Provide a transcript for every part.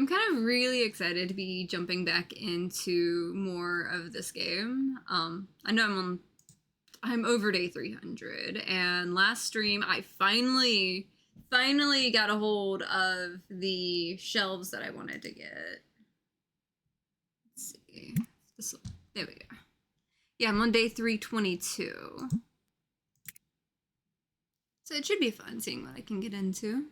I'm kind of really excited to be jumping back into more of this game. I know I'm over day 300, and last stream I finally got a hold of the shelves that I wanted to get. Let's see. There we go. Yeah, I'm on day 322. So it should be fun seeing what I can get into.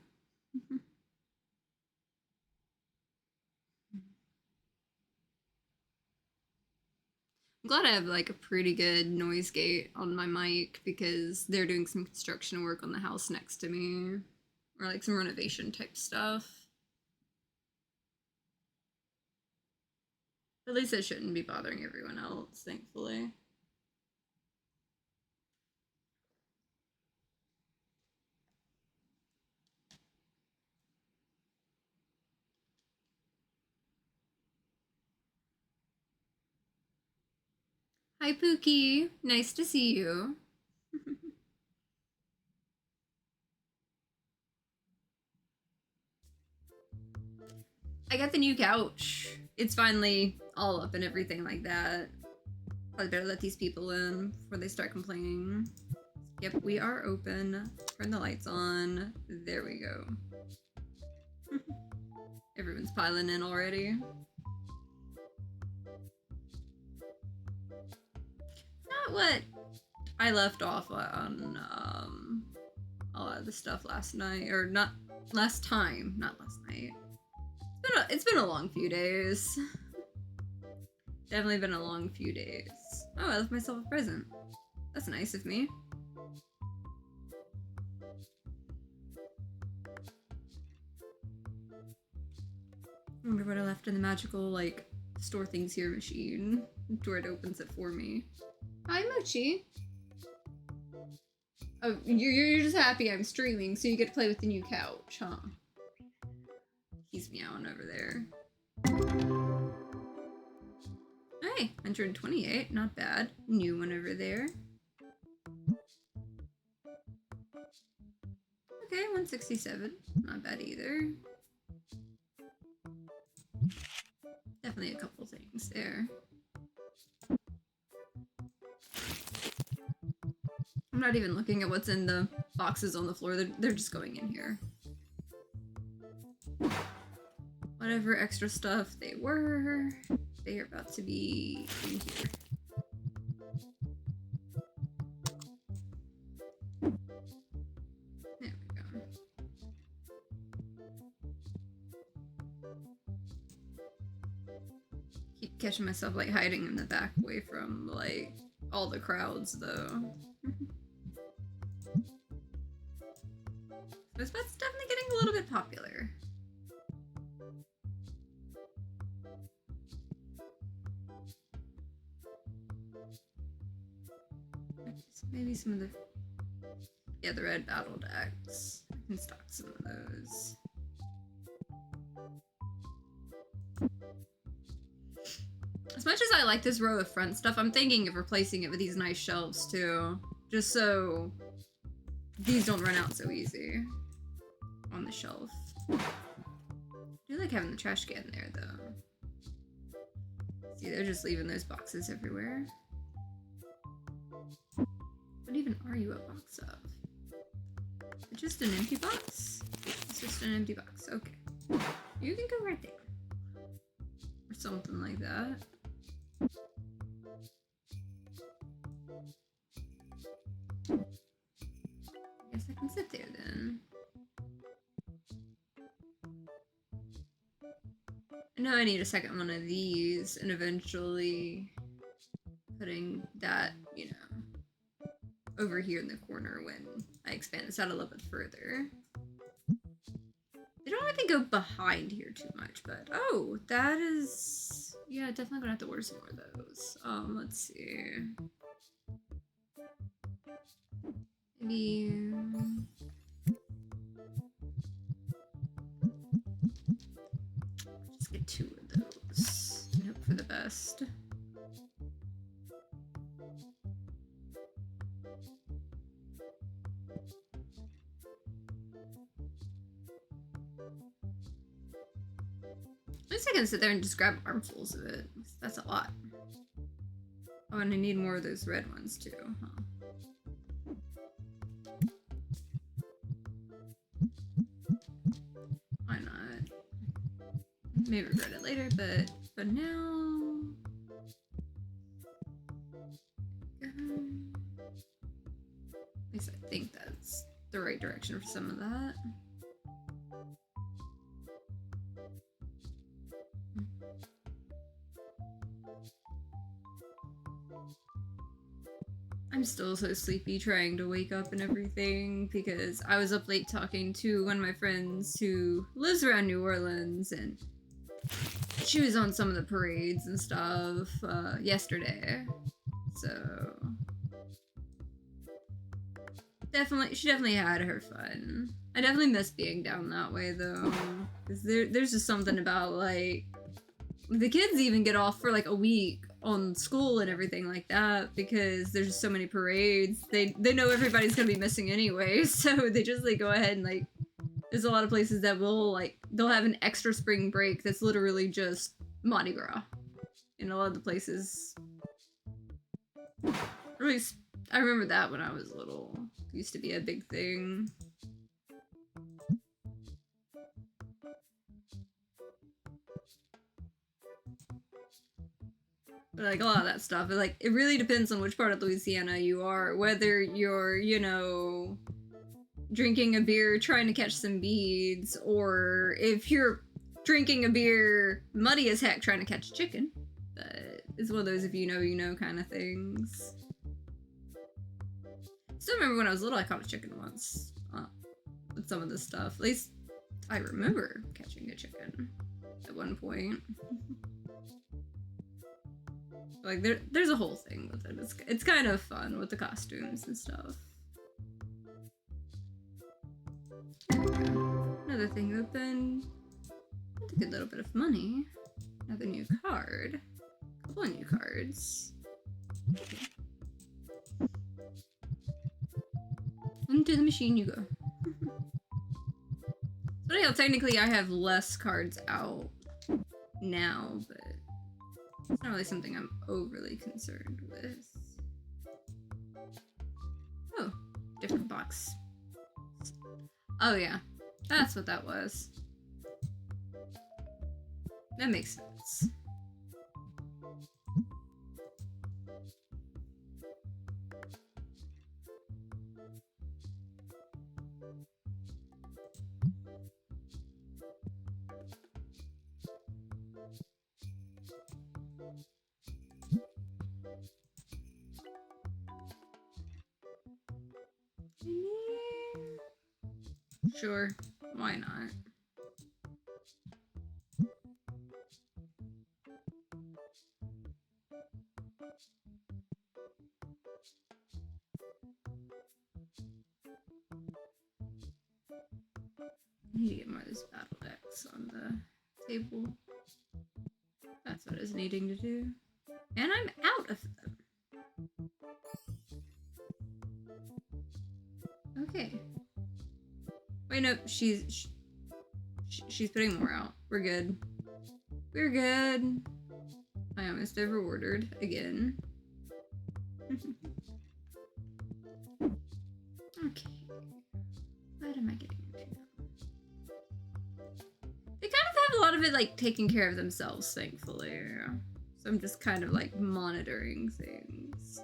I'm glad I have like a pretty good noise gate on my mic because they're doing some construction work on the house next to me, or like some renovation type stuff. At least it shouldn't be bothering everyone else, thankfully. Hi, Pookie. Nice to see you. I got the new couch. It's finally all up and everything like that. Probably better let these people in before they start complaining. Yep, we are open. Turn the lights on. There we go. Everyone's piling in already. Not what I left off on a lot of the stuff last night, or not last time, not last night. It's been a long few days. Definitely been a long few days. Oh, I left myself a present. That's nice of me. I wonder what I left in the magical, like, store things here machine. Where it opens it for me. Hi, Mochi. Oh, you're just happy I'm streaming, so you get to play with the new couch, huh? He's meowing over there. Hey, 128, not bad. New one over there. Okay, 167, not bad either. Definitely a couple things there. I'm not even looking at what's in the boxes on the floor. They're just going in here. Whatever extra stuff they are about to be in here. There we go. Keep catching myself like hiding in the back away from like all the crowds though. This spot's definitely getting a little bit popular. So maybe some of the the red battle decks. I can stock some of those. As much as I like this row of front stuff, I'm thinking of replacing it with these nice shelves too. Just so these don't run out so easy on the shelf. I do like having the trash can there though. See, they're just leaving those boxes everywhere. What even are you a box of? Is it just an empty box? It's just an empty box. Okay. You can go right there. Or something like that. I guess I can sit there then. I know I need a second one of these and eventually putting that, you know, over here in the corner when I expand this out a little bit further. They don't really go behind here too much, but oh, that is, yeah, definitely gonna have to order some more of those. Let's see. Maybe just get 2 of those and hope for the best. guess I can sit there and just grab armfuls of it. That's a lot. Oh, and I need more of those red ones too, huh? Why not? Maybe regret it later, but for now... At least I think that's the right direction for some of that. I'm still so sleepy trying to wake up and everything because I was up late talking to one of my friends who lives around New Orleans, and she was on some of the parades and stuff yesterday. So she definitely had her fun. I definitely miss being down that way though, because there's just something about like the kids even get off for like a week on school and everything like that because there's just so many parades. They know everybody's gonna be missing anyway, so they just like go ahead and like there's a lot of places that will like they'll have an extra spring break that's literally just Mardi Gras in a lot of the places. At least I remember that when I was little. It used to be a big thing. But like a lot of that stuff, it really depends on which part of Louisiana you are, whether you're, you know, drinking a beer trying to catch some beads, or if you're drinking a beer muddy as heck trying to catch a chicken. But it's one of those if you know kind of things. Still remember when I was little I caught a chicken once with some of this stuff. At least I remember catching a chicken at one point. Like there's a whole thing with it. It's kind of fun with the costumes and stuff. Another thing open. That's a good little bit of money. Another new card. A couple of new cards. Into the machine you go. So yeah, technically I have less cards out now, but it's not really something I'm overly concerned with. Oh, different box. Oh yeah, that's what that was. That makes sense. Sure, why not? I need to get more of this battle decks on the table. That's what I was needing to do. And I'm out of them. Okay. Wait, no, she's putting more out. We're good. We're good. I almost overordered again. Okay. What am I getting into now? They kind of have a lot of it like taking care of themselves, thankfully. So I'm just kind of like monitoring things.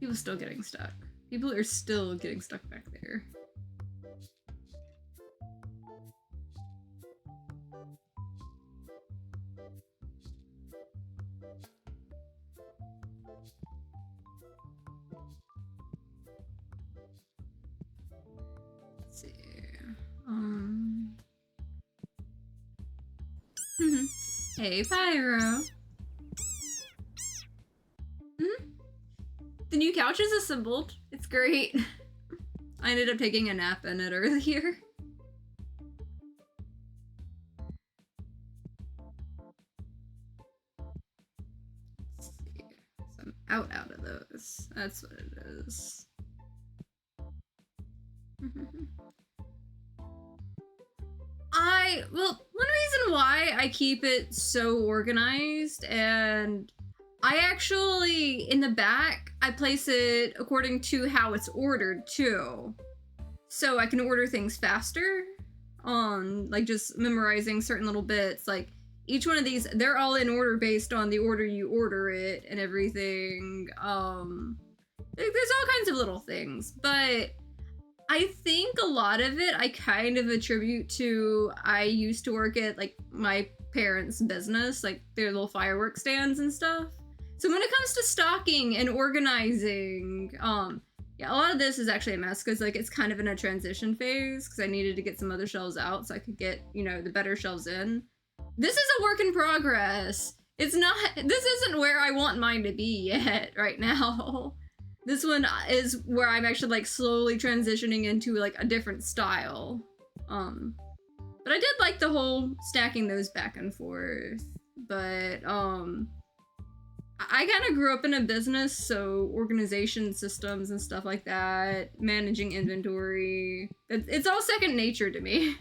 People still getting stuck. People are still getting stuck back there. Let's see. Hey, Pyro. The new couch is assembled. It's great. I ended up taking a nap in it earlier. Let's see. So I'm out of those. That's what it is. Well, one reason why I keep it so organized, and I actually, in the back, I place it according to how it's ordered too. So I can order things faster, like just memorizing certain little bits. Like each one of these, they're all in order based on the order you order it and everything. There's all kinds of little things, but I think a lot of it I kind of attribute to I used to work at like my parents' business, like their little fireworks stands and stuff. So when it comes to stocking and organizing, yeah, a lot of this is actually a mess because like it's kind of in a transition phase because I needed to get some other shelves out so I could get, you know, the better shelves in. This is a work in progress. This isn't where I want mine to be yet right now. This one is where I'm actually like slowly transitioning into like a different style. But I did like the whole stacking those back and forth. But I kind of grew up in a business, so organization systems and stuff like that, managing inventory, it's all second nature to me.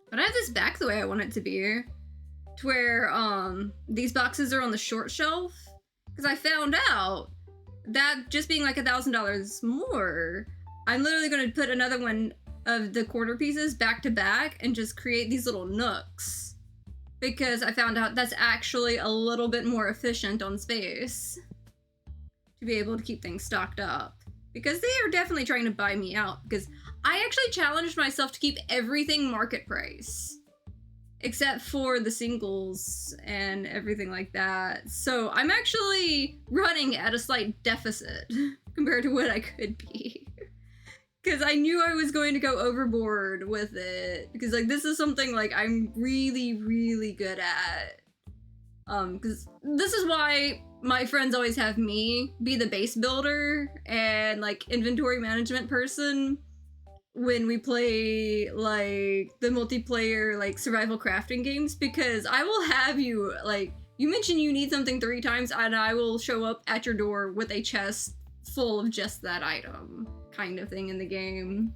But I have this back the way I want it to be, to where these boxes are on the short shelf, because I found out that just being like $1,000 more, I'm literally going to put another one of the quarter pieces back to back and just create these little nooks. Because I found out that's actually a little bit more efficient on space to be able to keep things stocked up. Because they are definitely trying to buy me out, because I actually challenged myself to keep everything market price. Except for the singles and everything like that. So I'm actually running at a slight deficit compared to what I could be. Because I knew I was going to go overboard with it. Because like this is something like I'm really, really good at. Because this is why my friends always have me be the base builder and like inventory management person when we play like the multiplayer like survival crafting games, because I will have you like, you mention you need something 3 times and I will show up at your door with a chest full of just that item kind of thing in the game.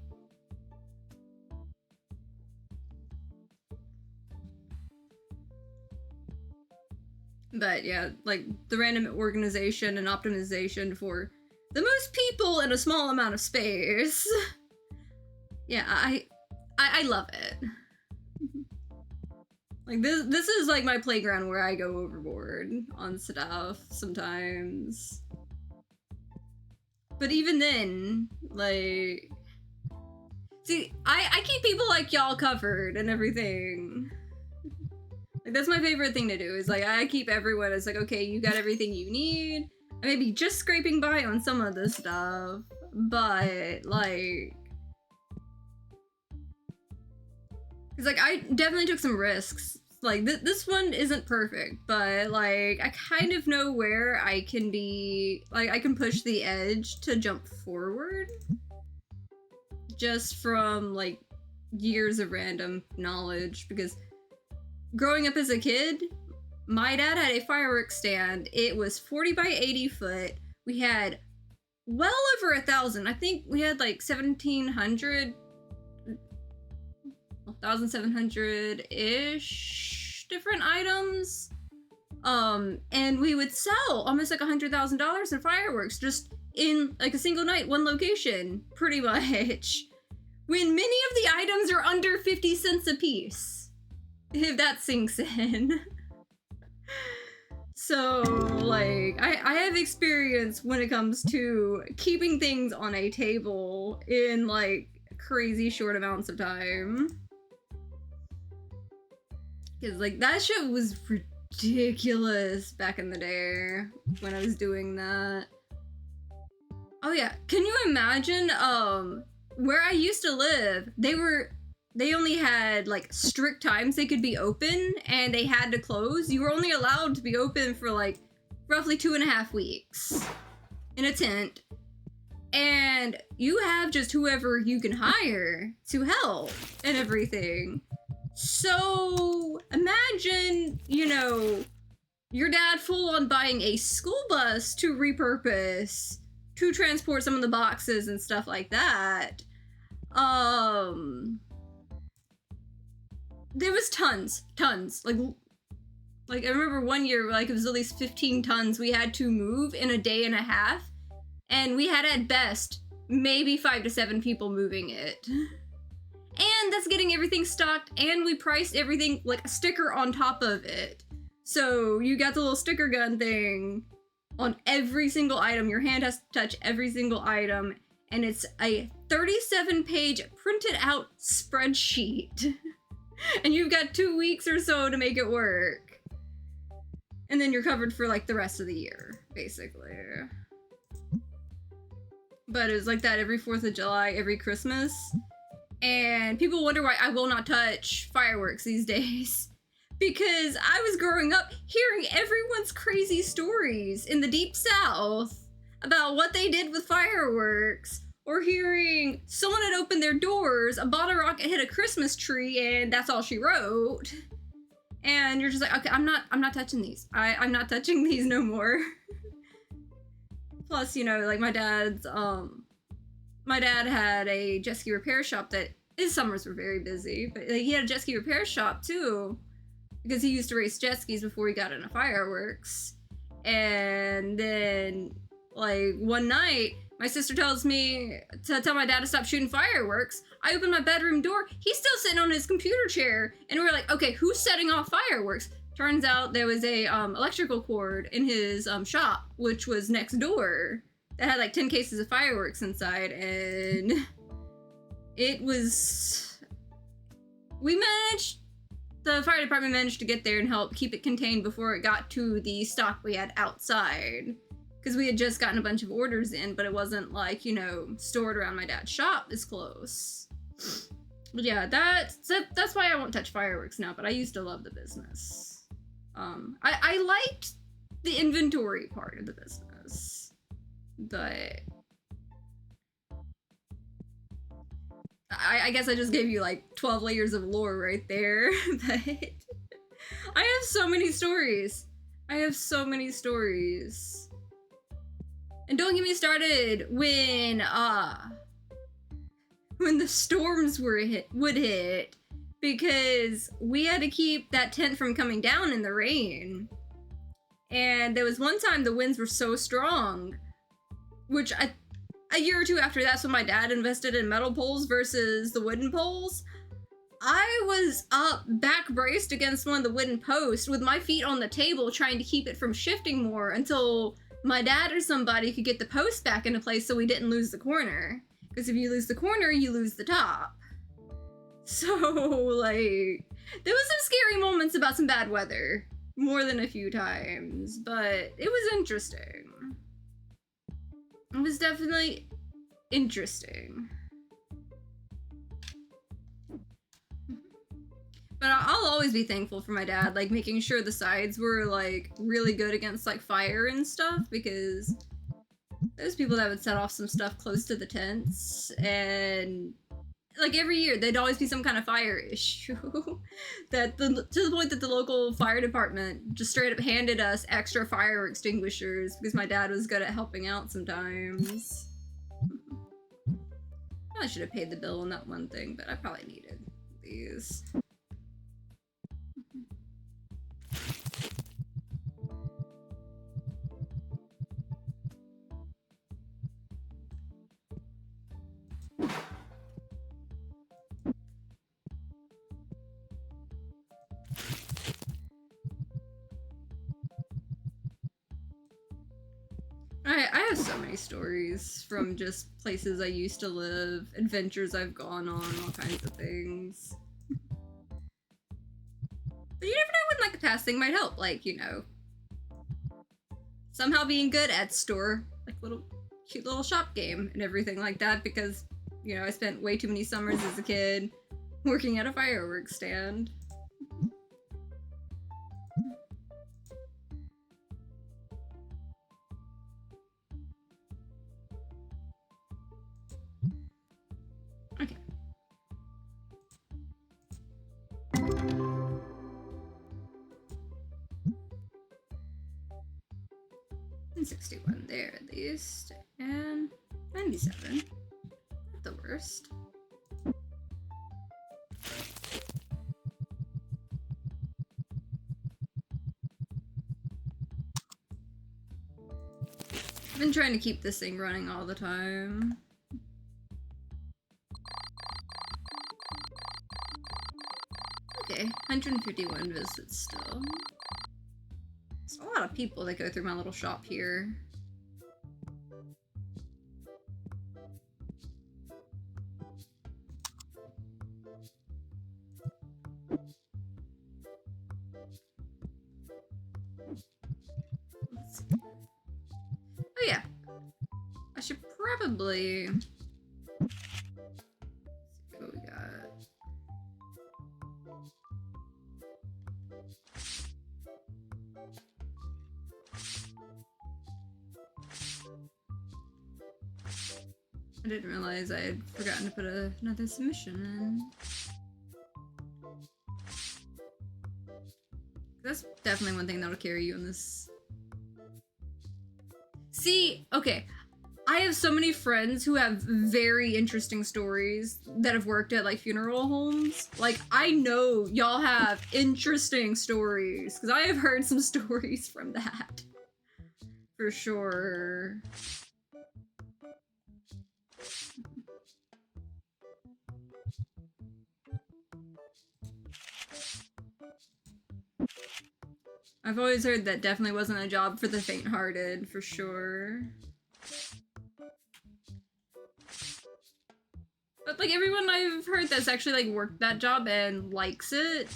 But yeah, like the random organization and optimization for the most people in a small amount of space. Yeah, I love it. Like this is like my playground where I go overboard on stuff sometimes. But even then, like, see, I keep people like y'all covered and everything. Like that's my favorite thing to do is like I keep everyone as like, okay, you got everything you need. I may be just scraping by on some of this stuff, but like, because like I definitely took some risks. Like this one isn't perfect, but like I kind of know where I can be, like I can push the edge to jump forward just from like years of random knowledge. Because growing up as a kid, my dad had a fireworks stand. It was 40 by 80 foot. We had well over 1,000. I think we had like 1,700-ish different items. And we would sell almost like $100,000 in fireworks just in like a single night, one location, pretty much. When many of the items are under 50 cents a piece. If that sinks in. So, like, I have experience when it comes to keeping things on a table in, like, crazy short amounts of time. Because, like, that shit was ridiculous back in the day when I was doing that. Oh, yeah. Can you imagine, where I used to live, they only had like strict times they could be open and they had to close. You were only allowed to be open for like roughly 2.5 weeks in a tent. And you have just whoever you can hire to help and everything. So imagine, you know, your dad full on buying a school bus to repurpose to transport some of the boxes and stuff like that. There was tons. Like I remember one year, like it was at least 15 tons we had to move in a day and a half, and we had at best maybe 5 to 7 people moving it. And that's getting everything stocked, and we priced everything like a sticker on top of it. So you got the little sticker gun thing on every single item. Your hand has to touch every single item, and it's a 37-page printed out spreadsheet. And you've got 2 weeks or so to make it work. And then you're covered for like the rest of the year, basically. But it was like that every 4th of July, every Christmas. And people wonder why I will not touch fireworks these days. Because I was growing up hearing everyone's crazy stories in the Deep South about what they did with fireworks. Or hearing someone had opened their doors, a bottle rocket hit a Christmas tree, and that's all she wrote. And you're just like, okay, I'm not touching these. I'm not touching these no more. Plus, you know, like my dad had a jet ski repair shop that his summers were very busy, but he had a jet ski repair shop too, because he used to race jet skis before he got into fireworks. And then, like, one night, my sister tells me to tell my dad to stop shooting fireworks. I open my bedroom door. He's still sitting on his computer chair. And we're like, okay, who's setting off fireworks? Turns out there was a electrical cord in his shop, which was next door, that had like 10 cases of fireworks inside. And it was... The fire department managed to get there and help keep it contained before it got to the stock we had outside. Because we had just gotten a bunch of orders in, but it wasn't like, you know, stored around my dad's shop as close. But yeah, that's why I won't touch fireworks now, but I used to love the business. I liked the inventory part of the business, but I guess I just gave you like 12 layers of lore right there. But I have so many stories. And don't get me started when the storms would hit, because we had to keep that tent from coming down in the rain. And there was one time the winds were so strong, which a year or two after that's when my dad invested in metal poles versus the wooden poles. I was up back braced against one of the wooden posts with my feet on the table trying to keep it from shifting more until my dad or somebody could get the post back into place so we didn't lose the corner. Because if you lose the corner, you lose the top. So, like, there was some scary moments about some bad weather. More than a few times. But it was interesting. It was definitely interesting. But I'll always be thankful for my dad, like, making sure the sides were, like, really good against, like, fire and stuff, because there's people that would set off some stuff close to the tents, and, like, every year, there'd always be some kind of fire issue, to the point that the local fire department just straight up handed us extra fire extinguishers, because my dad was good at helping out sometimes. I should have paid the bill on that one thing, but I probably needed these. I have so many stories from just places I used to live, adventures I've gone on, all kinds of things. But you never know when, like, a past thing might help, like, you know, somehow being good at store, like, cute little shop game and everything like that, because, you know, I spent way too many summers as a kid working at a fireworks stand. Okay. 161 there at least. And 97. Not the worst. I've been trying to keep this thing running all the time. Okay, 151 visits still. There's a lot of people that go through my little shop here. Let's see. Oh yeah, I should probably see what we got. I didn't realize I had forgotten to put another submission in. That's definitely one thing that'll carry you in this. See, okay, I have so many friends who have very interesting stories that have worked at like funeral homes. Like, I know y'all have interesting stories because I have heard some stories from that. For sure. I've always heard that definitely wasn't a job for the faint-hearted, for sure. But like everyone I've heard that's actually like worked that job and likes it,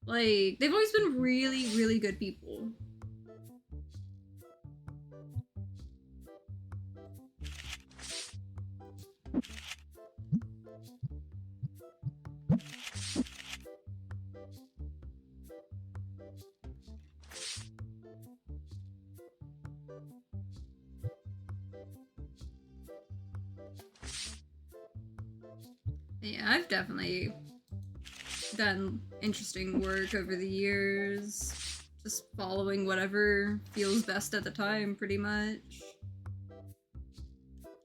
like they've always been really, really good people. Yeah, I've definitely done interesting work over the years. Just following whatever feels best at the time, pretty much.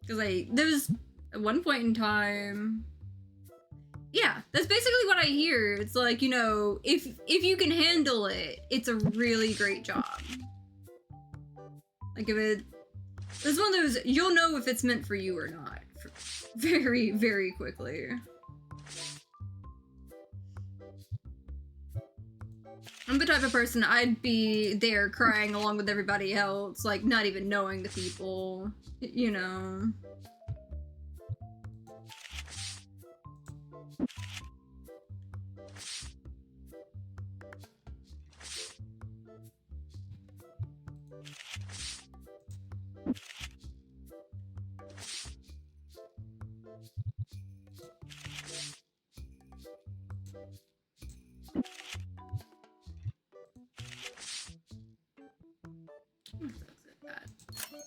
Because there was at one point in time... Yeah, that's basically what I hear. It's like, you know, if you can handle it, it's a really great job. Like if it's one of those, you'll know if it's meant for you or not. Very, very quickly. I'm the type of person I'd be there crying along with everybody else, like not even knowing the people, you know.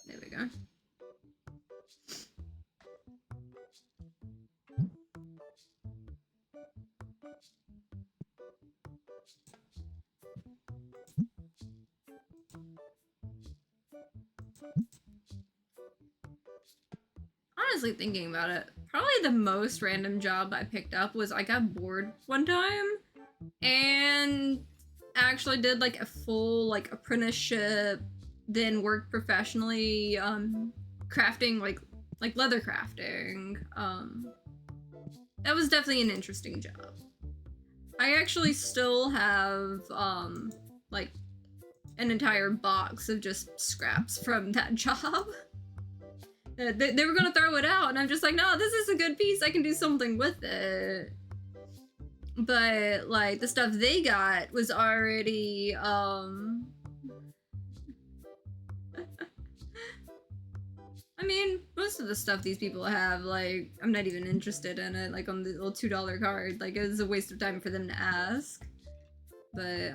There we go. Honestly, thinking about it, probably the most random job I picked up was I got bored one time and actually did like a full like apprenticeship, then worked professionally crafting like leather crafting. That was definitely an interesting job. I actually still have like an entire box of just scraps from that job. They were gonna throw it out, and I'm just like, no, this is a good piece. I can do something with it. But like the stuff they got was already I mean, most of the stuff these people have, like, I'm not even interested in it, like on the little $2 card. Like, it was a waste of time for them to ask. But as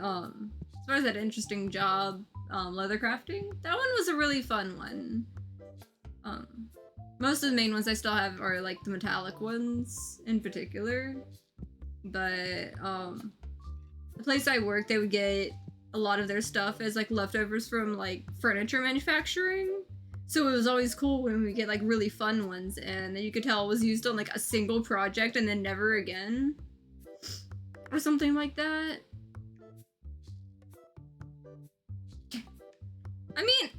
far as that interesting job, leather crafting, that one was a really fun one. Most of the main ones I still have are like the metallic ones in particular. But the place I worked, they would get a lot of their stuff as like leftovers from like furniture manufacturing. So it was always cool when we get like really fun ones and you could tell it was used on like a single project and then never again. Or something like that. I mean,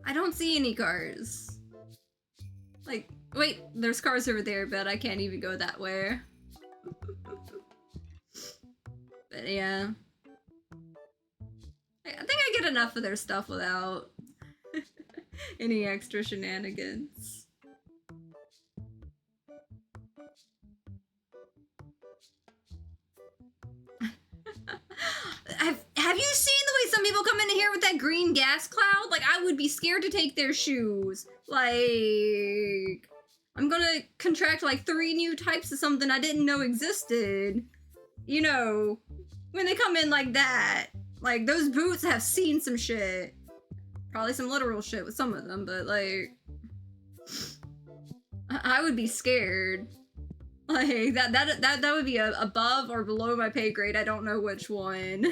I don't see any cars. Like, wait, there's cars over there, but I can't even go that way. But yeah. I think I get enough of their stuff without any extra shenanigans. Have you seen the way some people come in here with that green gas cloud? Like, I would be scared to take their shoes. Like, I'm gonna contract like 3 new types of something I didn't know existed. You know, when they come in like that. Like, those boots have seen some shit. Probably some literal shit with some of them, but like, I would be scared. Like, that would be above or below my pay grade. I don't know which one.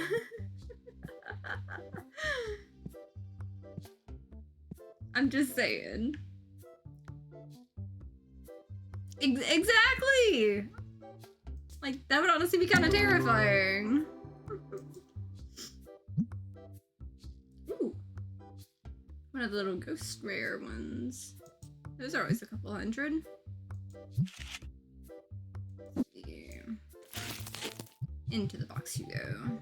I'm just saying. Exactly! Like, that would honestly be kind of terrifying. Ooh. One of the little ghost rare ones. Those are always a couple hundred. Yeah. Into the box you go.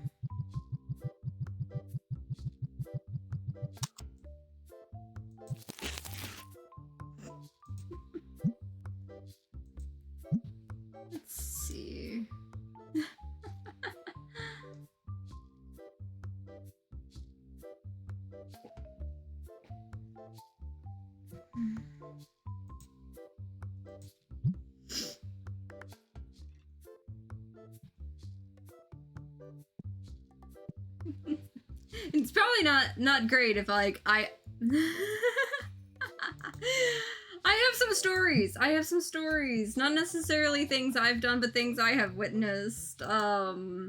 Let's see. It's probably not great if like I have some stories. I have some stories. Not necessarily things I've done, but things I have witnessed. That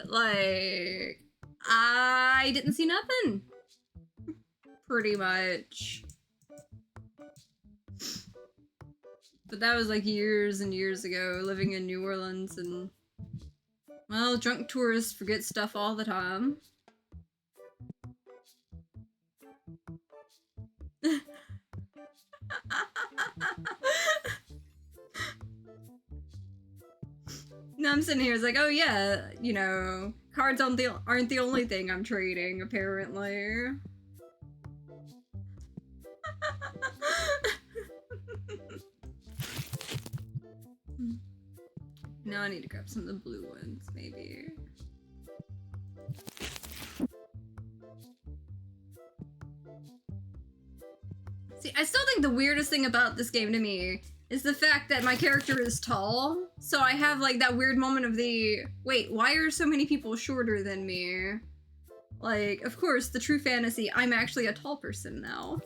like I didn't see nothing. Pretty much. But that was like years and years ago, living in New Orleans, and well, drunk tourists forget stuff all the time. No, I'm sitting here, it's like, oh yeah, you know, cards aren't the only thing I'm trading, apparently. Now I need to grab some of the blue ones, maybe. See, I still think the weirdest thing about this game to me is the fact that my character is tall. So I have like that weird moment of the, wait, why are so many people shorter than me? Like, of course, the true fantasy, I'm actually a tall person now.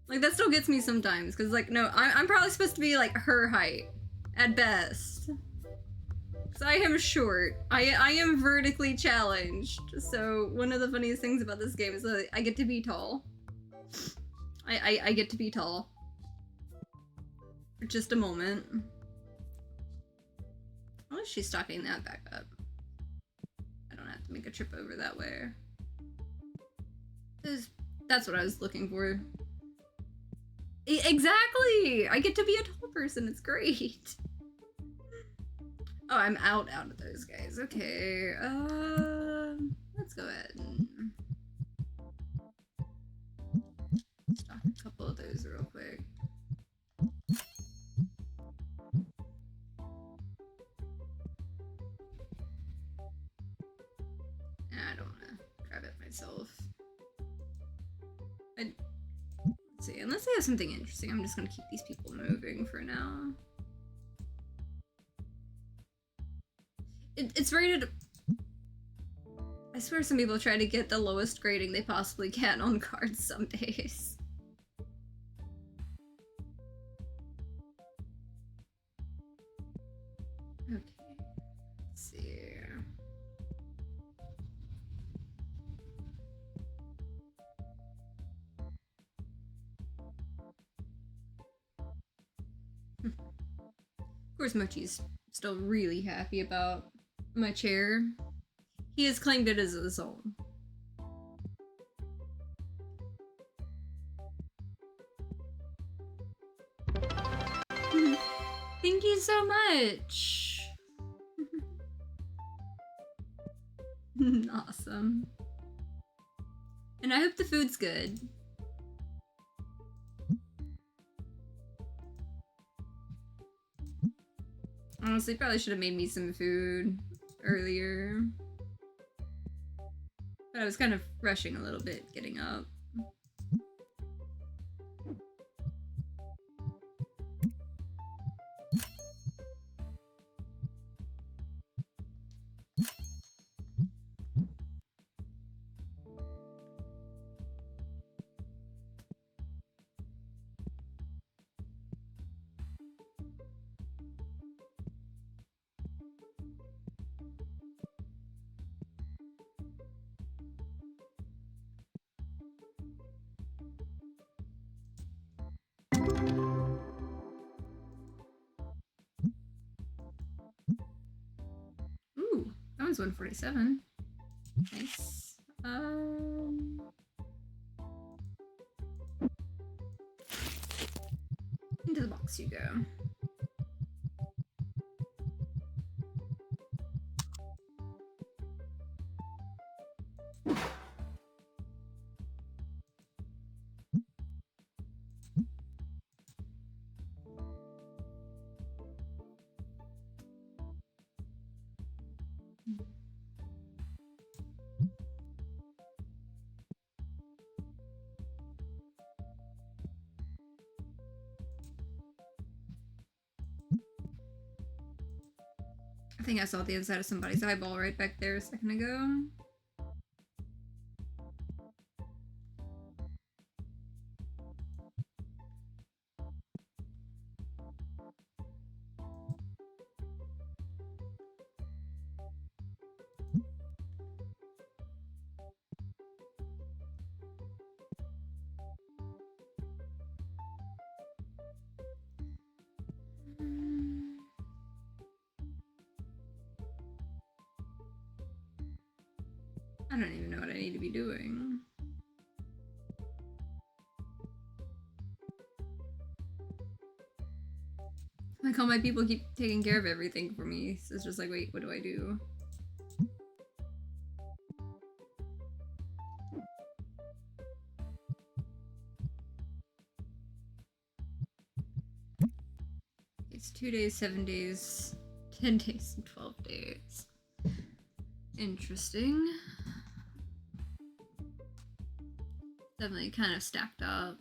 Like, that still gets me sometimes, because, like, no, I'm probably supposed to be, like, her height, at best. Because I am short. I am vertically challenged, so one of the funniest things about this game is that I get to be tall. I get to be tall. For just a moment. How is she stocking that back up? I don't have to make a trip over that way. That's what I was looking for. Exactly! I get to be a tall person, it's great. Oh, I'm out of those guys. Okay, let's go ahead and stock a couple of those real quick. I don't want to grab it myself. Let's see, unless they have something interesting, I'm just gonna keep these people moving for now. It's rated... I swear some people try to get the lowest grading they possibly can on cards some days. Okay. Let's see. Of course, Mochi's still really happy about my chair. He has claimed it as his own. Thank you so much. Awesome. And I hope the food's good. Honestly, probably should have made me some food earlier. But I was kind of rushing a little bit getting up. Ooh, that one's 147. Nice. Into the box you go. I think I saw the inside of somebody's eyeball right back there a second ago. I don't even know what I need to be doing. Like, all my people keep taking care of everything for me, so it's just like, wait, what do I do? It's 2 days, 7 days, 10 days, and 12 days. Interesting. Definitely kind of stacked up.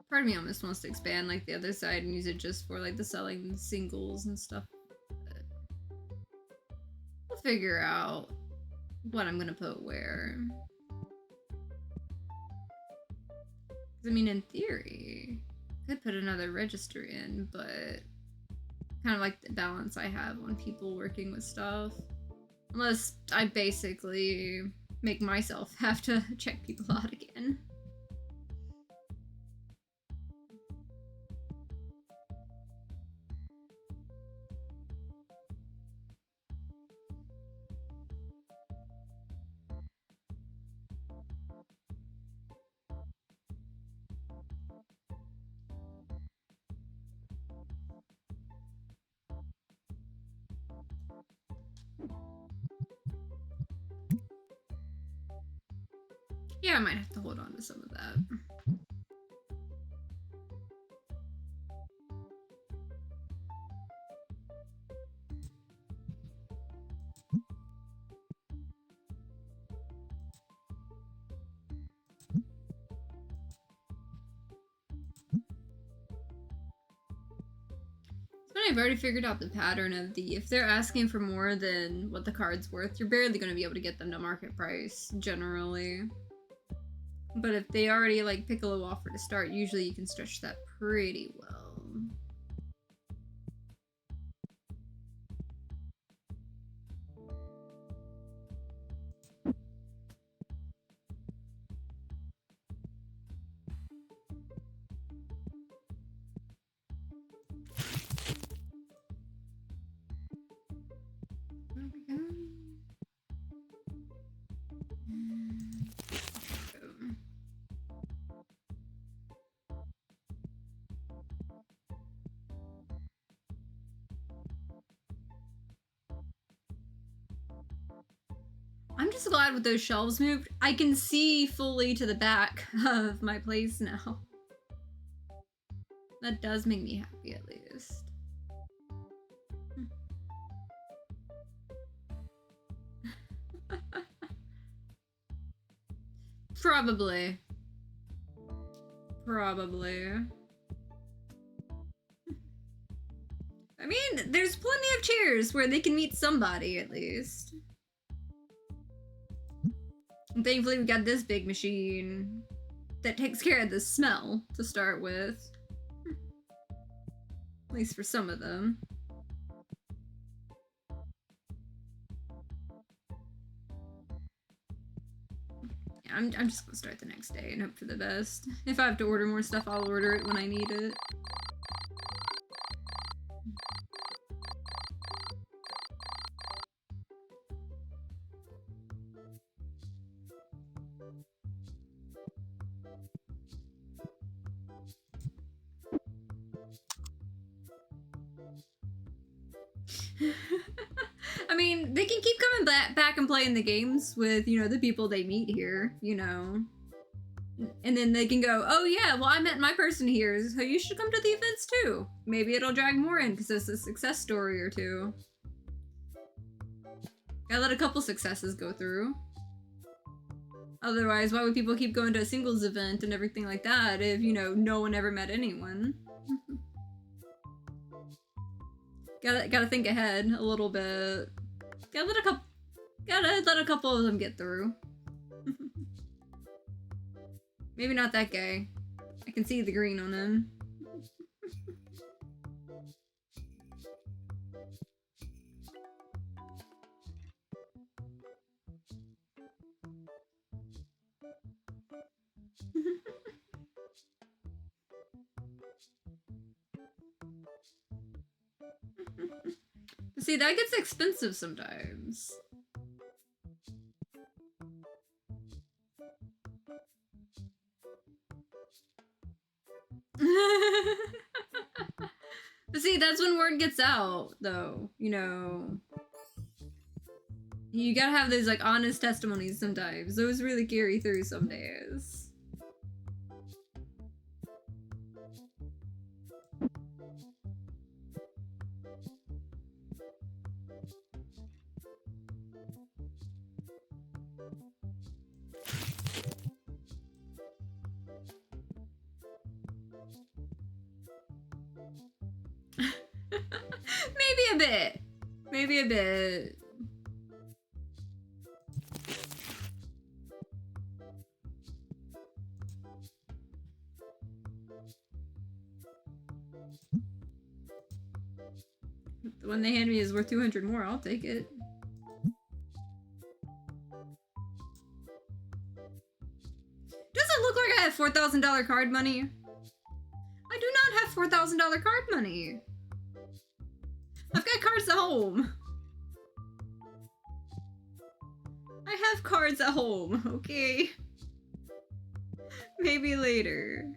Part of me almost wants to expand like the other side and use it just for like the selling singles and stuff. But we'll figure out what I'm gonna put where. I mean, in theory, I could put another register in, but kind of like the balance I have on people working with stuff. Unless I basically make myself have to check people out again. Yeah, I might have to hold on to some of that. But I've already figured out the pattern of if they're asking for more than what the card's worth, you're barely going to be able to get them to market price, generally. But if they already, like, pick a low offer to start, usually you can stretch that pretty well. I'm just glad with those shelves moved, I can see fully to the back of my place now. That does make me happy, at least. Probably. I mean, there's plenty of chairs where they can meet somebody, at least. And thankfully, we got this big machine that takes care of the smell to start with. At least for some of them. Yeah, I'm just gonna start the next day and hope for the best. If I have to order more stuff, I'll order it when I need it. I mean, they can keep coming back and playing the games with, you know, the people they meet here, you know. And then they can go, oh yeah, well, I met my person here, so you should come to the events too. Maybe it'll drag more in because it's a success story or two. Gotta let a couple successes go through. Otherwise, why would people keep going to a singles event and everything like that if, you know, no one ever met anyone? Gotta think ahead a little bit. Gotta let a couple of them get through. Maybe not that guy. I can see the green on him. See, that gets expensive sometimes. But see, that's when word gets out, though, you know. You gotta have those, like, honest testimonies sometimes. Those really carry through some days. Maybe a bit. Maybe a bit. The one they hand me is worth 200 more, I'll take it. Does it look like I have $4,000 card money? I do not have $4,000 card money. I've got cards at home. I have cards at home, okay? Maybe later.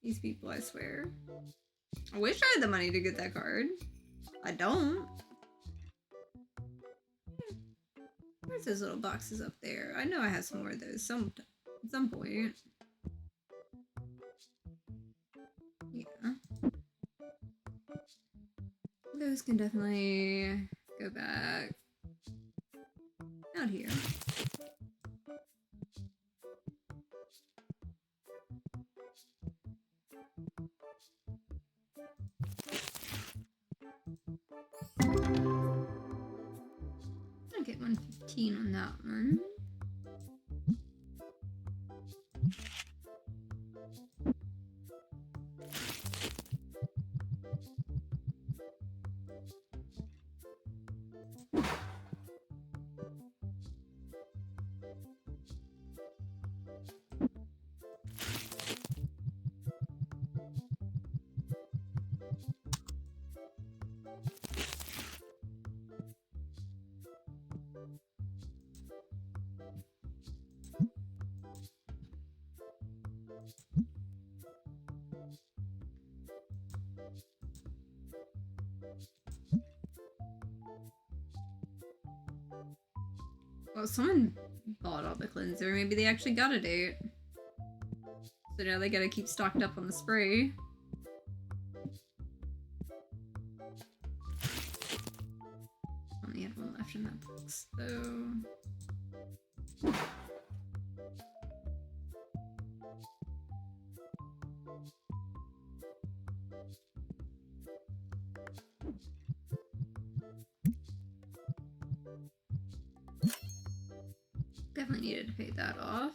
These people, I swear. I wish I had the money to get that card. I don't. Where's those little boxes up there? I know I have some more of those at some point. Yeah. Those can definitely go back out here. I'll get 115 on that one. Well, someone bought all the cleanser. Maybe they actually got a date. So now they gotta keep stocked up on the spray. Only had one left in that box, though. Definitely needed to pay that off.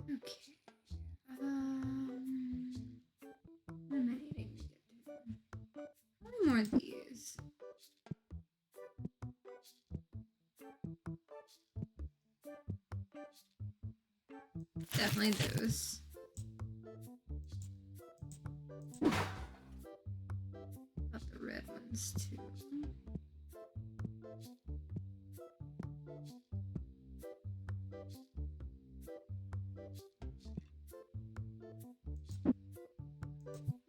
Okay. What am I needing to get to? How many more of these? Definitely those. Got the red ones too.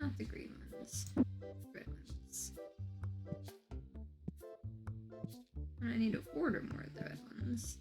Not the green ones. Red ones. And I need to order more of the red ones.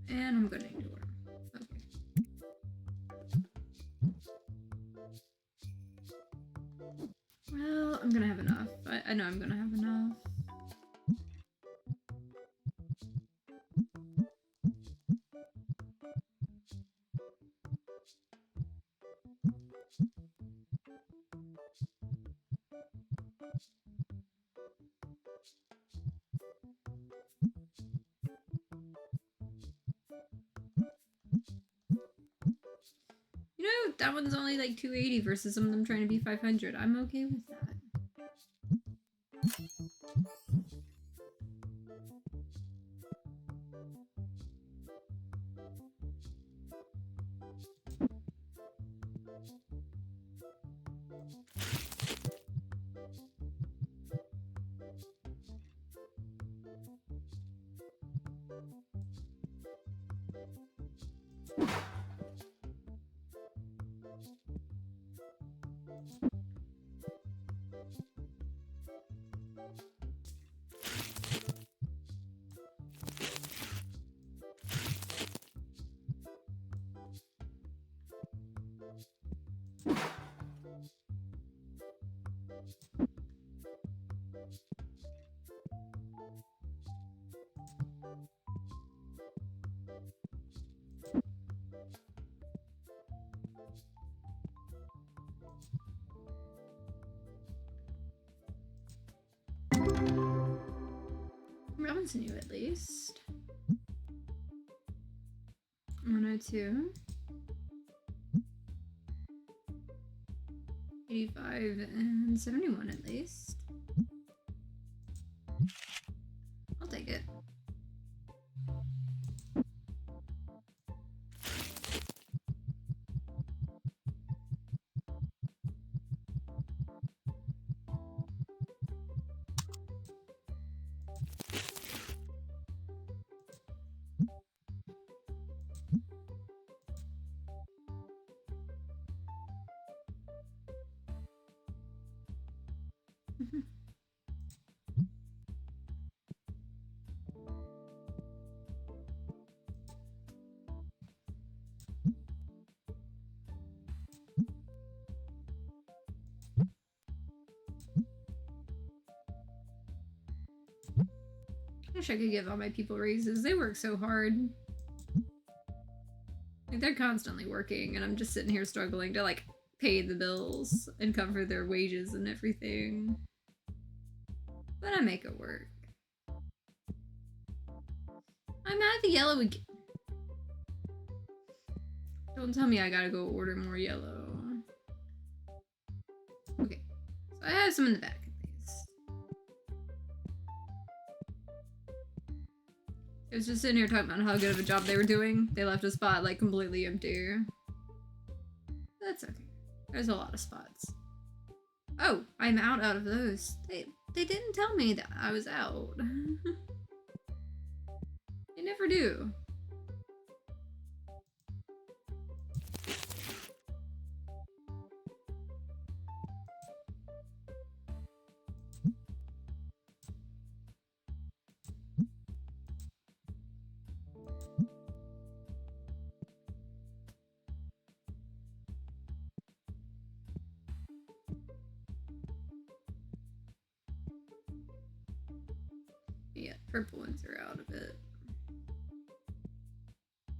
And I'm gonna ignore them. Okay. Well, I'm gonna have enough. I know I'm gonna have enough. You know, that one's only like 280 versus some of them trying to be 500. I'm okay with that. points in you at least. 102. 85 and 71 at least. I'll take it. I wish I could give all my people raises. They work so hard. Like, they're constantly working, and I'm just sitting here struggling to, like, pay the bills and cover their wages and everything. But I make it work. I'm at the yellow again. Don't tell me I gotta go order more yellow. Okay, so I have some in the back at least. I was just sitting here talking about how good of a job they were doing. They left a spot like completely empty. That's okay. There's a lot of spots. Oh, I'm out of those. They didn't tell me that I was out. They never do. Yeah, purple ones are out of it.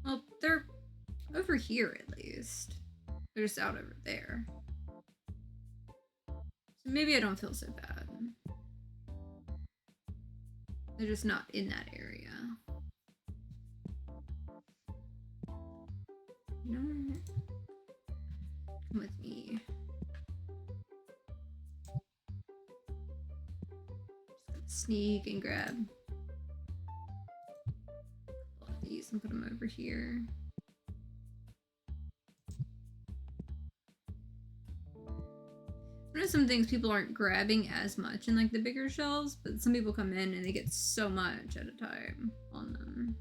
Well, they're over here at least. They're just out over there. So maybe I don't feel so bad. They're just not in that area. You know what? Come with me. Just gonna sneak and grab all of these and put them over here. I know some things people aren't grabbing as much in like the bigger shelves, but some people come in and they get so much at a time on them.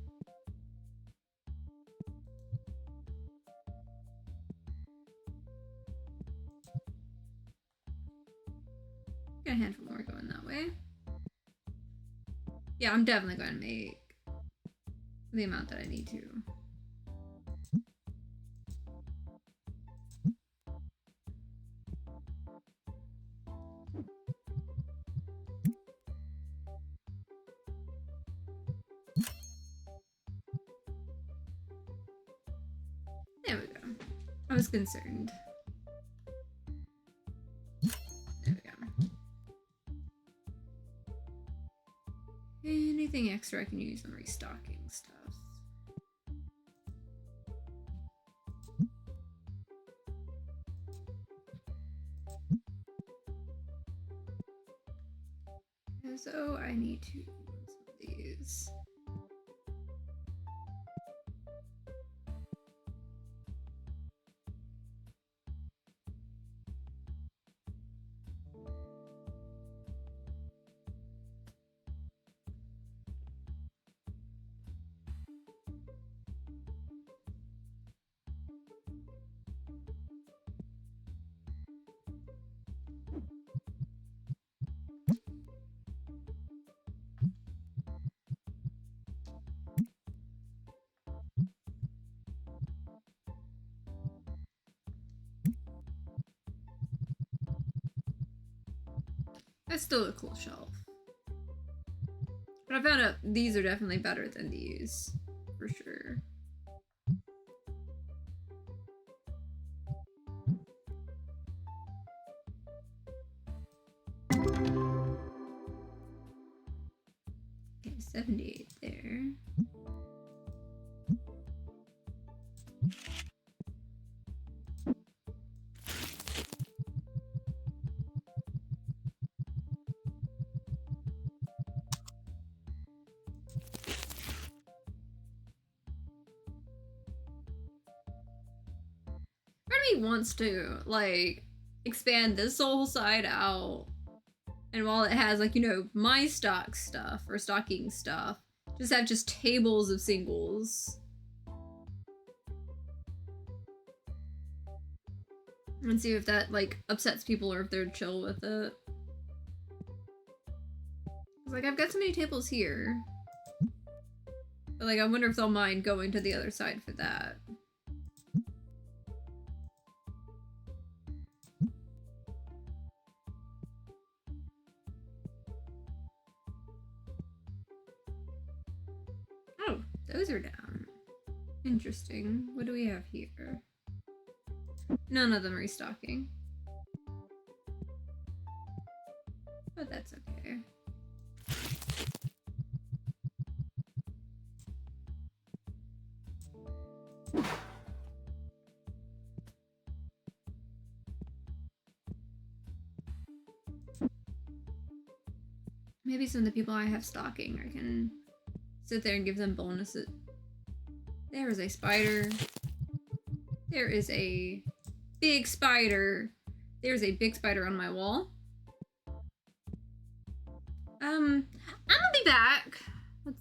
Got a handful more going that way. Yeah, I'm definitely going to make the amount that I need to. There we go. I was concerned. There we go. Anything extra I can use on restocking stuff. So I need to use some of these. That's still a cool shelf. But I found out these are definitely better than these, for sure. Okay, 78 there. Part of me wants to, like, expand this whole side out. And while it has, like, you know, my stock stuff or stocking stuff, just have just tables of singles. And see if that, like, upsets people or if they're chill with it. Like, I've got so many tables here. But, like, I wonder if they'll mind going to the other side for that. Oh, those are down. Interesting. What do we have here? None of them restocking. But that's okay. Maybe some of the people I have stocking, I can sit there and give them bonuses. There is a spider. There is a big spider. There's a big spider on my wall. I'm gonna be back. Let's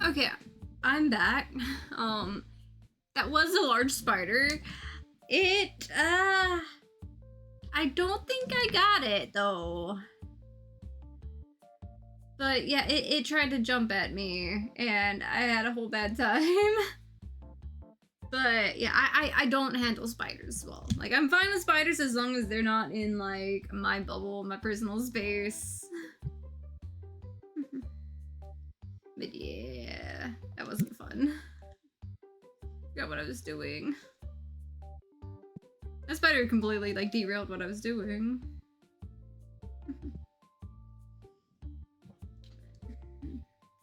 Okay, I'm back. That was a large spider. I don't think I got it though. But yeah, it tried to jump at me and I had a whole bad time. But yeah, I don't handle spiders well. Like, I'm fine with spiders as long as they're not in, like, my bubble, my personal space. But yeah, that wasn't fun. Forgot what I was doing. That spider completely like derailed what I was doing.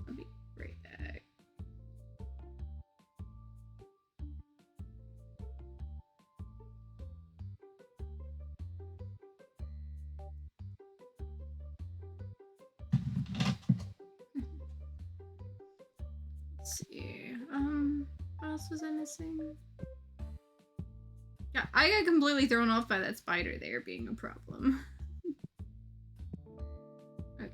I'll be right back. Let's see. What else was I missing? Yeah, I got completely thrown off by that spider there being a problem. Okay.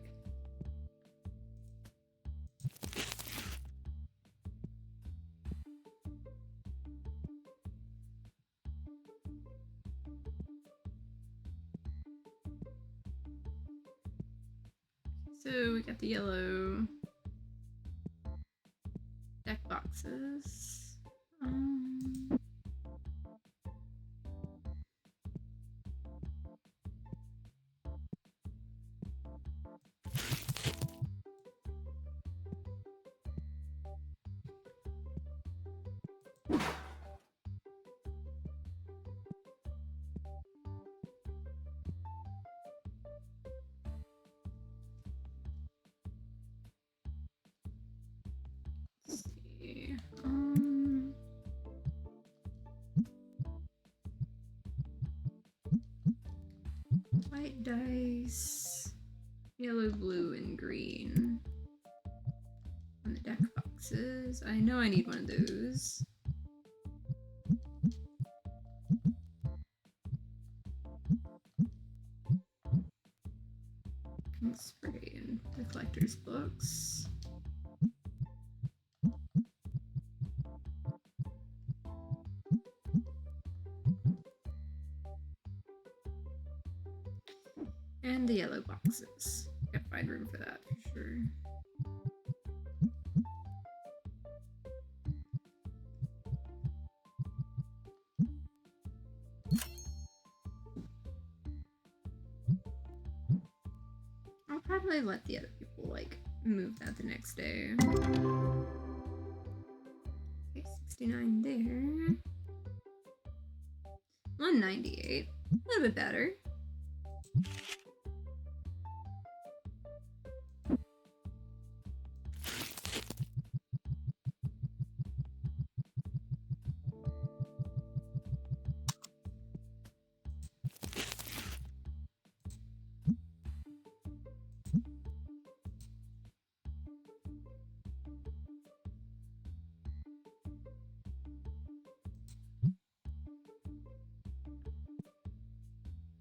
So we got the yellow deck boxes. Let's see. White dice, yellow, blue, and green on the deck boxes. I know I need one of those. And spray in the collector's books. And the yellow boxes. Gotta find room for that for sure. I'll probably let the other people like move that the next day. Okay, 69 there. 198. A little bit better.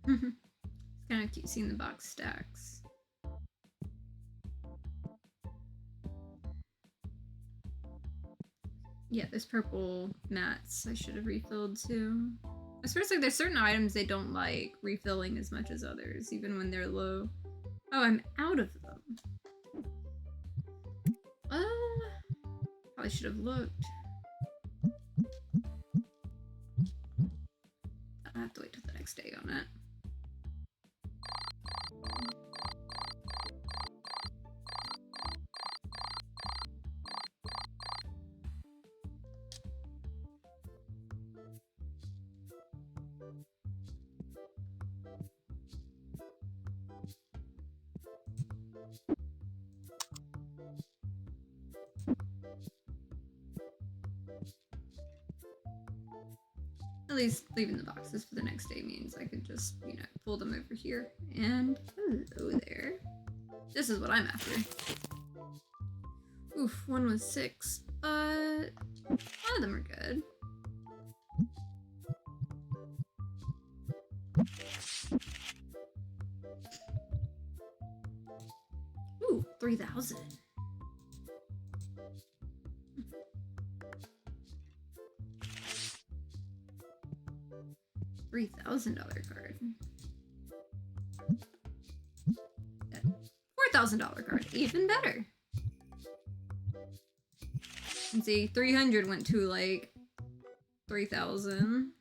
It's kind of cute seeing the box stacks. Yeah, there's purple mats I should have refilled too. Especially there's certain items they don't like refilling as much as others, even when they're low. Oh, I'm out of them. Probably should have looked. I have to wait till the next day on it. At least leaving the boxes for the next day means I could just, you know, pull them over here. And hello there. This is what I'm after. Oof, one was 6, but a lot of them are good. Ooh, 3,000. $3,000 card. $4,000 card, even better. And see, 300 went to like 3,000.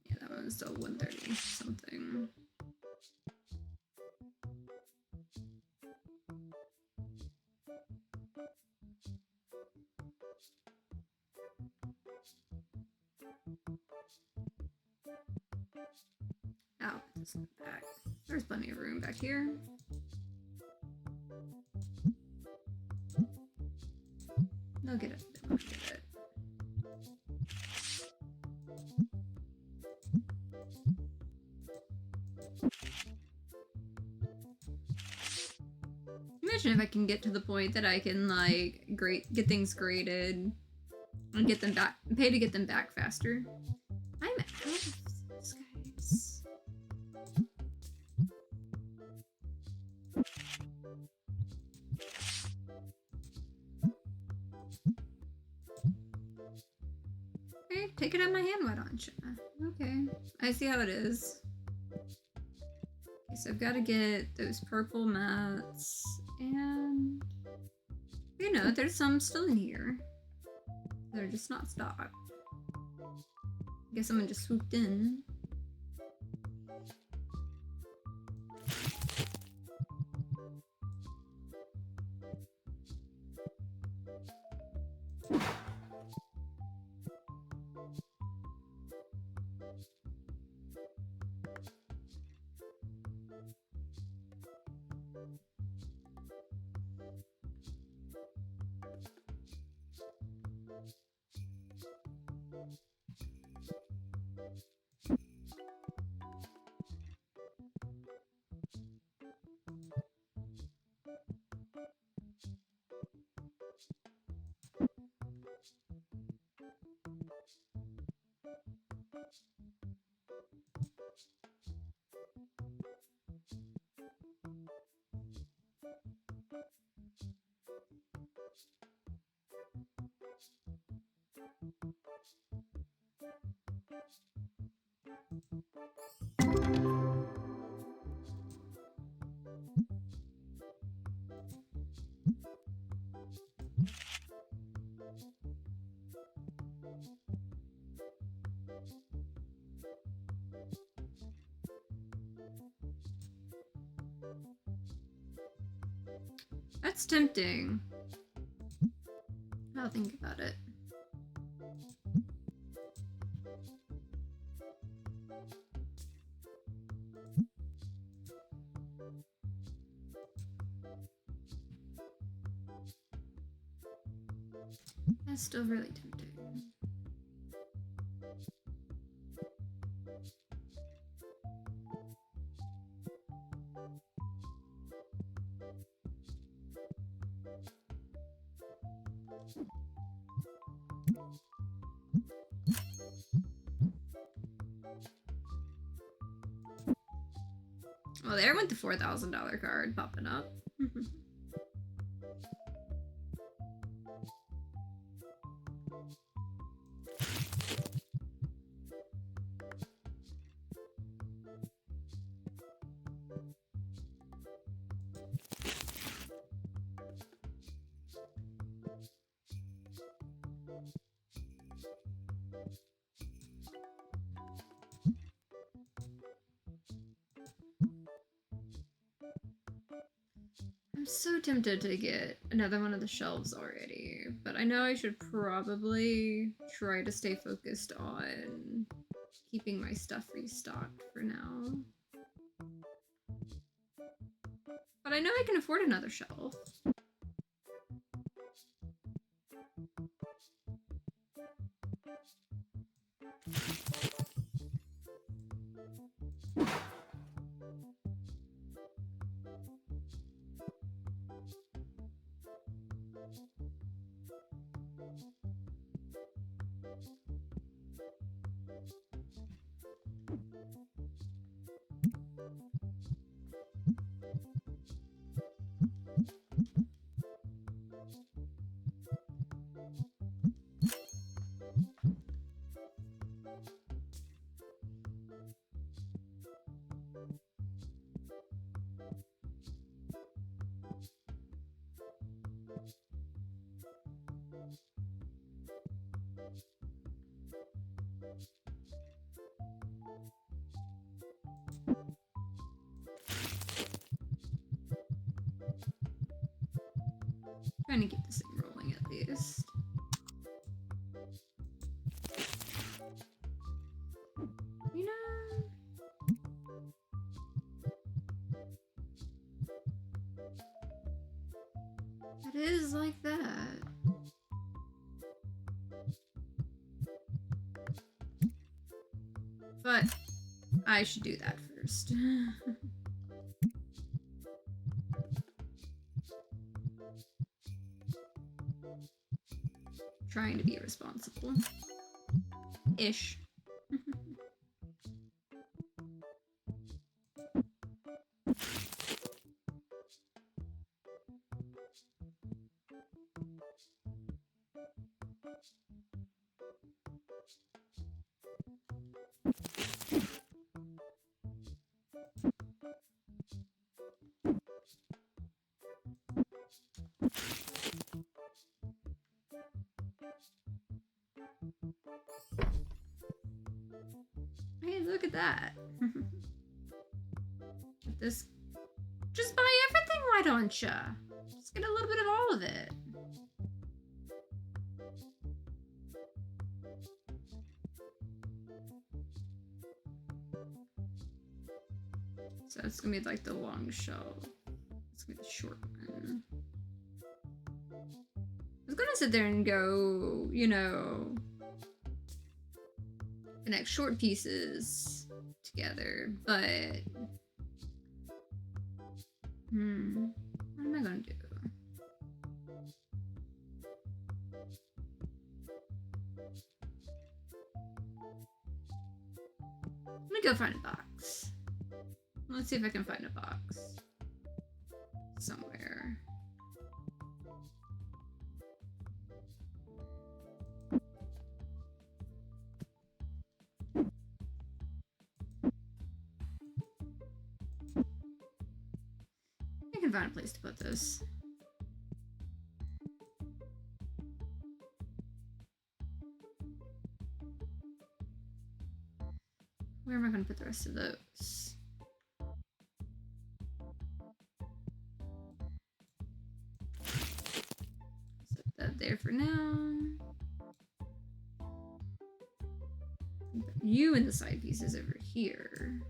Yeah, that one's still 130 something. What's in the back? There's plenty of room back here. They'll get it. They'll get it. Imagine if I can get to the point that I can like get things graded and get them back, pay to get them back faster. I'm out of this, guys. Okay, take it out of my hand, why don't you? Okay, I see how it is. Okay, so I've got to get those purple mats, and you know, there's some still in here. They're just not stocked. I guess someone just swooped in. That's tempting. I'll think about it. That's still really tempting. Well, there went the $4,000 card popping up. I'm so tempted to get another one of the shelves already, but I know I should probably try to stay focused on keeping my stuff restocked for now. But I know I can afford another shelf. Trying to keep this thing rolling at least. You know, That is like that. But I should do that first. Trying to be responsible. Ish. Hey, look at that. This. Just buy everything, why don't ya? Just get a little bit of all of it. So it's gonna be like the long shell. It's gonna be the short one. I was gonna sit there and go, you know, connect short pieces together, but what am I gonna do? Let me go find a box. Let's see if I can find a box somewhere. I can find a place to put this. Where am I going to put the rest of those? Set that there for now. Put you and the side pieces over here.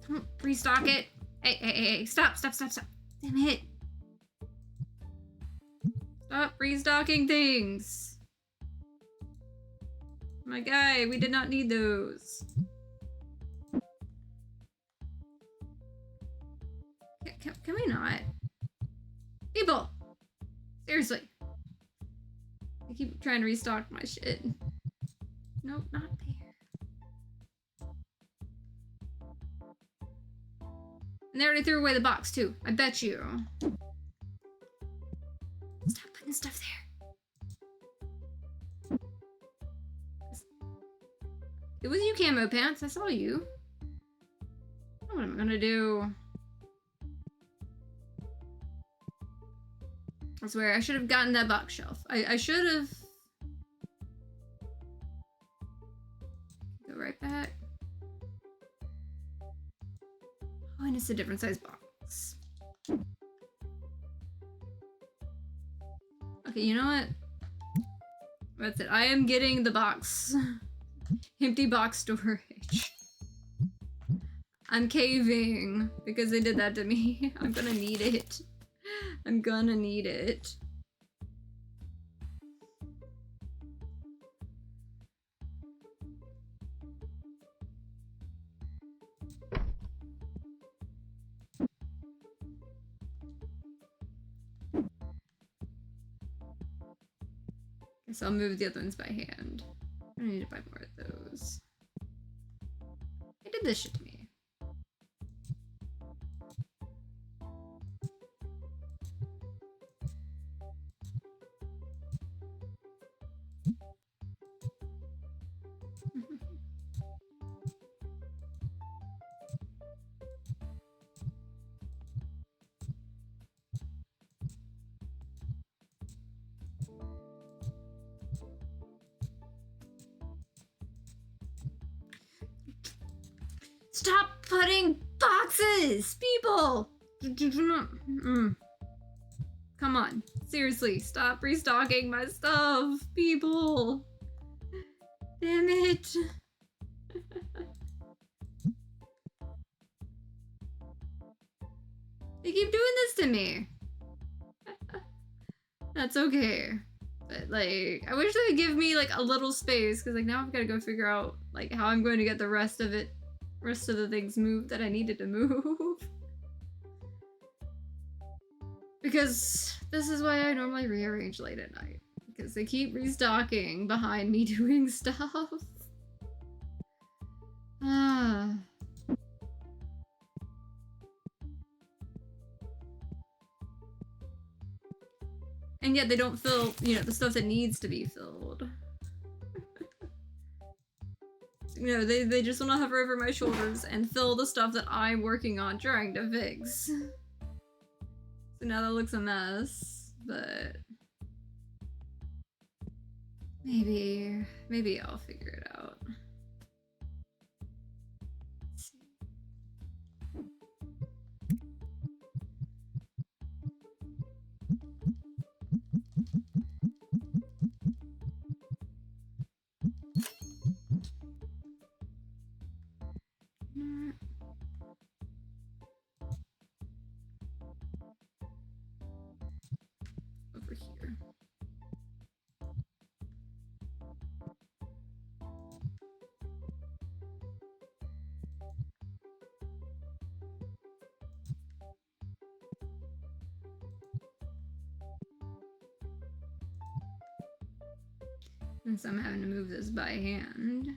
Don't restock it. Hey, stop. Damn it. Stop restocking things. My guy, we did not need those. Can we not? People! Seriously. I keep trying to restock my shit. Nope, not there. And they already threw away the box too. I bet you. Stop putting stuff there. It was you, Camo Pants. I saw you. What am I gonna do? I swear, I should have gotten that box shelf. I should have. Go right back. Oh, and it's a different size box. Okay, you know what? That's it. I am getting the box. Empty box storage. I'm caving because they did that to me. I'm gonna need it. I'm gonna need it. Guess I'll move the other ones by hand. I need to buy more of those. They did this shit to me. Stop putting boxes, people! Come Come on. Seriously, stop restocking my stuff, people. Damn it. They keep doing this to me. That's okay. But like, I wish they would give me like a little space, because like now I've got to go figure out like how I'm going to get the rest of the things moved that I needed to move. Because this is why I normally rearrange late at night. Because they keep restocking behind me doing stuff. Ah. And yet they don't fill, you know, the stuff that needs to be filled. You know, they just want to hover over my shoulders and fill the stuff that I'm working on trying to fix. So now that looks a mess, but maybe I'll figure it out. Let's see. Over here. Since I'm having to move this by hand.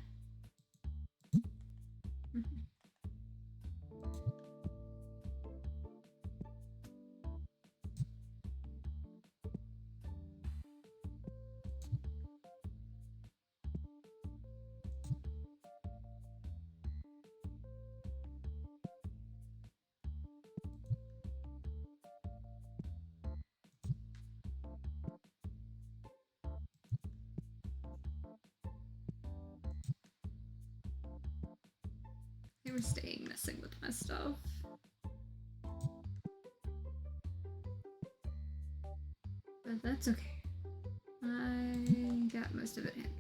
They were staying messing with my stuff. But that's okay. I got most of it handled.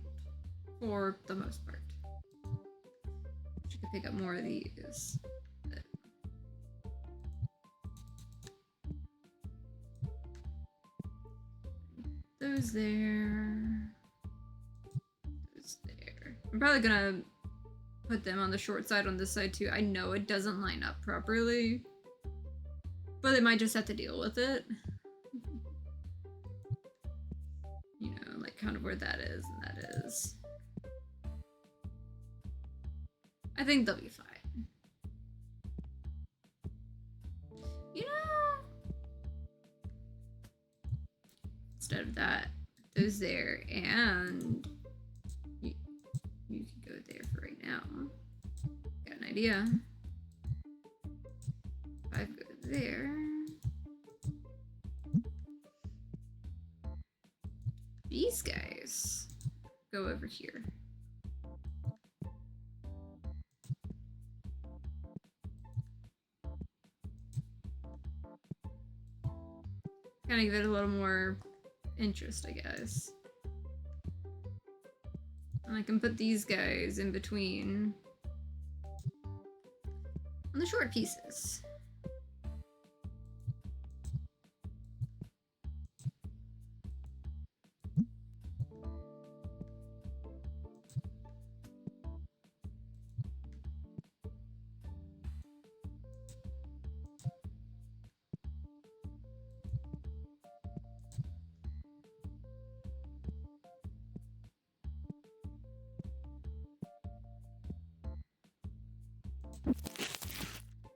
For the most part. I could pick up more of these. But... those there. Those there. I'm probably gonna put them on the short side on this side too. I know it doesn't line up properly, but they might just have to deal with it. You know, like kind of where that is and that is. I think they'll be fine. You know, instead of that, those there, and you can go there for right now. Got an idea. If I go there, these guys go over here. Kind of give it a little more interest, I guess. And I can put these guys in between on the short pieces.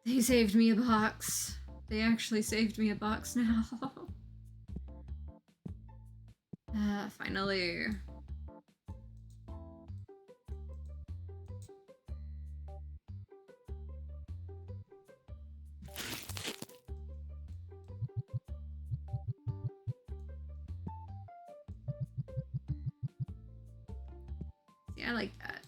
They saved me a box. They actually saved me a box now. Finally. See, I like that.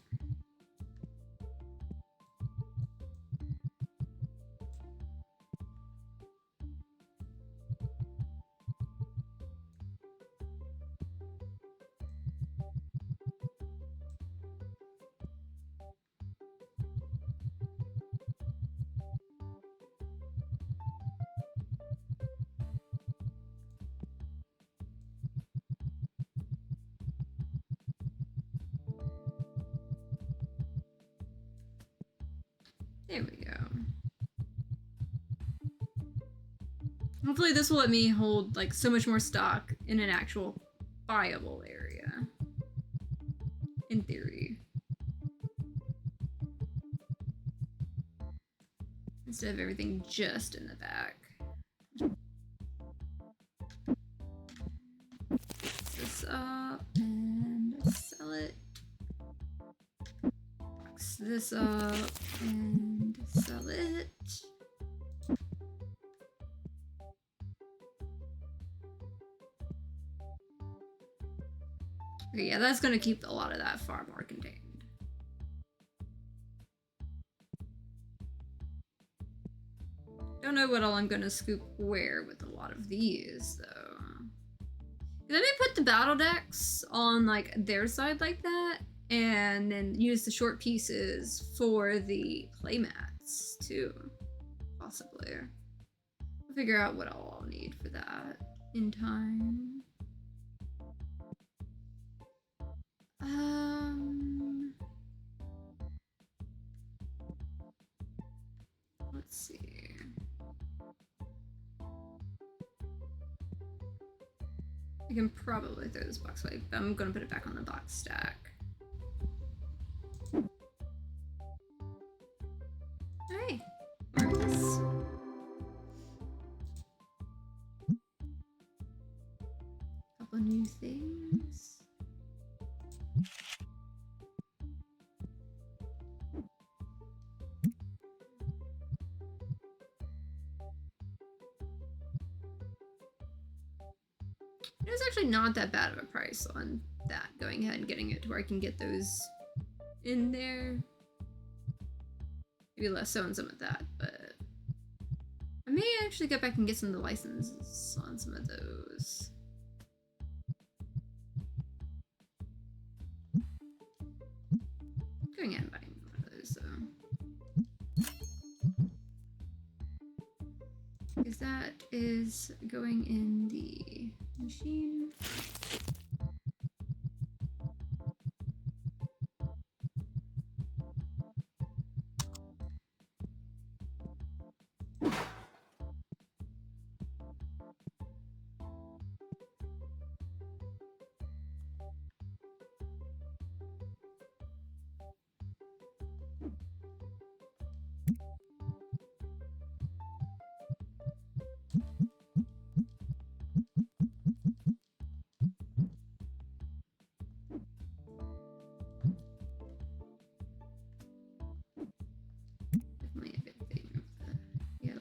There we go. Hopefully this will let me hold like so much more stock in an actual buyable area. In theory. Instead of everything just in the back. Box this up and sell it. Box this up and sell it. Okay, yeah, that's gonna keep a lot of that far more contained. Don't know what all I'm gonna scoop where with a lot of these, though. Let me put the battle decks on like their side like that, and then use the short pieces for the playmats too, possibly. I'll figure out what I'll need for that in time. Let's see. I can probably throw this box away, but I'm gonna put it back on the box stack. Alright, marvelous. Couple new things. It was actually not that bad of a price on that, going ahead and getting it to where I can get those in there. Maybe less so on some of that, but I may actually go back and get some of the licenses on some of those. Going ahead and buying one of those, though. Because that is going in the machine. Definitely a big thing of the yellow.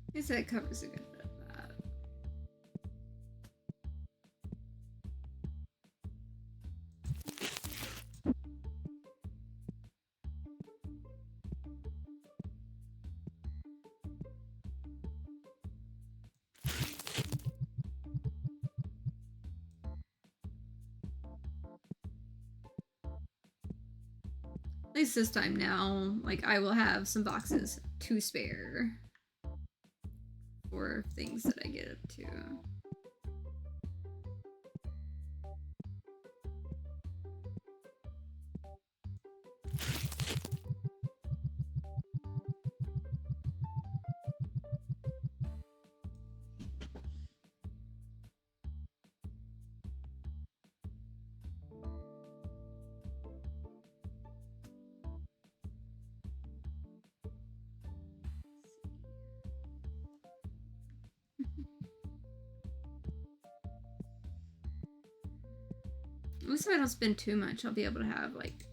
I guess that covers a good bit of that. At least this time now, like, I will have some boxes to spare for things that I get up to. least if I don't spend too much, I'll be able to have, like...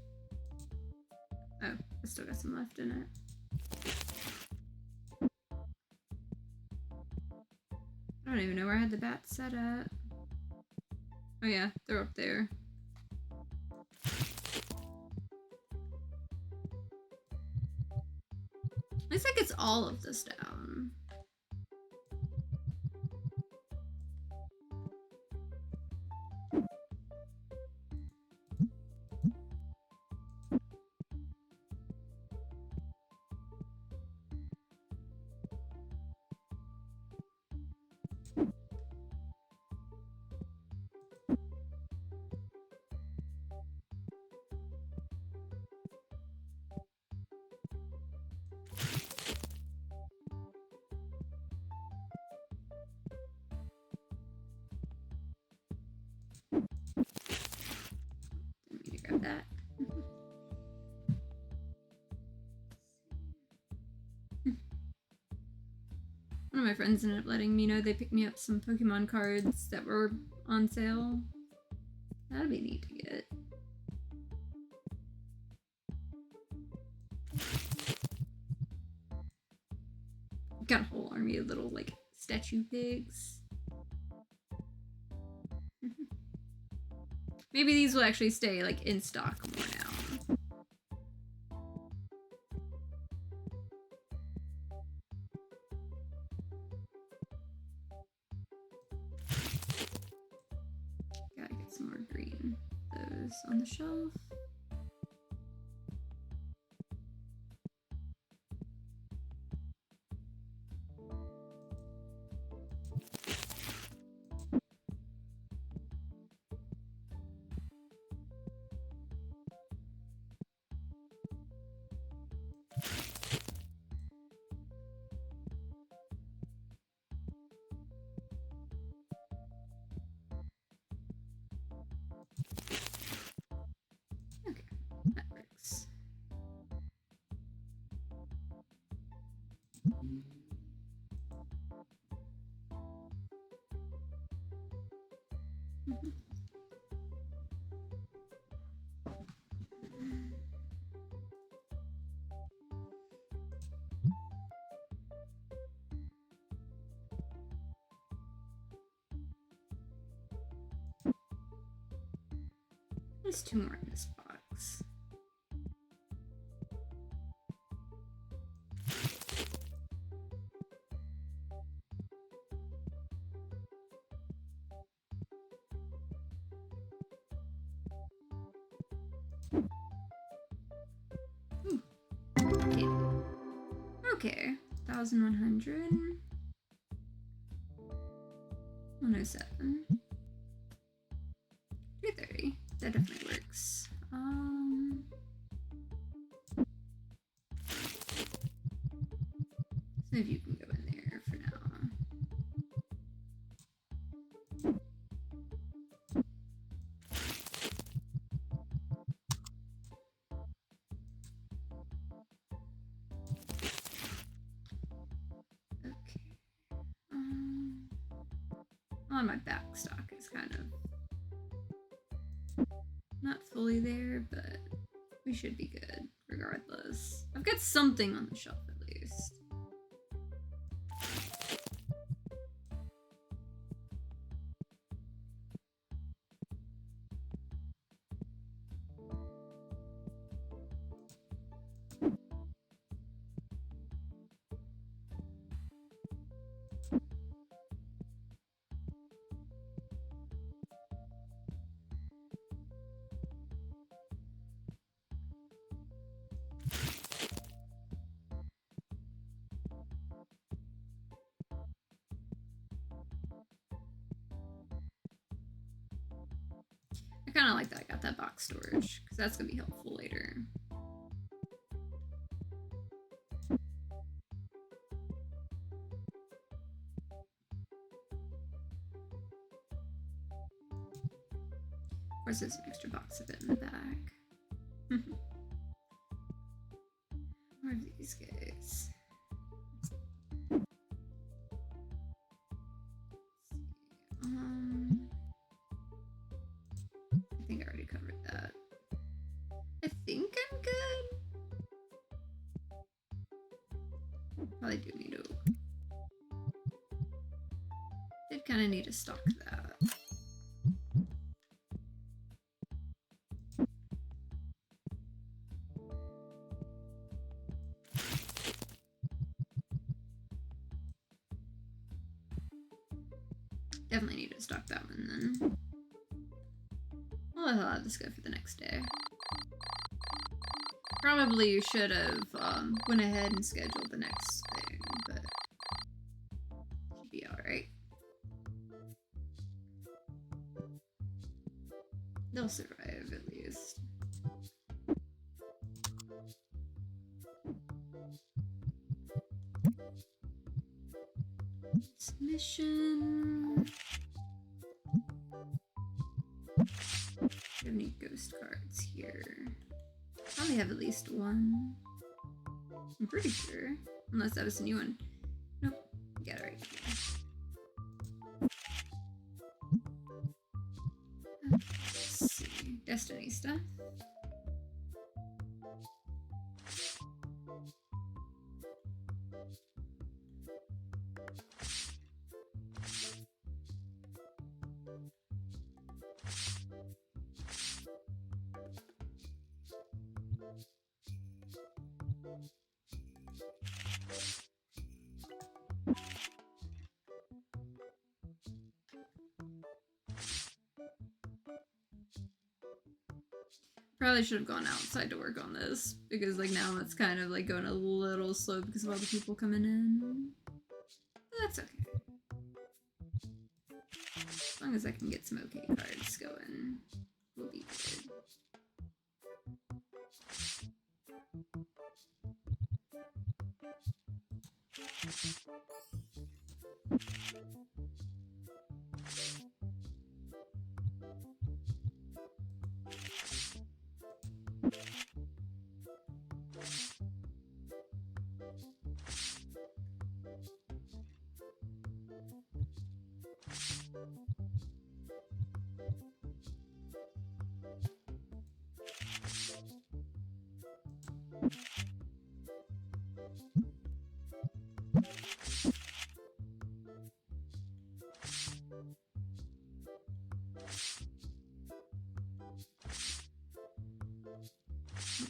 Oh, I still got some left in it. I don't even know where I had the bats set at. Oh yeah, they're up there. At least that gets all of this down. Didn't mean to grab that. One of my friends ended up letting me know they picked me up some Pokemon cards that were on sale. That'd be neat to get. Got a whole army of little, like, statue pigs. Maybe these will actually stay, like, in stock more now. Gotta get some more green. Those on the shelf. Okay, that works. There's 2 more in this box. Ooh. Okay, 1,100. 107. 230. That definitely works. Some of you can go in there for now. Okay. On my back stock is kind of not fully there, but we should be good regardless. I've got something on the shelf at least. I kind of like that I got that box storage, because that's going to be helpful later. Of course, there's an extra box of it in the back. Where are these guys? I think I already Probably do need to. Did kind of need to stock that. Definitely need to stock that one then. I'll have this go for the next day. Probably should have went ahead and scheduled the next thing, but should be alright. They'll survive at least. Submission. Do you have any ghost cards here? Probably have at least one. I'm pretty sure. Unless that was a new one. Nope. Got it right here. Okay, let's see. Destiny stuff. Probably should have gone outside to work on this, because like now it's kind of like going a little slow because of all the people coming in. But that's okay. As long as I can get some okay cards going, we'll be good.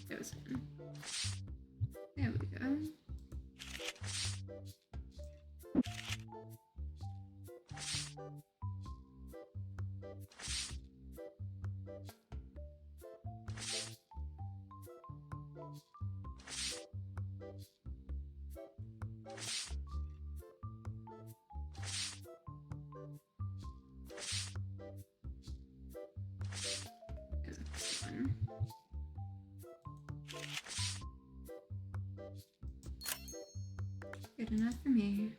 Goes in. There we go. There's a one. Good enough for me.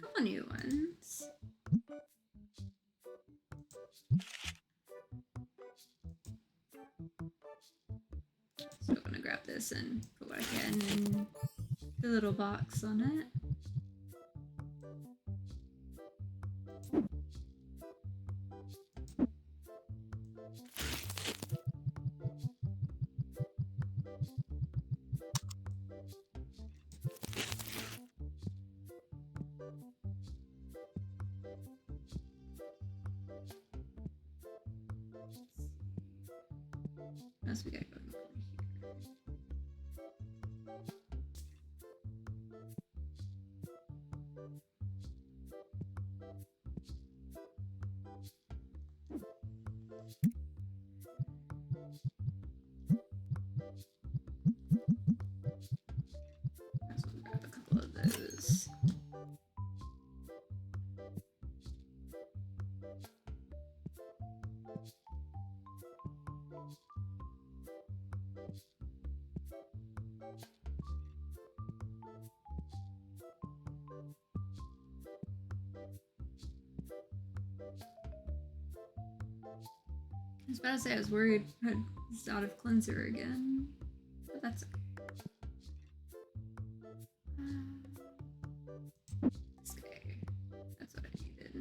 Couple new ones. So I'm gonna grab this and put what I can in the little box on it. What else we got going on here? was about to say I was worried I was out of cleanser again, but that's okay. Okay, that's what I needed.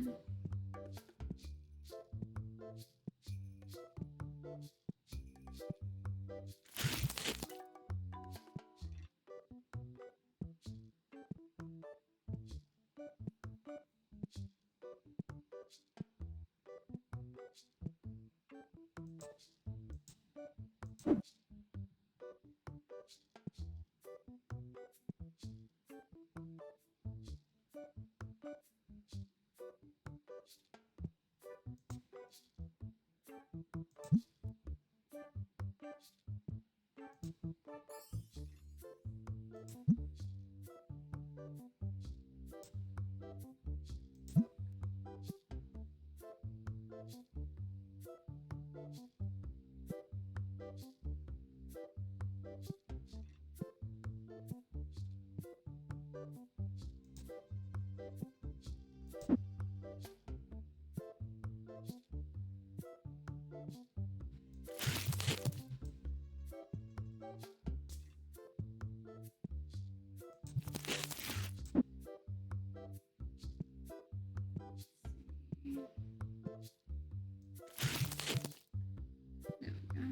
There we go.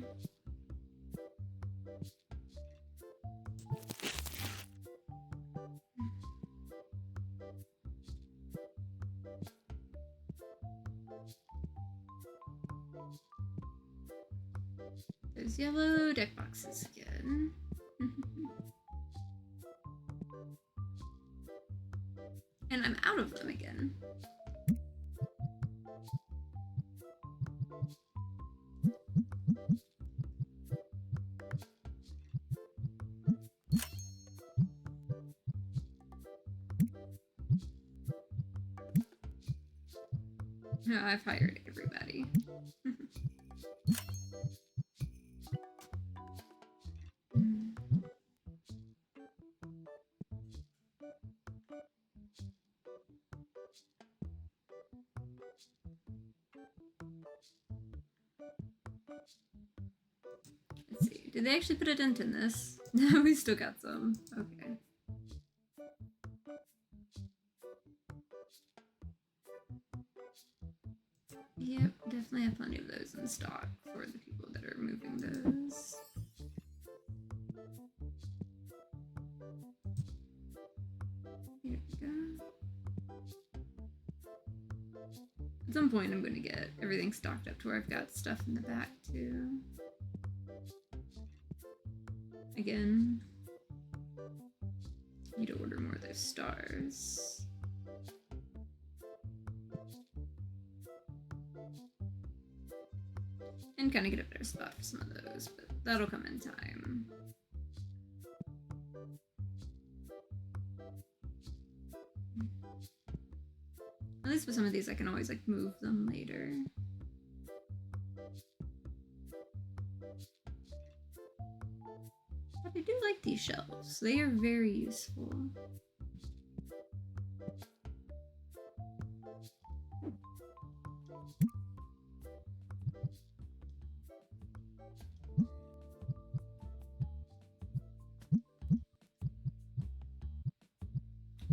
Those yellow deck boxes again. And I'm out of them again. No, I've hired everybody. Let's see. Did they actually put a dent in this? No, we still got some. Okay. Yep, definitely have plenty of those in stock for the people that are moving those. Here we go. At some point I'm going to get everything stocked up to where I've got stuff in the back too. Again, need to order more of those stars. And kind of get a better spot for some of those, but that'll come in time. At least with some of these I can always like move them later. But I do like these shelves. They are very useful.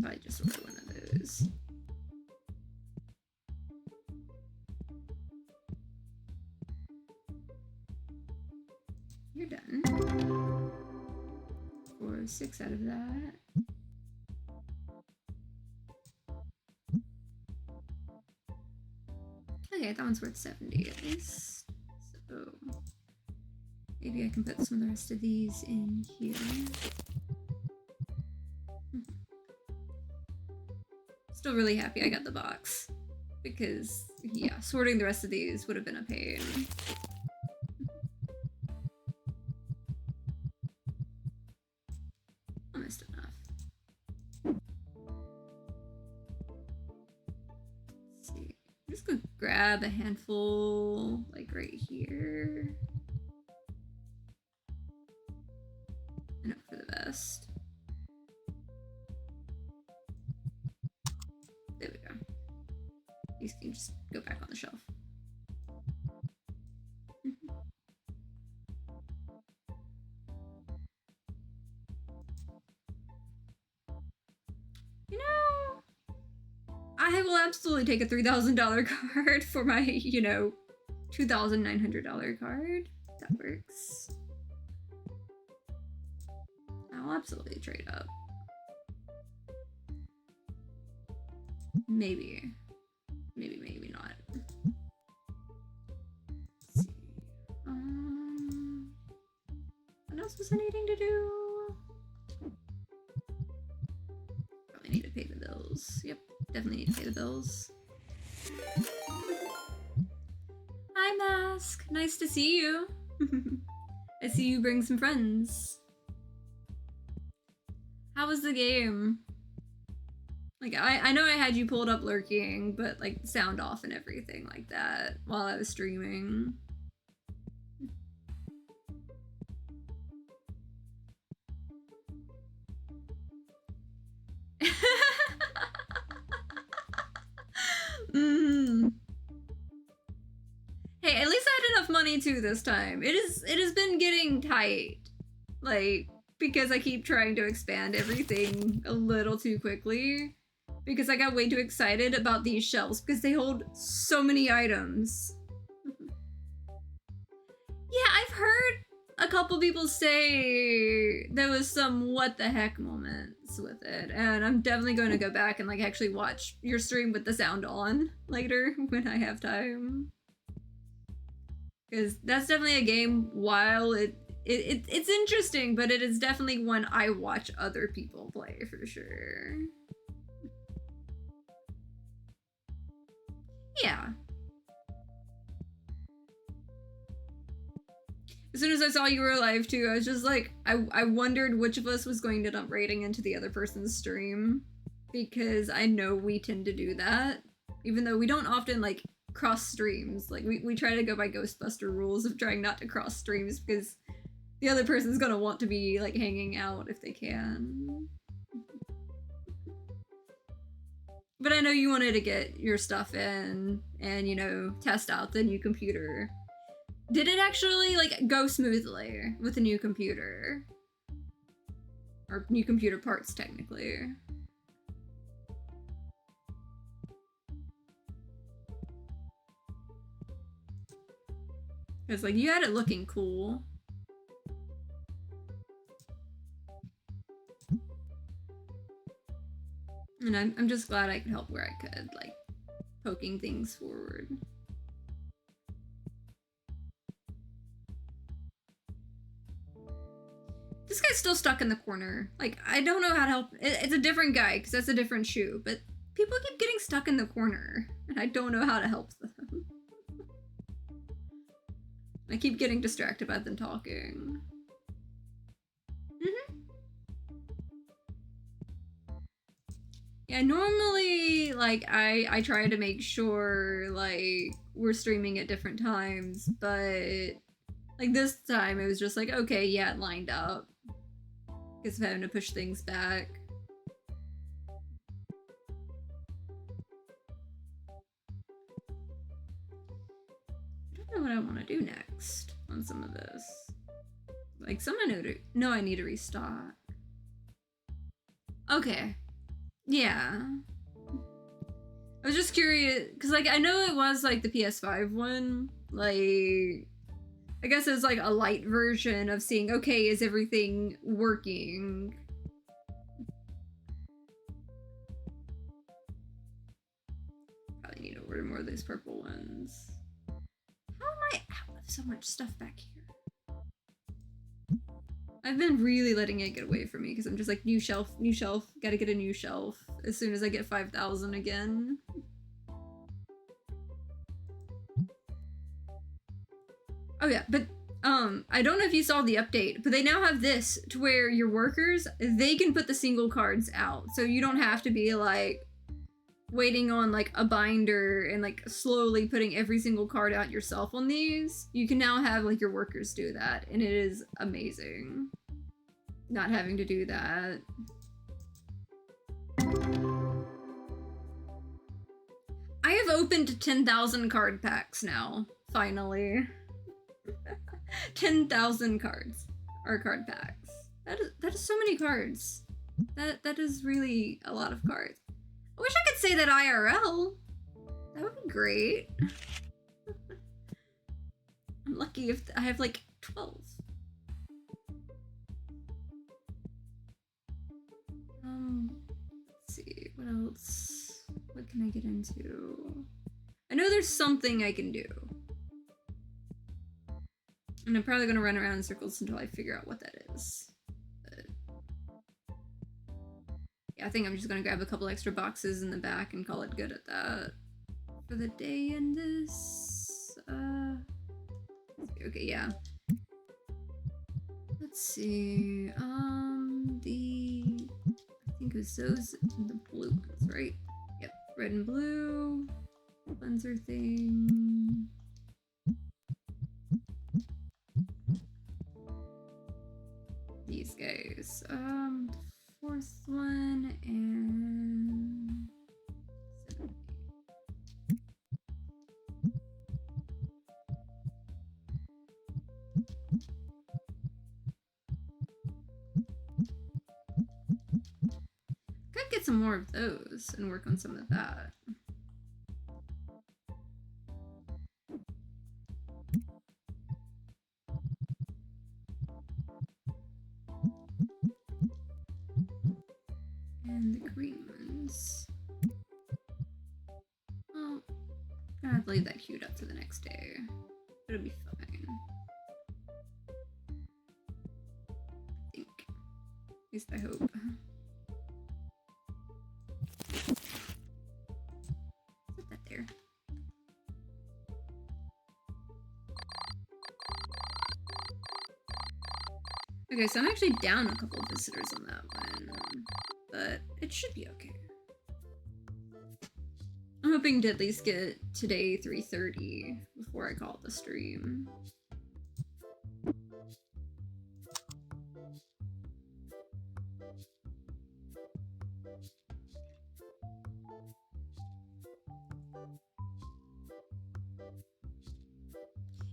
Probably just order one of those. You're done. 4 or 6 out of that. Okay, that one's worth 70 at least. So maybe I can put some of the rest of these in here. Still really happy I got the box because, yeah, sorting the rest of these would have been a pain. Almost enough. Let's see. I'm just gonna grab a handful, like right here. And hope for the best. There we go. These can just go back on the shelf. I will absolutely take a $3,000 card for my, you know, $2,900 card. That works. I'll absolutely trade up. Maybe. Maybe not. Let's see. What else was I needing to do? Probably need to pay the bills. Yep, definitely need to pay the bills. Hi, Mask. Nice to see you. I see you bring some friends. How was the game? Like, I know I had you pulled up lurking, but like sound off and everything like that while I was streaming. Hey, at least I had enough money too this time. It has been getting tight. Like, because I keep trying to expand everything a little too quickly. Because I got way too excited about these shelves because they hold so many items. Yeah, I've heard a couple people say there was some what the heck moments with it, and I'm definitely going to go back and like actually watch your stream with the sound on later when I have time. Because that's definitely a game, while it's interesting, but it is definitely one I watch other people play for sure. Yeah. As soon as I saw you were alive too, I was just like, I wondered which of us was going to end up raiding into the other person's stream. Because I know we tend to do that. Even though we don't often like cross streams. Like we try to go by Ghostbuster rules of trying not to cross streams because the other person's gonna want to be like hanging out if they can. But I know you wanted to get your stuff in and, you know, test out the new computer. Did it actually, like, go smoothly with the new computer? Or new computer parts, technically. Because, like, you had it looking cool. And I'm just glad I could help where I could, like, poking things forward. This guy's still stuck in the corner. Like, I don't know how to help. It's a different guy, because that's a different shoe, but people keep getting stuck in the corner, and I don't know how to help them. I keep getting distracted by them talking. Yeah, normally, like, I try to make sure, like, we're streaming at different times, but, like, this time it was just like, okay, yeah, it lined up. Because of having to push things back. I don't know what I want to do next on some of this. Like, some I know I need to restock. Okay. Yeah. I was just curious, because, like, I know it was, like, the PS5 one. Like, I guess it's, like, a light version of seeing, okay, is everything working? Probably need to order more of these purple ones. How am I out of so much stuff back here? I've been really letting it get away from me because I'm just like, new shelf, gotta get a new shelf as soon as I get 5,000 again. Oh yeah, but I don't know if you saw the update, but they now have this to where your workers, they can put the single cards out. So you don't have to be like waiting on like a binder and like slowly putting every single card out yourself on these. You can now have like your workers do that, and it is amazing not having to do that. I have opened 10,000 card packs now, finally. 10,000 cards or card packs. That is so many cards. That is really a lot of cards. I wish I could say that IRL. That would be great. I'm lucky if I have like 12. Let's see, what else? What can I get into? I know there's something I can do. And I'm probably gonna run around in circles until I figure out what that is. But yeah, I think I'm just gonna grab a couple extra boxes in the back and call it good at that for the day in this. Okay, yeah. Let's see. I think it was those, the blue ones, right? Yep, red and blue. Cleanser thing. These guys. Fourth one and 7. Could get some more of those and work on some of that. And the green ones. Well, I'm gonna have to leave that queued up to the next day. It'll be fine. I think. At least I hope. Put that there. Okay, so I'm actually down a couple of visitors on that one, but it should be okay. I'm hoping to at least get today 3:30 before I call it the stream.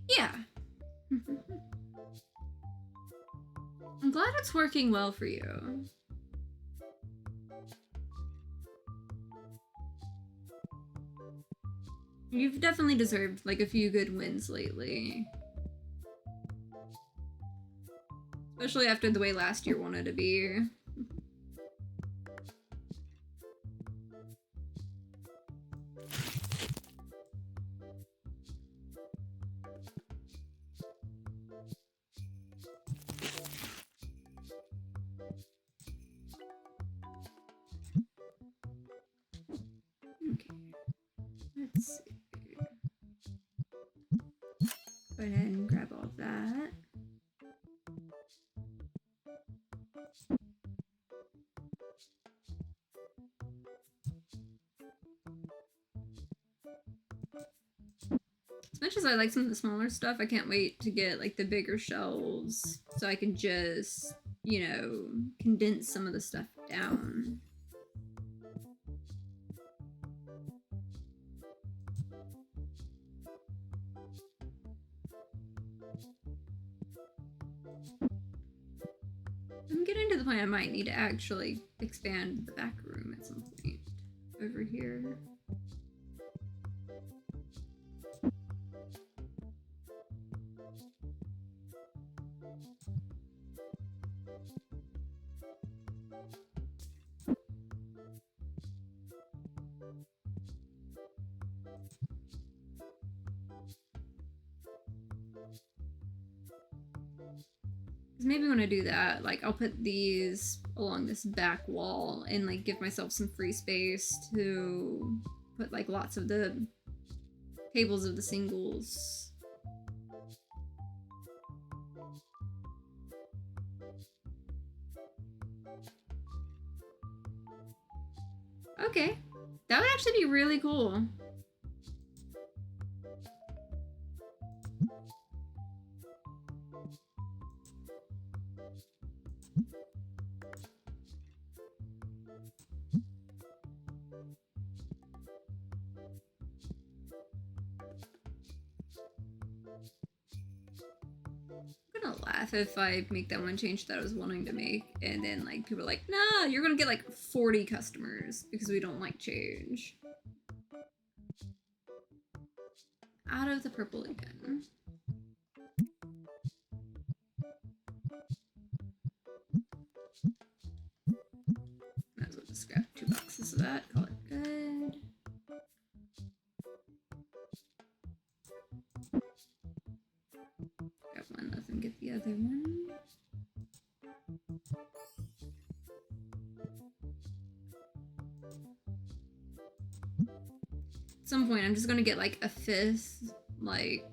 Yeah. I'm glad it's working well for you. You've definitely deserved like a few good wins lately. Especially after the way last year wanted to be. Let's see. Go ahead and grab all of that. As much as I like some of the smaller stuff, I can't wait to get like the bigger shelves so I can just, you know, condense some of the stuff down. I'm getting to the point I might need to actually expand the back room at some point over here. Maybe when I do that, like I'll put these along this back wall and like give myself some free space to put like lots of the tables of the singles. Okay, that would actually be really cool. laugh if I make that one change that I was wanting to make, and then like people are like, nah, you're gonna get like 40 customers because we don't like change. Out of the purple again. Might as well just grab 2 boxes of that, call it good. Grab one, let them get the other one. At some point, I'm just gonna get like a 5th, like,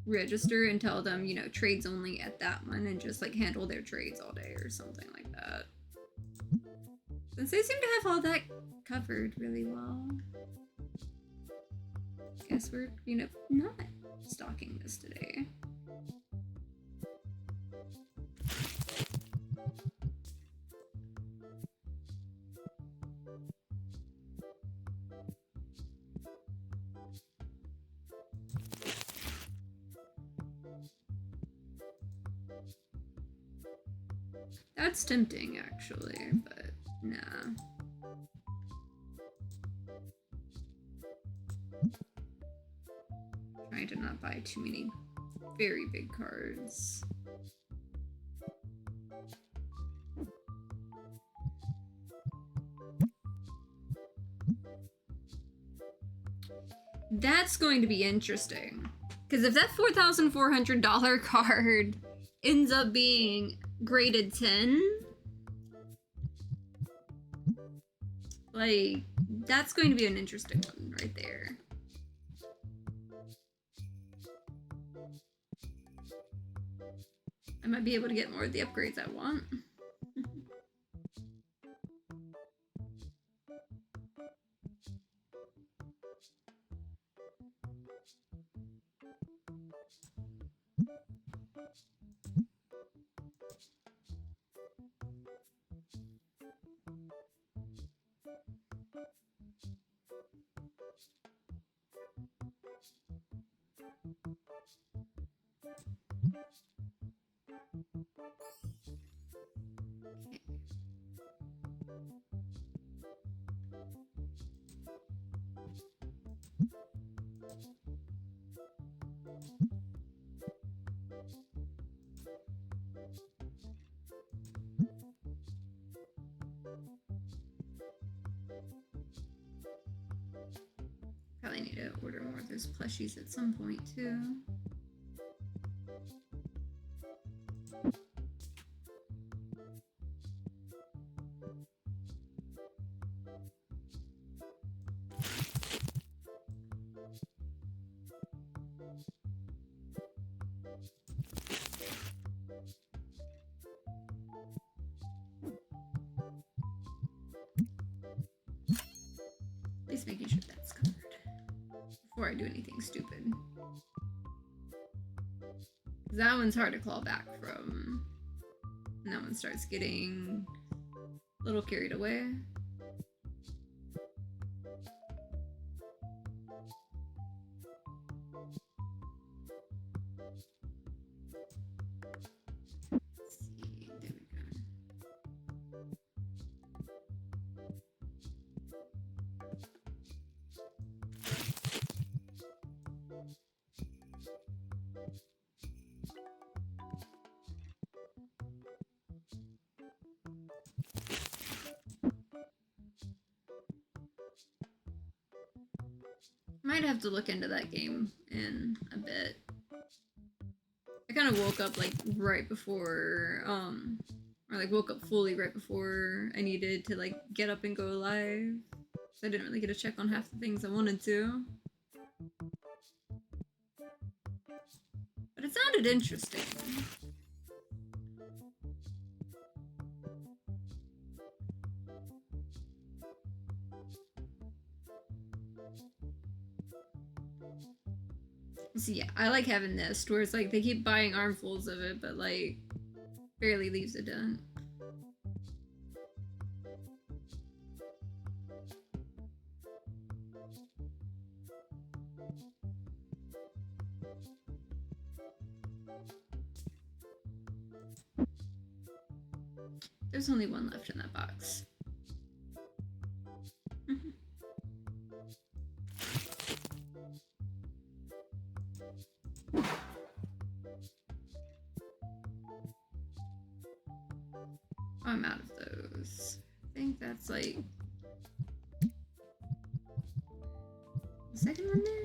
register and tell them, you know, trades only at that one and just like handle their trades all day or something like that. Since they seem to have all that covered really well. Guess we're, you know, not stocking this today. That's tempting, actually, but nah. Trying to not buy too many very big cards. That's going to be interesting. Because if that $4,400 card ends up being graded 10, like, that's going to be an interesting one right there. I might be able to get more of the upgrades I want. Probably need to order more of those plushies at some point too. At least making sure that's covered before I do anything stupid. That one's hard to claw back from. And that one starts getting a little carried away. Let's see, there we go. Might have to look into that game in a bit. I kind of woke up like right before, or like woke up fully right before I needed to like get up and go live. So I didn't really get to check on half the things I wanted to. But it sounded interesting. So yeah, I like having this, where it's like they keep buying armfuls of it, but like barely leaves a dent. There's only one left in that box. Oh, I'm out of those. I think that's like the second one there.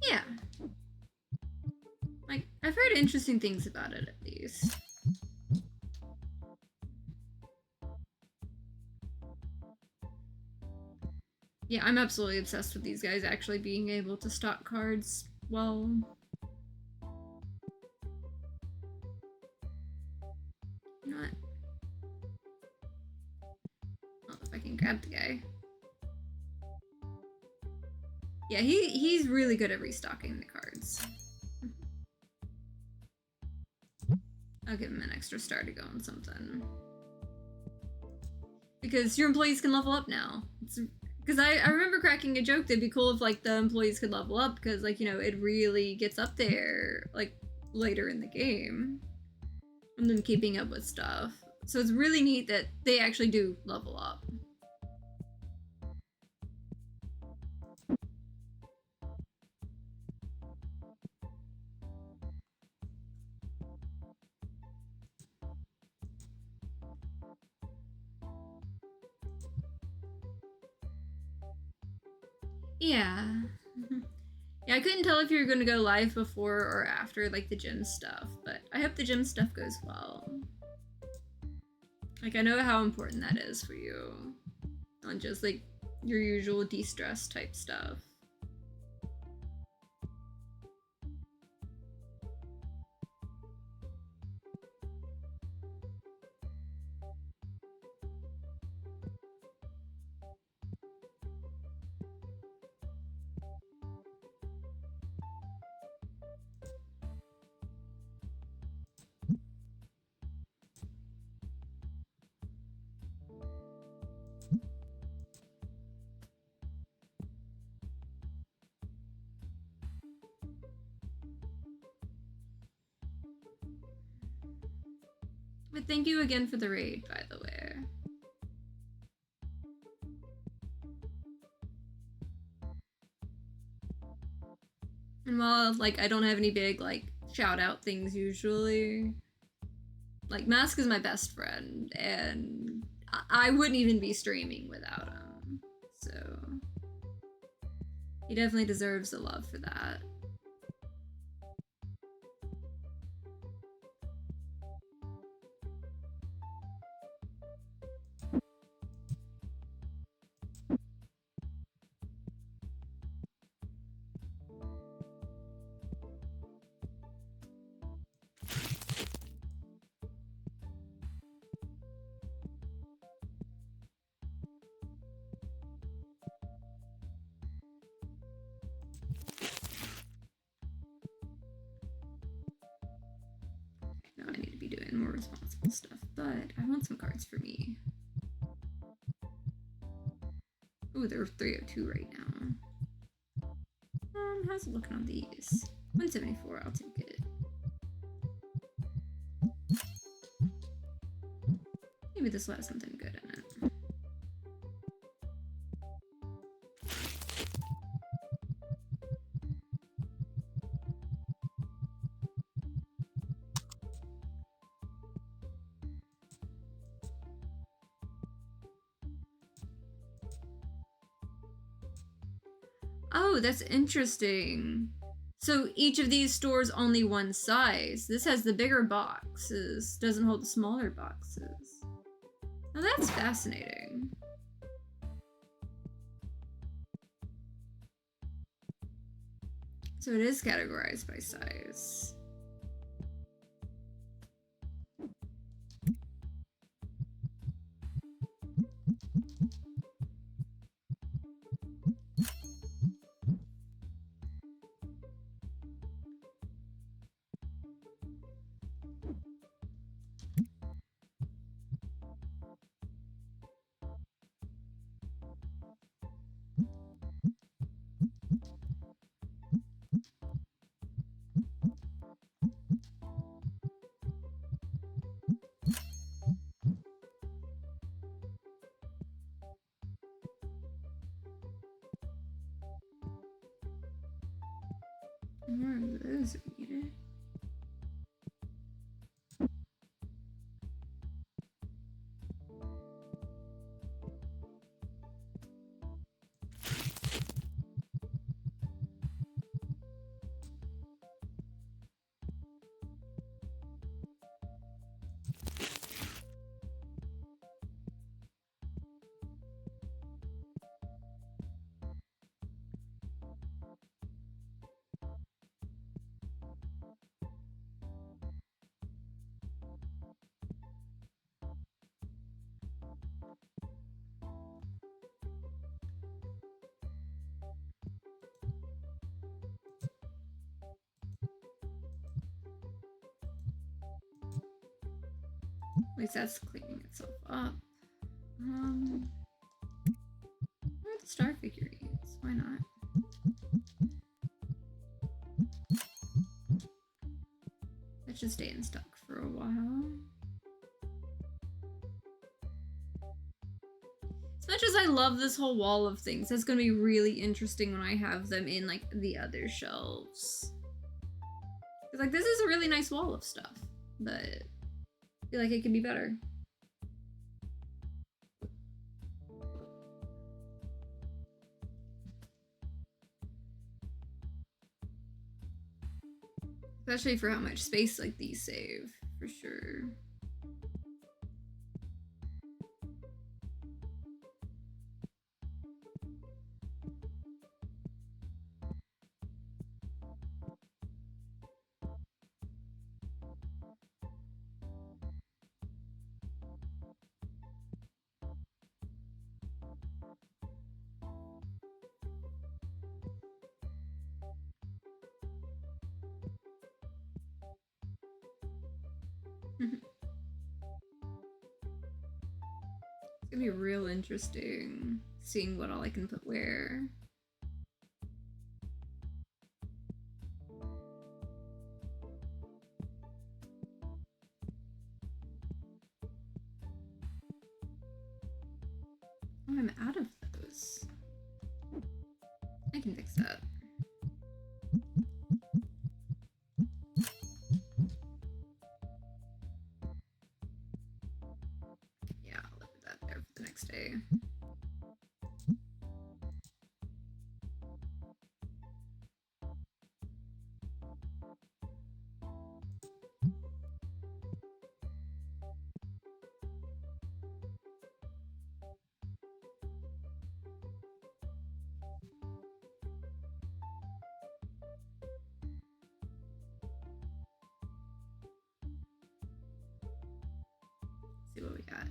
Yeah. Like, I've heard interesting things about it, at least. Yeah, I'm absolutely obsessed with these guys actually being able to stock cards well. You know what? Oh, if I can grab the guy. Yeah, he's really good at restocking the cards. I'll give him an extra star to go on something. Because your employees can level up now. Because I remember cracking a joke that'd be cool if, like, the employees could level up, because, like, you know, it really gets up there, like, later in the game. And then keeping up with stuff. So it's really neat that they actually do level up. Yeah. Yeah, I couldn't tell if you were going to go live before or after, like, the gym stuff, but I hope the gym stuff goes well. Like, I know how important that is for you. Not just, like, your usual de-stress type stuff. But thank you again for the raid, by the way. And while, like, I don't have any big, like, shout-out things usually, like, Mask is my best friend, and I wouldn't even be streaming without him. So he definitely deserves the love for that. Now I need to be doing more responsible stuff, but I want some cards for me. Ooh, they're 302 right now. How's it looking on these? 174, I'll take it. Maybe this will have something good in it. Oh, that's interesting. So each of these stores only one size. This has the bigger boxes, doesn't hold the smaller boxes. Now that's fascinating. So it is categorized by size. More of those are needed. At least that's cleaning itself up. Where are the star figurines? Why not? That should stay in stock for a while. As much as I love this whole wall of things, that's gonna be really interesting when I have them in like the other shelves. Cause like this is a really nice wall of stuff, but I feel like it could be better. Especially for how much space like these save, for sure. It's gonna be real interesting seeing what all I can put where. Oh, I'm out of those. I can fix that. Yeah, I'll leave that there for the next day. See what we got.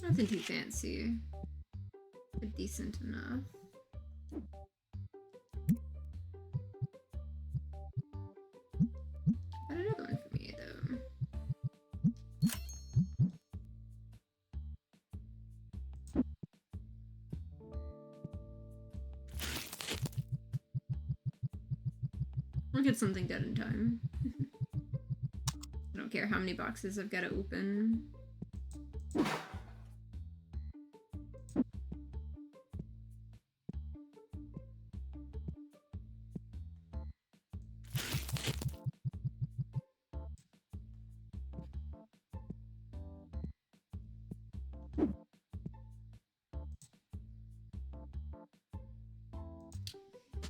Nothing too fancy, but decent enough. Got another one for me though. We'll get something done in time. I don't care how many boxes I've got to open.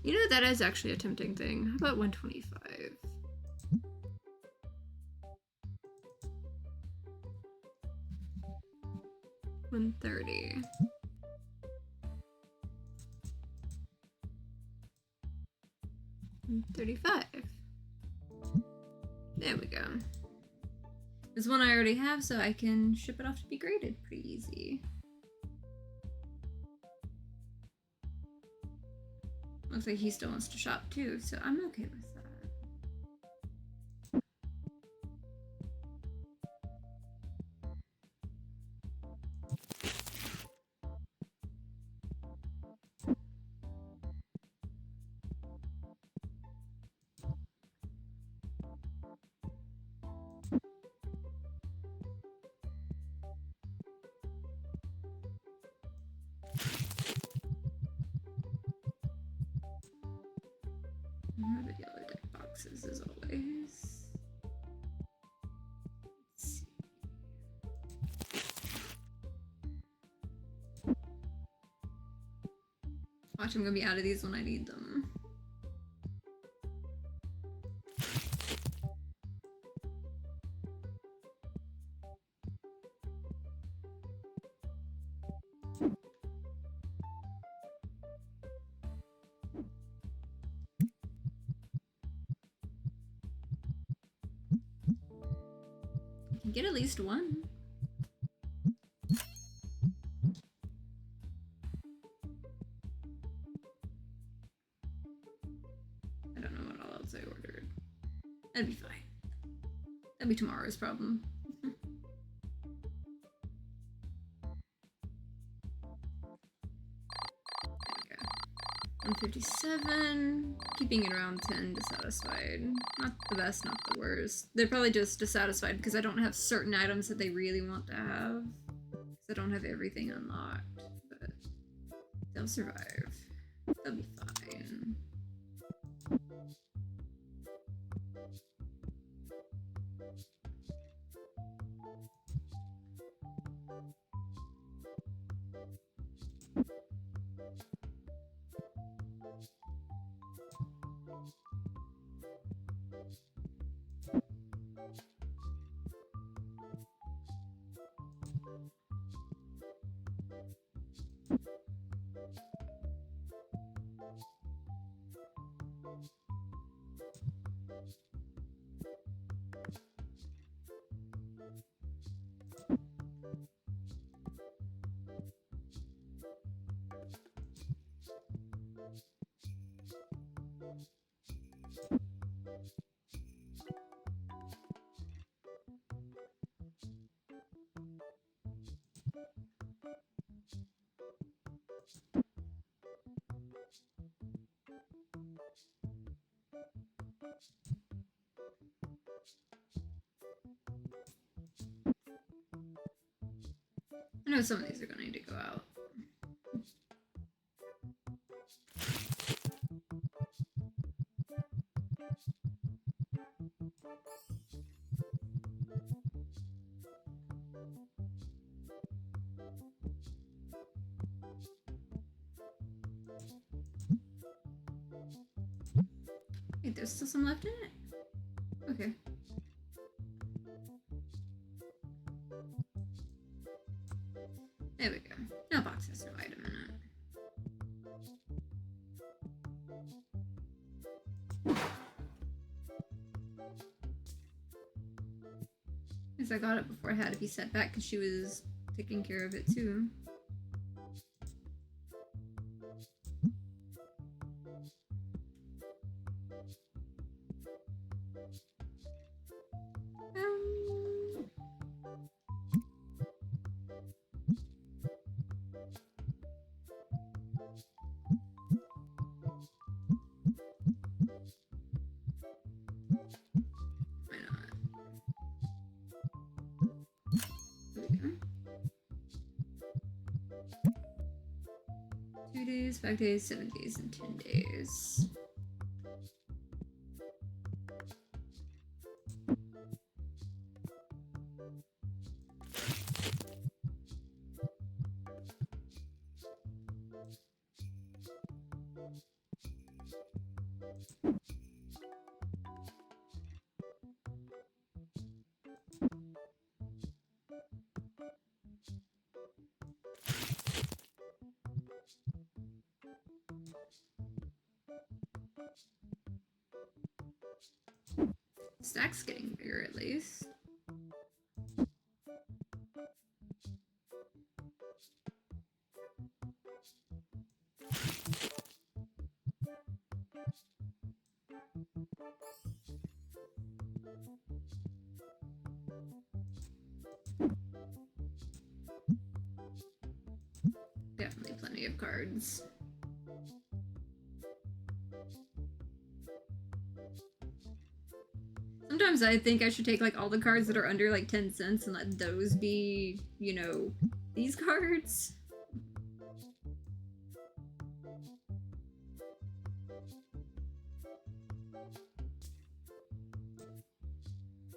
You know, that is actually a tempting thing. How about 125? $130. $135. There we go. This one I already have, so I can ship it off to be graded pretty easy. Looks like he still wants to shop too, so I'm okay with that. I have yellow deck boxes as always. Let's see. Watch, I'm gonna be out of these when I need them. I can get at least one. I don't know what all else I ordered. That'd be fine. That'd be tomorrow's problem. There we go. 157. Keeping it around 10 dissatisfied. Not the best, not the worst. They're probably just dissatisfied because I don't have certain items that they really want to have. Because I don't have everything unlocked. But they'll survive. They'll be fine. I know some of these are going to need to go out. Wait, there's still some left in it? Okay. There we go. No box has no item in it. Because I got it before I had to be set back because she was taking care of it too. Why not? There we go. 2 days, 5 days, 7 days, and 10 days. Stack's getting bigger at least. Definitely plenty of cards. Sometimes I think I should take like all the cards that are under like 10 cents and let those be, you know, these cards.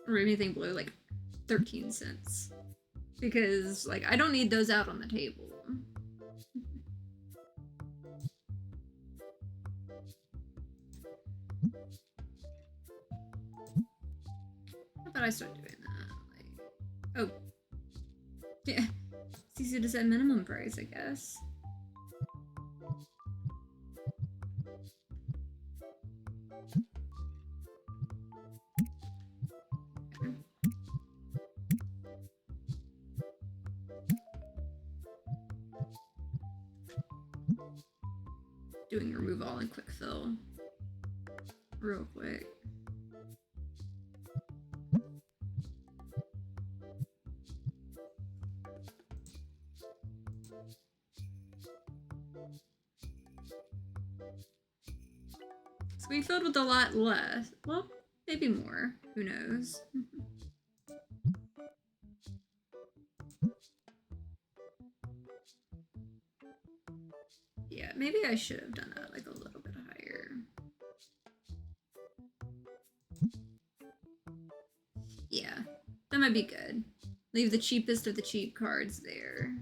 or anything below like 13 cents. Because like I don't need those out on the table. How about I start doing that? Like, oh. Yeah. It's easy to set minimum price, I guess. Doing remove all and quick fill real quick. So we filled with a lot less. Well, maybe more. Who knows? Yeah, maybe I should have done that like a little bit higher. Yeah, that might be good. Leave the cheapest of the cheap cards there.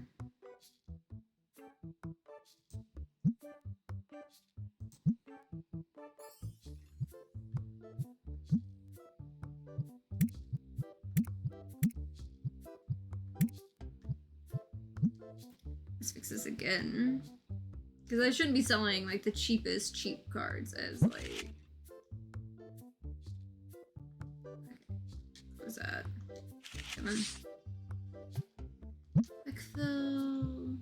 Let's fix this again. Because I shouldn't be selling like the cheapest cheap cards as like... What was that? Come on. Quick fill.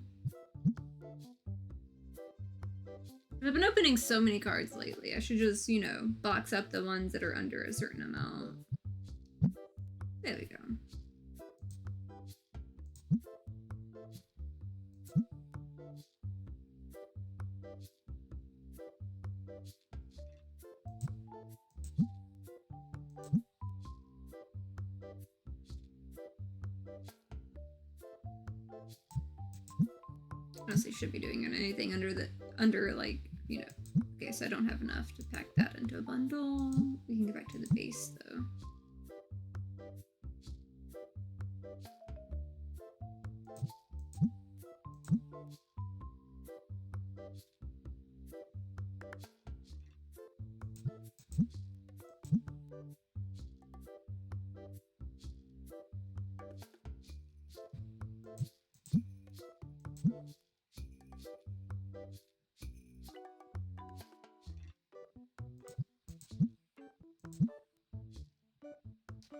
I've been opening so many cards lately. I should just, you know, box up the ones that are under a certain amount. There we go. Honestly, should be doing anything under like, you know. Okay, so I don't have enough to pack that into a bundle. We can go back to the base though.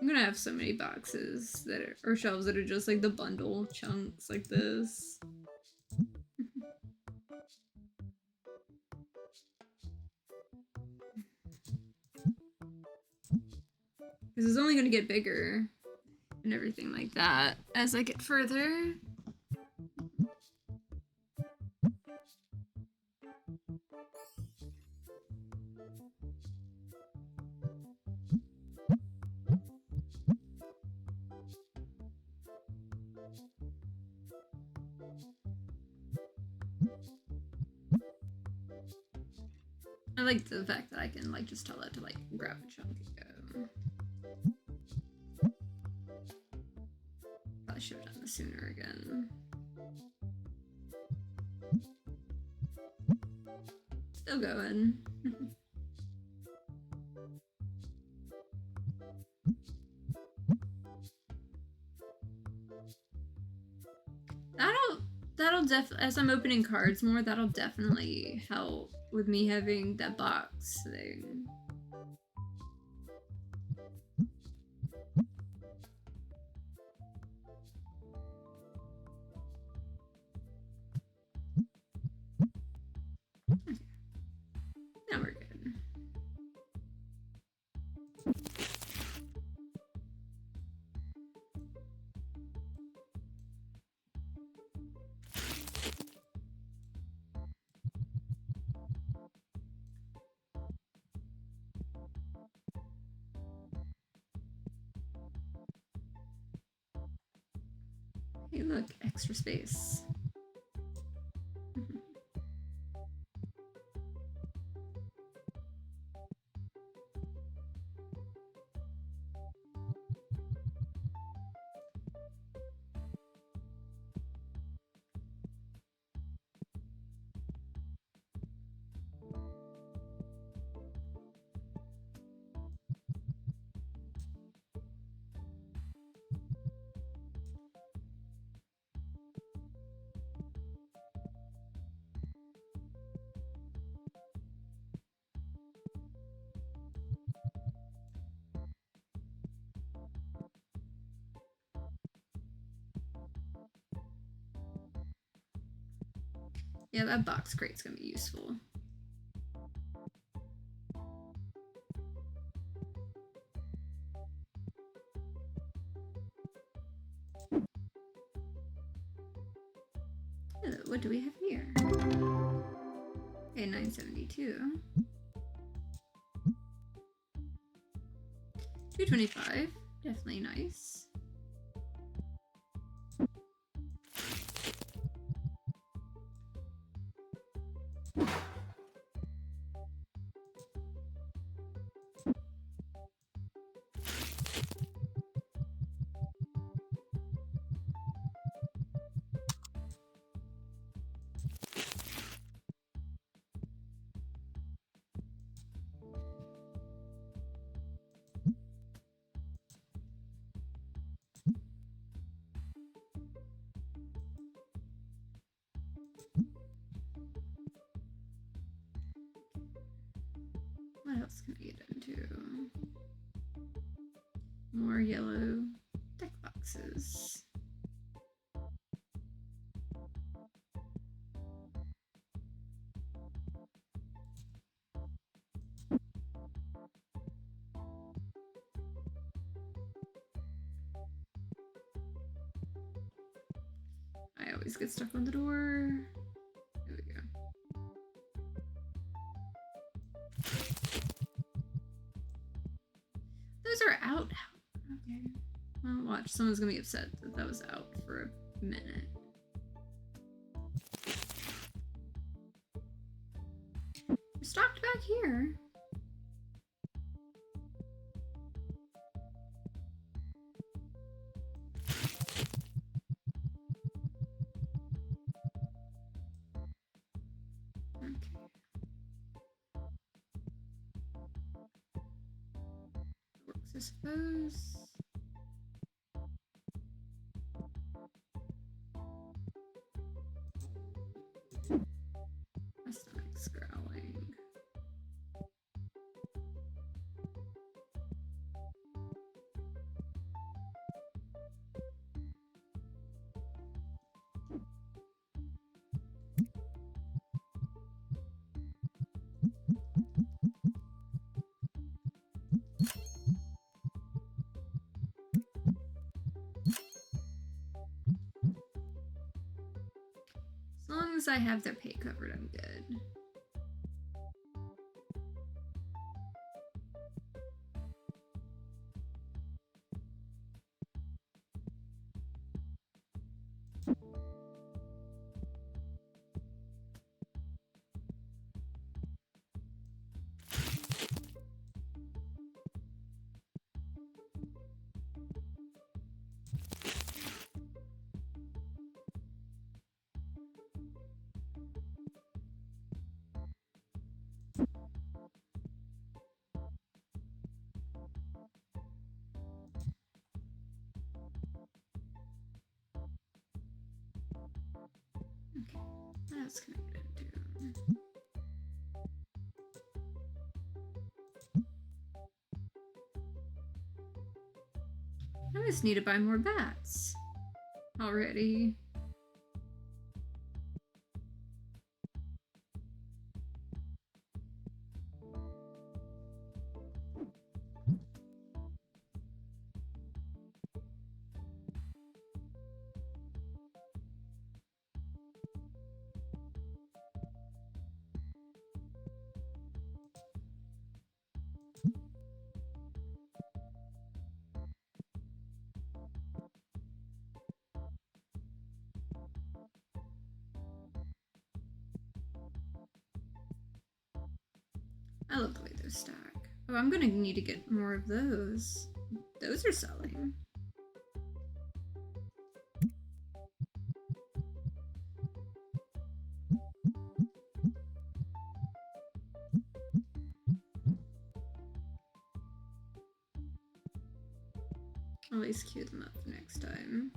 I'm gonna have so many boxes that are, or shelves that are just like the bundle chunks like this. Because it's only gonna get bigger and everything like that as I get further. I like the fact that I can like just tell it to like grab a chunk and go. Probably should have done this sooner again. Still going. That'll as I'm opening cards more, that'll definitely help with me having that box thing. Okay. Now we're good. Hey, look, extra space. Yeah, that box crate's gonna be useful. Hello, what do we have here? Okay, 972. 225. Definitely nice. What else can I get into? More yellow deck boxes. I always get stuck on the door. There we go. Those are out. Okay. Well, watch. Someone's gonna be upset that that was out for a minute. We're stocked back here. Okay. Works, I suppose. My stomach's growling. As long as I have their pay covered, I'm good. Okay, what else can I get into? I just need to buy more bats already. I love the way those stack. Oh, I'm gonna need to get more of those. Those are selling. I'll at least queue them up for next time.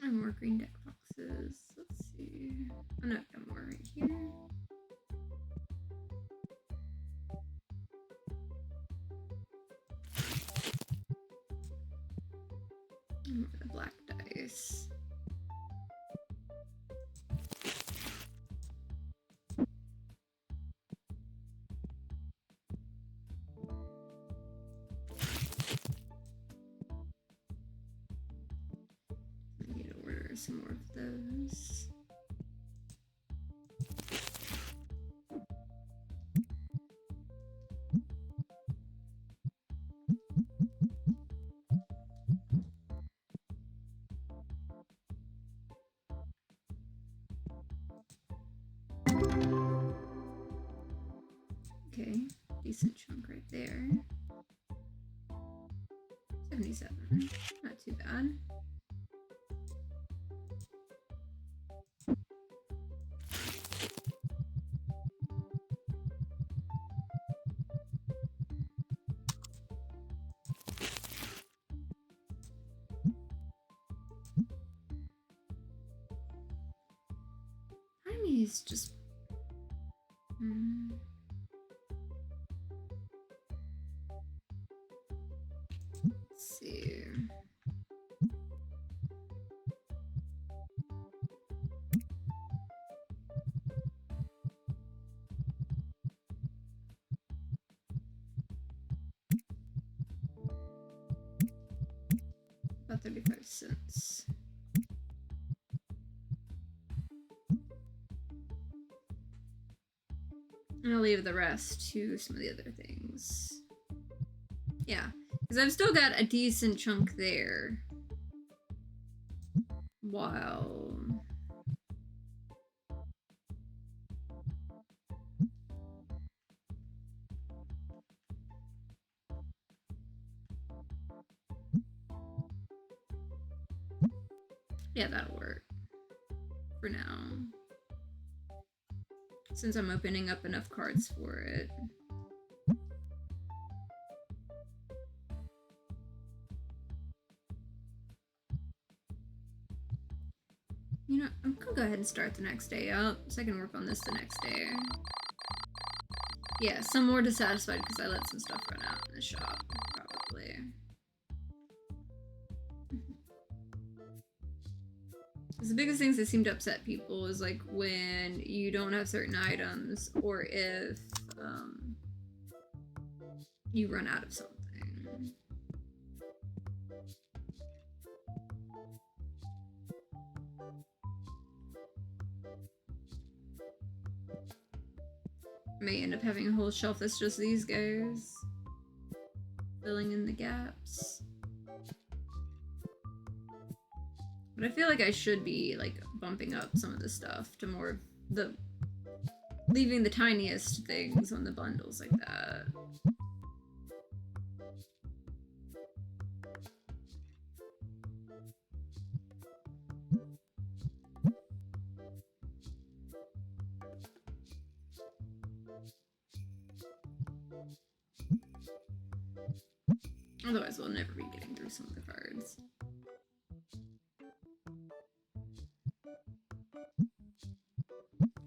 And more green deck boxes. Let's see. Oh no, I've got more right here. And more of the black dice. I need to order some more of those. Okay, decent chunk right there. 77, not too bad. Part of me is just let's see. About 35 cents. And I'll leave the rest to some of the other things. Yeah, because I've still got a decent chunk there. While... yeah, that'll work. For now. Since I'm opening up enough cards for it. You know, I'm gonna go ahead and start the next day up, so I can work on this the next day. Yeah, some more dissatisfied because I let some stuff run out in the shop, probably. Because the biggest things that seem to upset people is like when you don't have certain items, or if you run out of something. May end up having a whole shelf that's just these guys, filling in the gaps. But I feel like I should be like bumping up some of the stuff to more of the leaving the tiniest things on the bundles like that. Otherwise, we'll never be getting through some of the cards.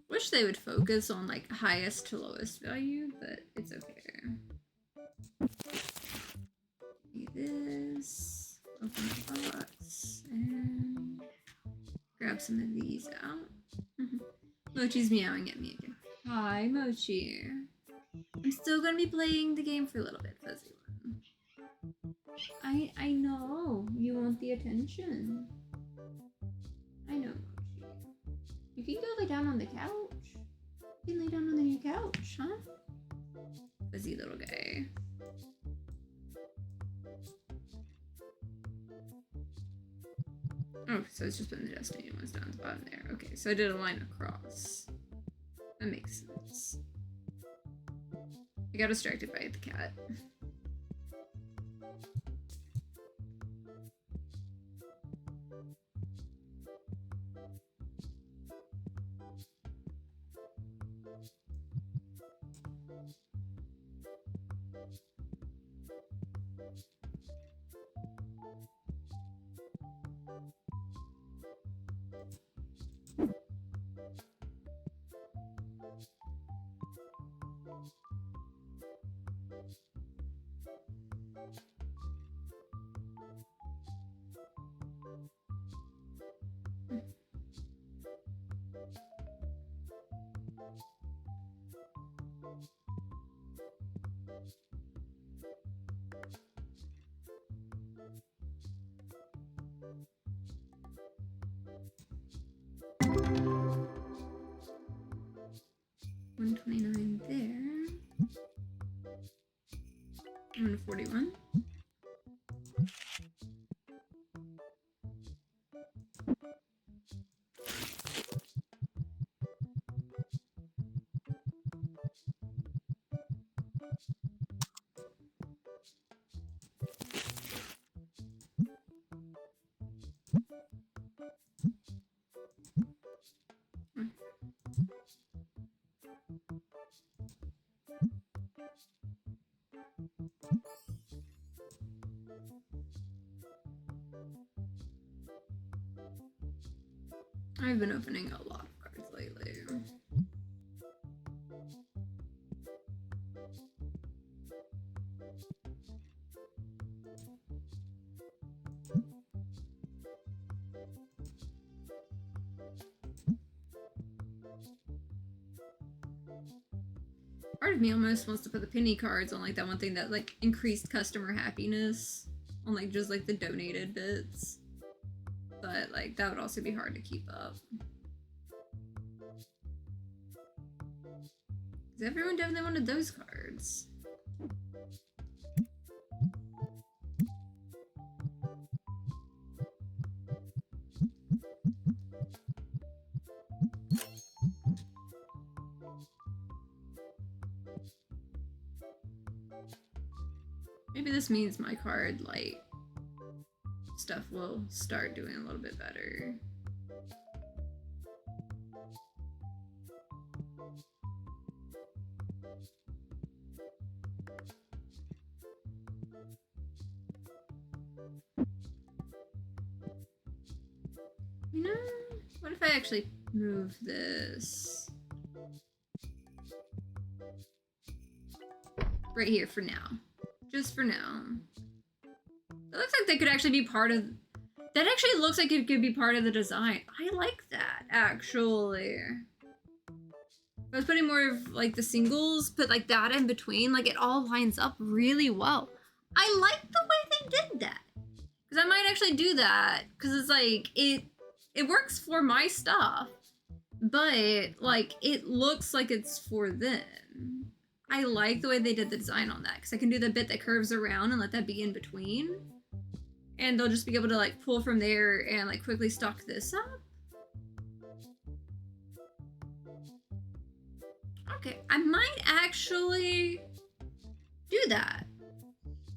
Wish they would focus on like highest to lowest value, but it's okay. Give me this, open the box, and grab some of these out. Mochi's meowing at me again. Hi, Mochi. I'm still gonna be playing the game for a little bit, Fuzzy One. I know. You want the attention. I know, Mochi. You can go lay down on the couch. You can lay down on the new couch, huh? Fuzzy little guy. Oh, so it's just been the Destiny ones down at the bottom there. Okay, so I did a line across. That makes sense. I got distracted by the cat. 129 there. 141. I've been opening a lot of cards lately. Part of me almost wants to put the penny cards on like that one thing that like increased customer happiness on like just like the donated bits. But like that would also be hard to keep up. Because everyone definitely wanted those cards. Maybe this means my card like stuff will start doing a little bit better. You know, what if I actually move this right here for now? Just for now. It looks like they could actually be part of... That actually looks like it could be part of the design. I like that, actually. If I was putting more of, like, the singles, put, like, that in between, like, it all lines up really well. I like the way they did that. Because I might actually do that. Because it's, like, it works for my stuff. But, like, it looks like it's for them. I like the way they did the design on that. Because I can do the bit that curves around and let that be in between. And they'll just be able to, like, pull from there and, like, quickly stock this up. Okay, I might actually do that.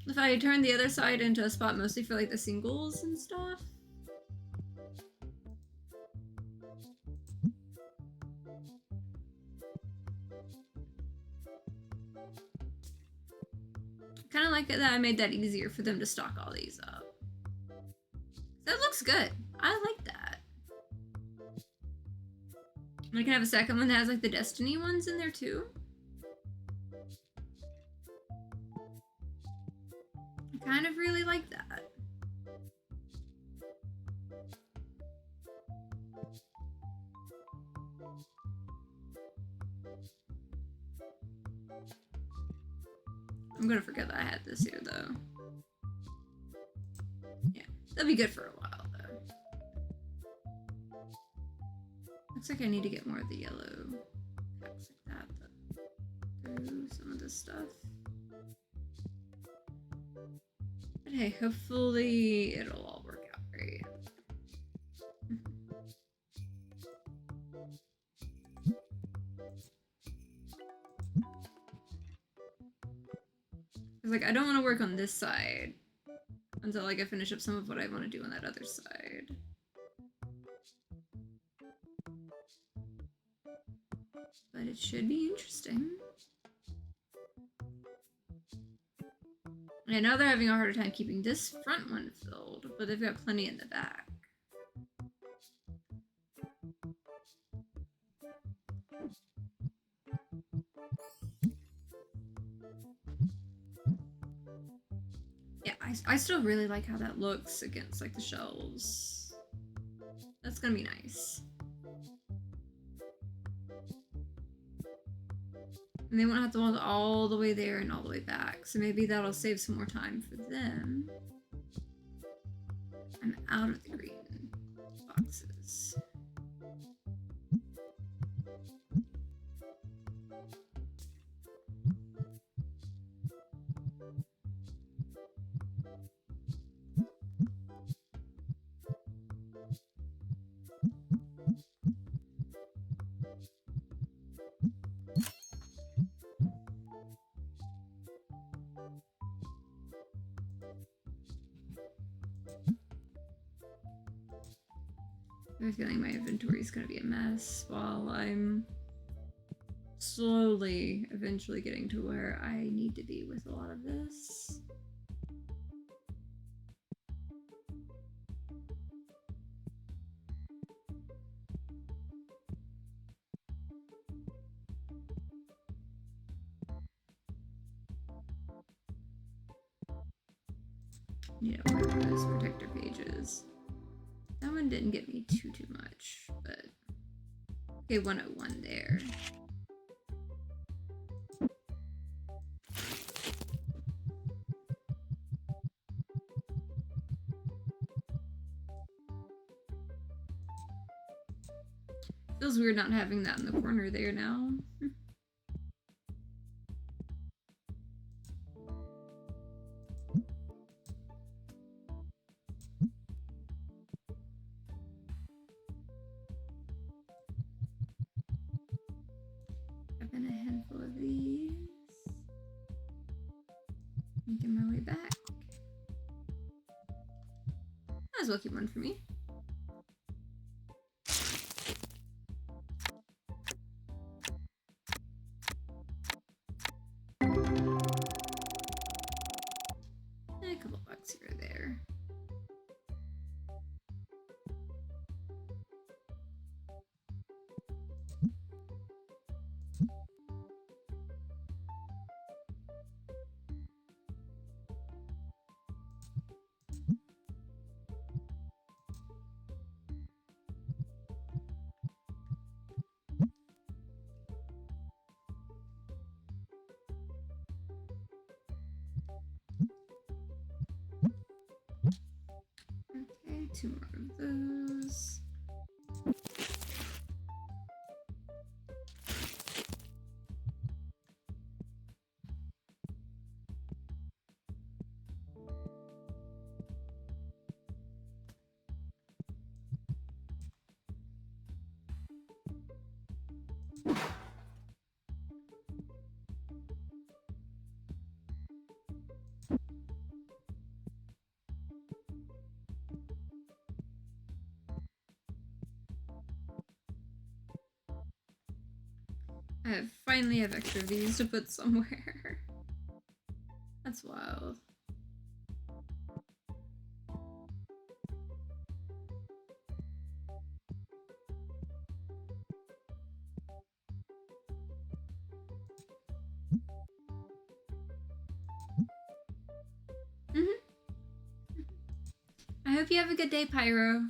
If I turn the other side into a spot mostly for, like, the singles and stuff. Kind of like that I made that easier for them to stock all these up. That looks good. I like that. I can have a second one that has like the Destiny ones in there too. I kind of really like that. I'm gonna forget that I had this here though. Yeah, that'll be good for a while though. Looks like I need to get more of the yellow packs like that through some of this stuff. But hey, hopefully it'll all work out right. Like, I don't want to work on this side until like I finish up some of what I want to do on that other side. But it should be interesting. And now they're having a harder time keeping this front one filled, but they've got plenty in the back. Yeah, I still really like how that looks against like the shelves. That's gonna be nice. And they won't have to walk all the way there and all the way back. So maybe that'll save some more time for them. I'm out of the green boxes. I have a feeling my inventory is going to be a mess while I'm slowly, eventually getting to where I need to be with a lot of this. Yeah, work those protector pages. That one didn't get me too much, but okay, 101 there. Feels weird not having that in the corner there now. Grabbing a handful of these. Making my way back. Might as well keep one for me. A couple bucks here or there. Okay, 2 more of those. I finally have extra of these to put somewhere. That's wild. I hope you have a good day, Pyro.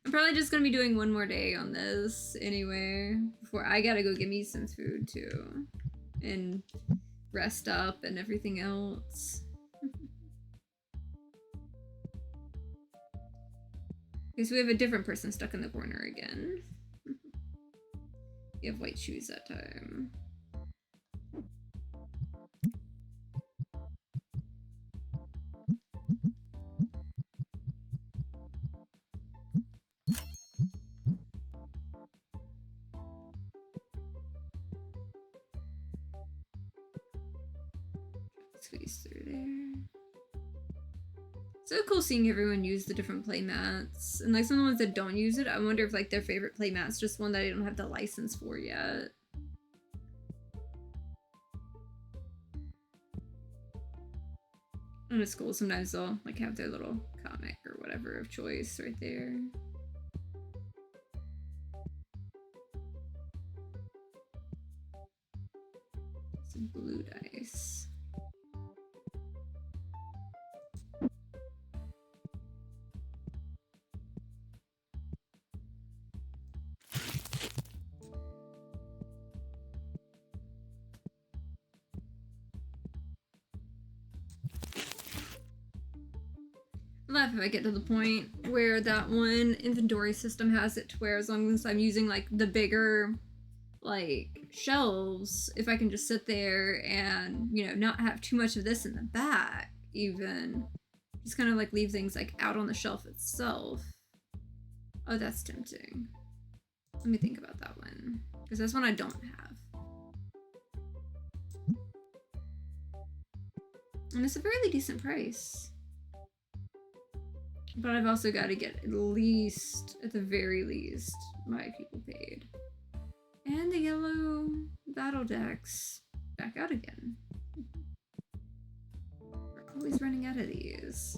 I'm probably just gonna be doing one more day on this anyway, before I gotta go get me some food too. And rest up and everything else. Okay, so we have a different person stuck in the corner again. You have white shoes that time. Squeeze through there. So cool seeing everyone use the different play mats. And like some of the ones that don't use it, I wonder if like their favorite play mat's just one that I don't have the license for yet. And it's cool, sometimes they'll like have their little comic or whatever of choice right there. Some blue dice. I laugh if I get to the point where that one inventory system has it to where as long as I'm using like the bigger like shelves, if I can just sit there and, you know, not have too much of this in the back, even just kind of like leave things like out on the shelf itself. Oh, that's tempting. Let me think about that one, because that's one I don't have. And it's a fairly decent price. But I've also got to get at least, at the very least, my people paid. And the yellow battle decks back out again. We're always running out of these.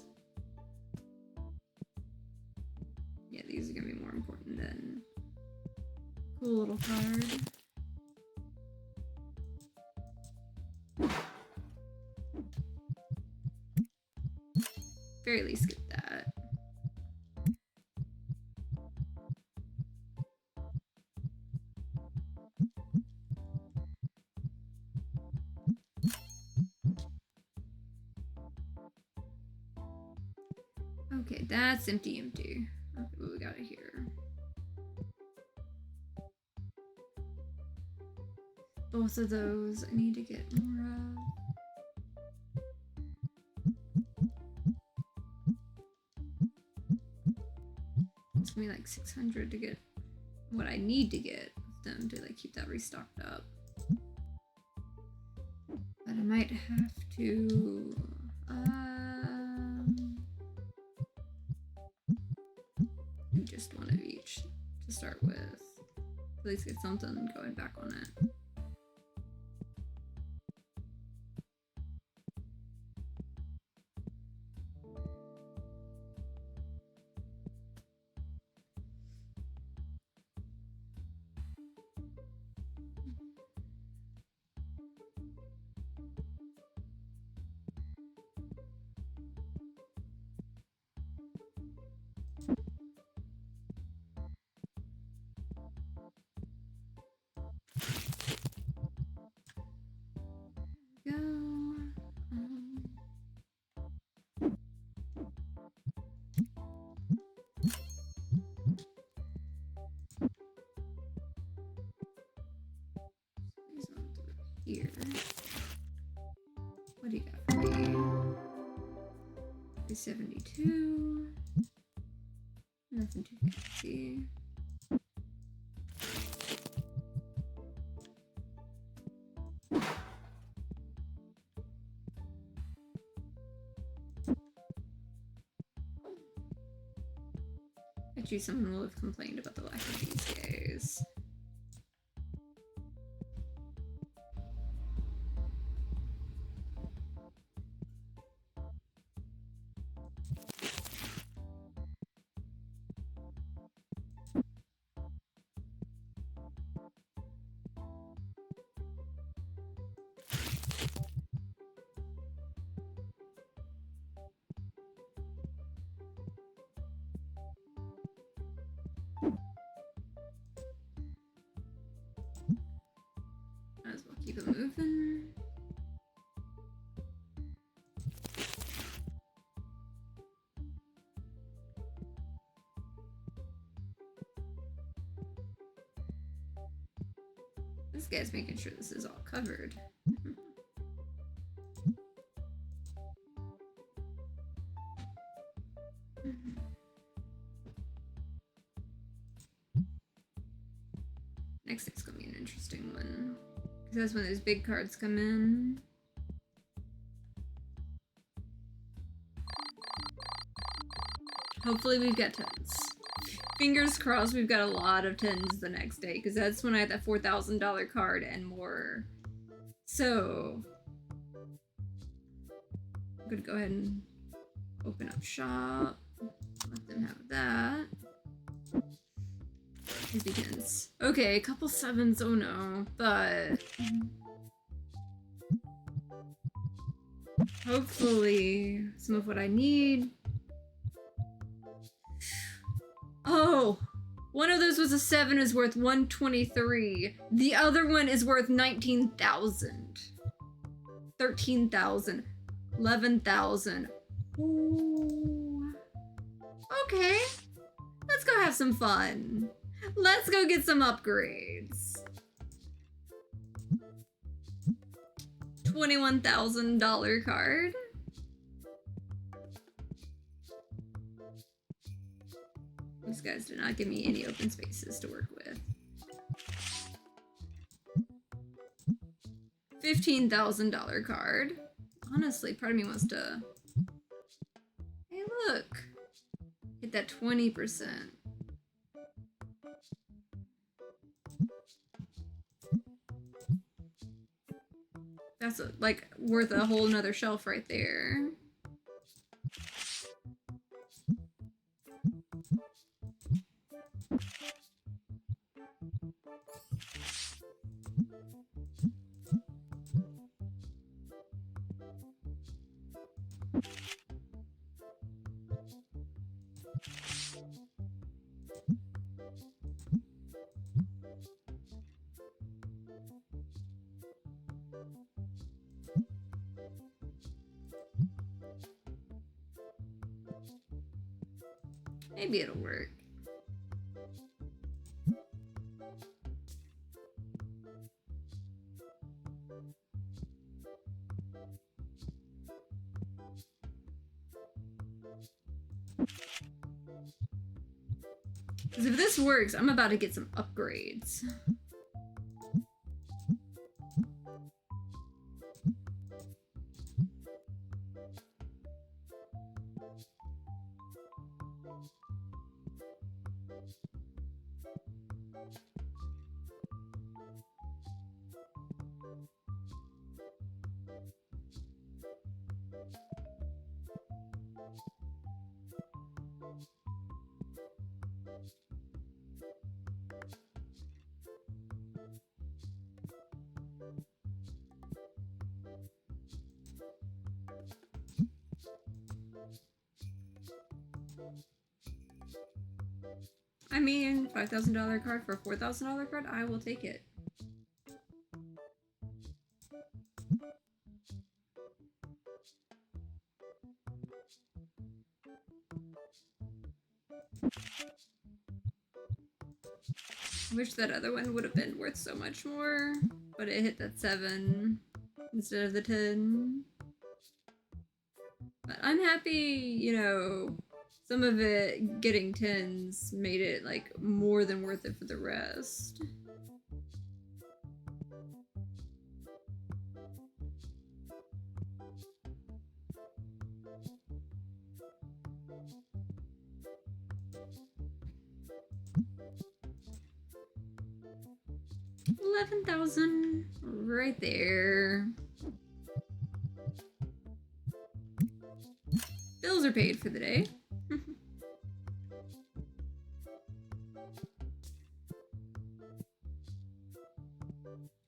Yeah, these are gonna be more important than cool little card. Very least get that. Okay, that's empty. Okay, what we got here? Both of those I need to get more of. It's gonna be like 600 to get what I need to get of them to like keep that restocked up. But I might have to do just one of each to start with. At least get something going back on it. Here. What do you got for me? 372. Nothing too fancy. Bet you someone will have complained about the lack of these guys. Might as well keep it moving. This guy's making sure this is all covered. Next thing's gonna be an interesting one. Because that's when those big cards come in. Hopefully we've got tens. Fingers crossed we've got a lot of tens the next day, because that's when I had that $4,000 card and more. So I'm gonna go ahead and open up shop. Let them have that. These begins. Okay, a couple sevens, oh no, but hopefully some of what I need. Oh, one of those was a 7, is worth 123. The other one is worth 19,000. 13,000. 11,000. Ooh. Okay. Let's go have some fun. Let's go get some upgrades. $21,000 card. These guys did not give me any open spaces to work with. $15,000 card. Honestly, part of me wants to... Hey, look. Hit that 20%. That's like worth a whole nother shelf right there. Maybe it'll work. Because if this works, I'm about to get some upgrades. I mean, $5,000 card for a $4,000 card, I will take it. I wish that other one would have been worth so much more, but it hit that 7 instead of the 10. But I'm happy, you know, some of it getting 10s made it like more than worth it for the rest. $11,000 right there. Bills are paid for the day.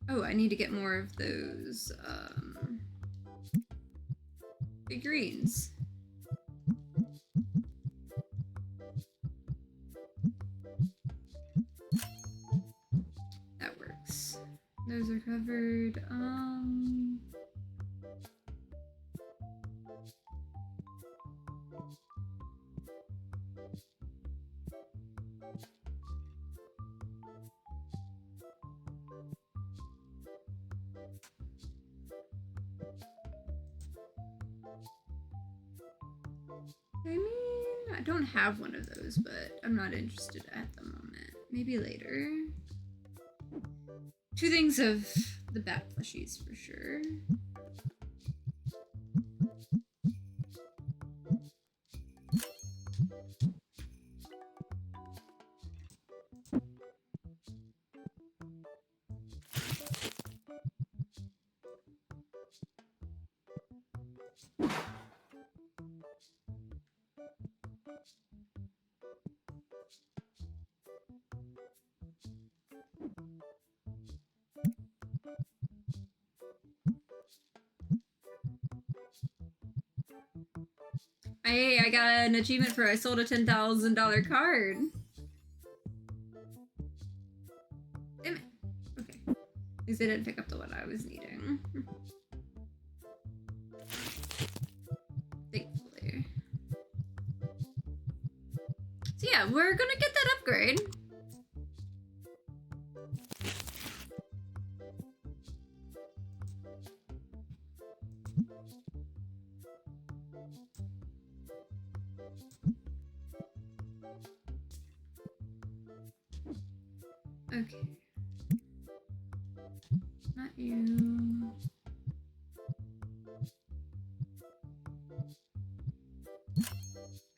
Oh, I need to get more of those figurines. That works. Those are covered. I mean, I don't have one of those, but I'm not interested at the moment. Maybe later. 2 things of the bat plushies for sure. Hey, I got an achievement for I sold a $10,000 card. Damn it. Okay. At least I didn't pick up the one I was needing. Thankfully. So yeah, we're gonna get that upgrade. Okay. Not you.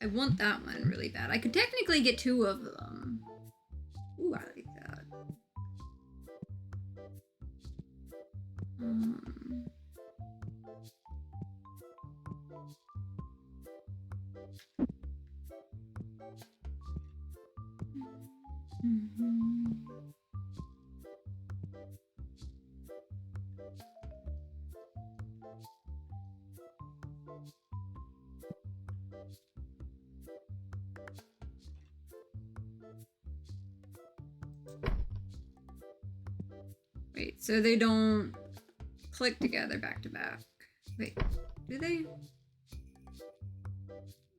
I I want that one really bad. I could technically get 2 of them. Ooh, I like that. Wait, so they don't click together back to back. Wait, do they?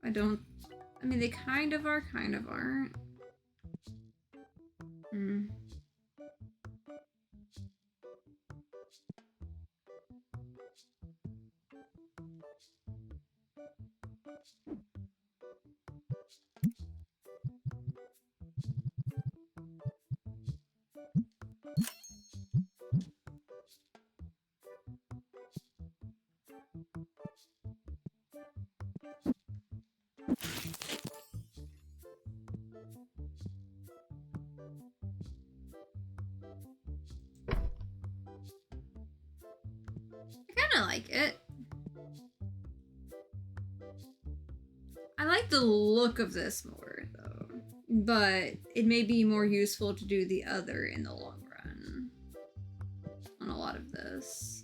I mean, they kind of are, kind of aren't. I kind of like it. I like the look of this more, though. But it may be more useful to do the other in the long run on a lot of this.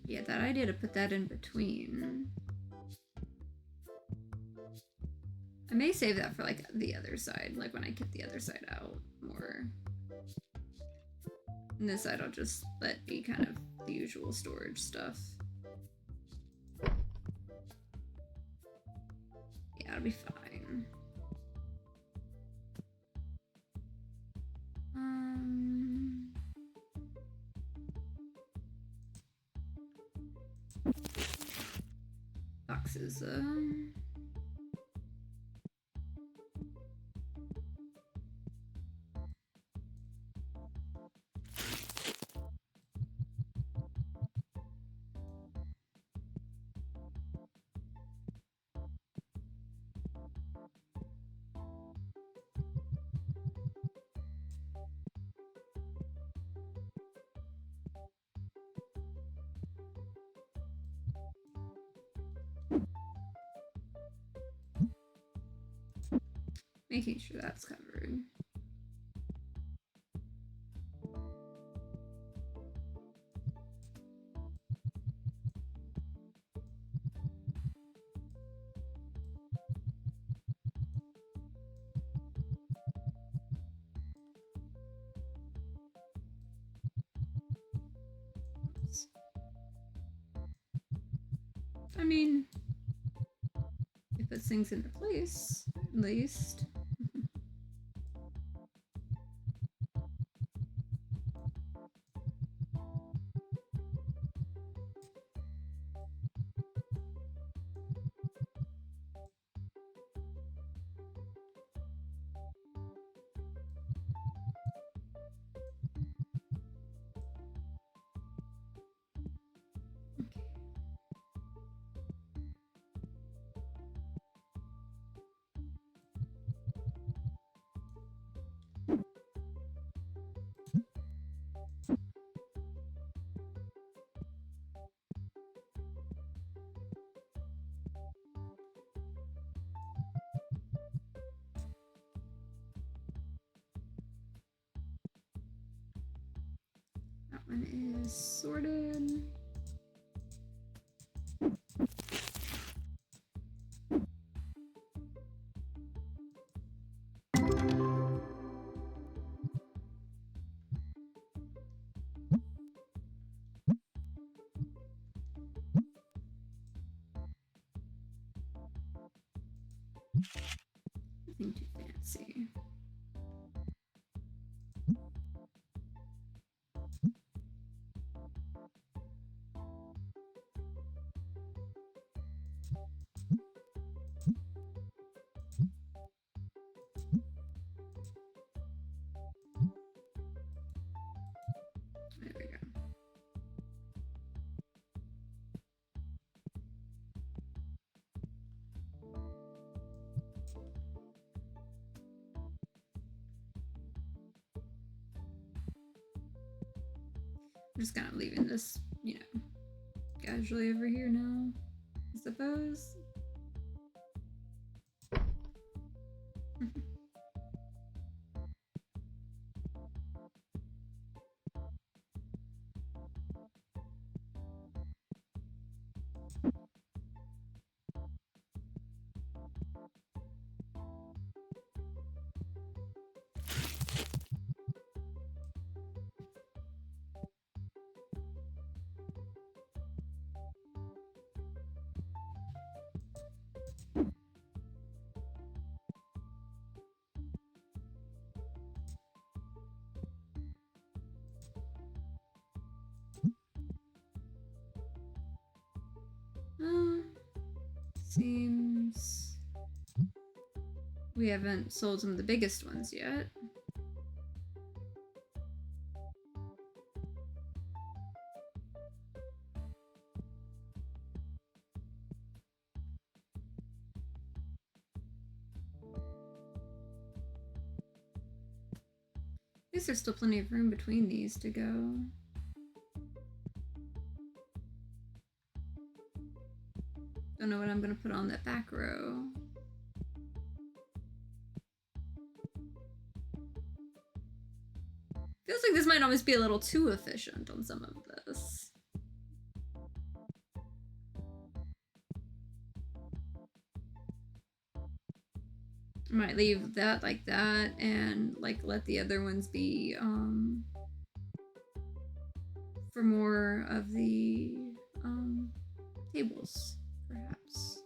Yeah, that idea to put that in between. I may save that for like the other side, like when I get the other side out more. And this side I'll just let be kind of the usual storage stuff. Yeah, it'll be fine. Boxes, making sure that's covered. I mean, it puts things into place, at least. That one is sorted. Nothing too fancy. I'm just kind of leaving this, you know, casually over here now, I suppose. Seems we haven't sold some of the biggest ones yet. At least there's still plenty of room between these to go. Don't know what I'm gonna put on that back row. Feels like this might almost be a little too efficient on some of this. I might leave that like that and like let the other ones be for more of the tables, perhaps.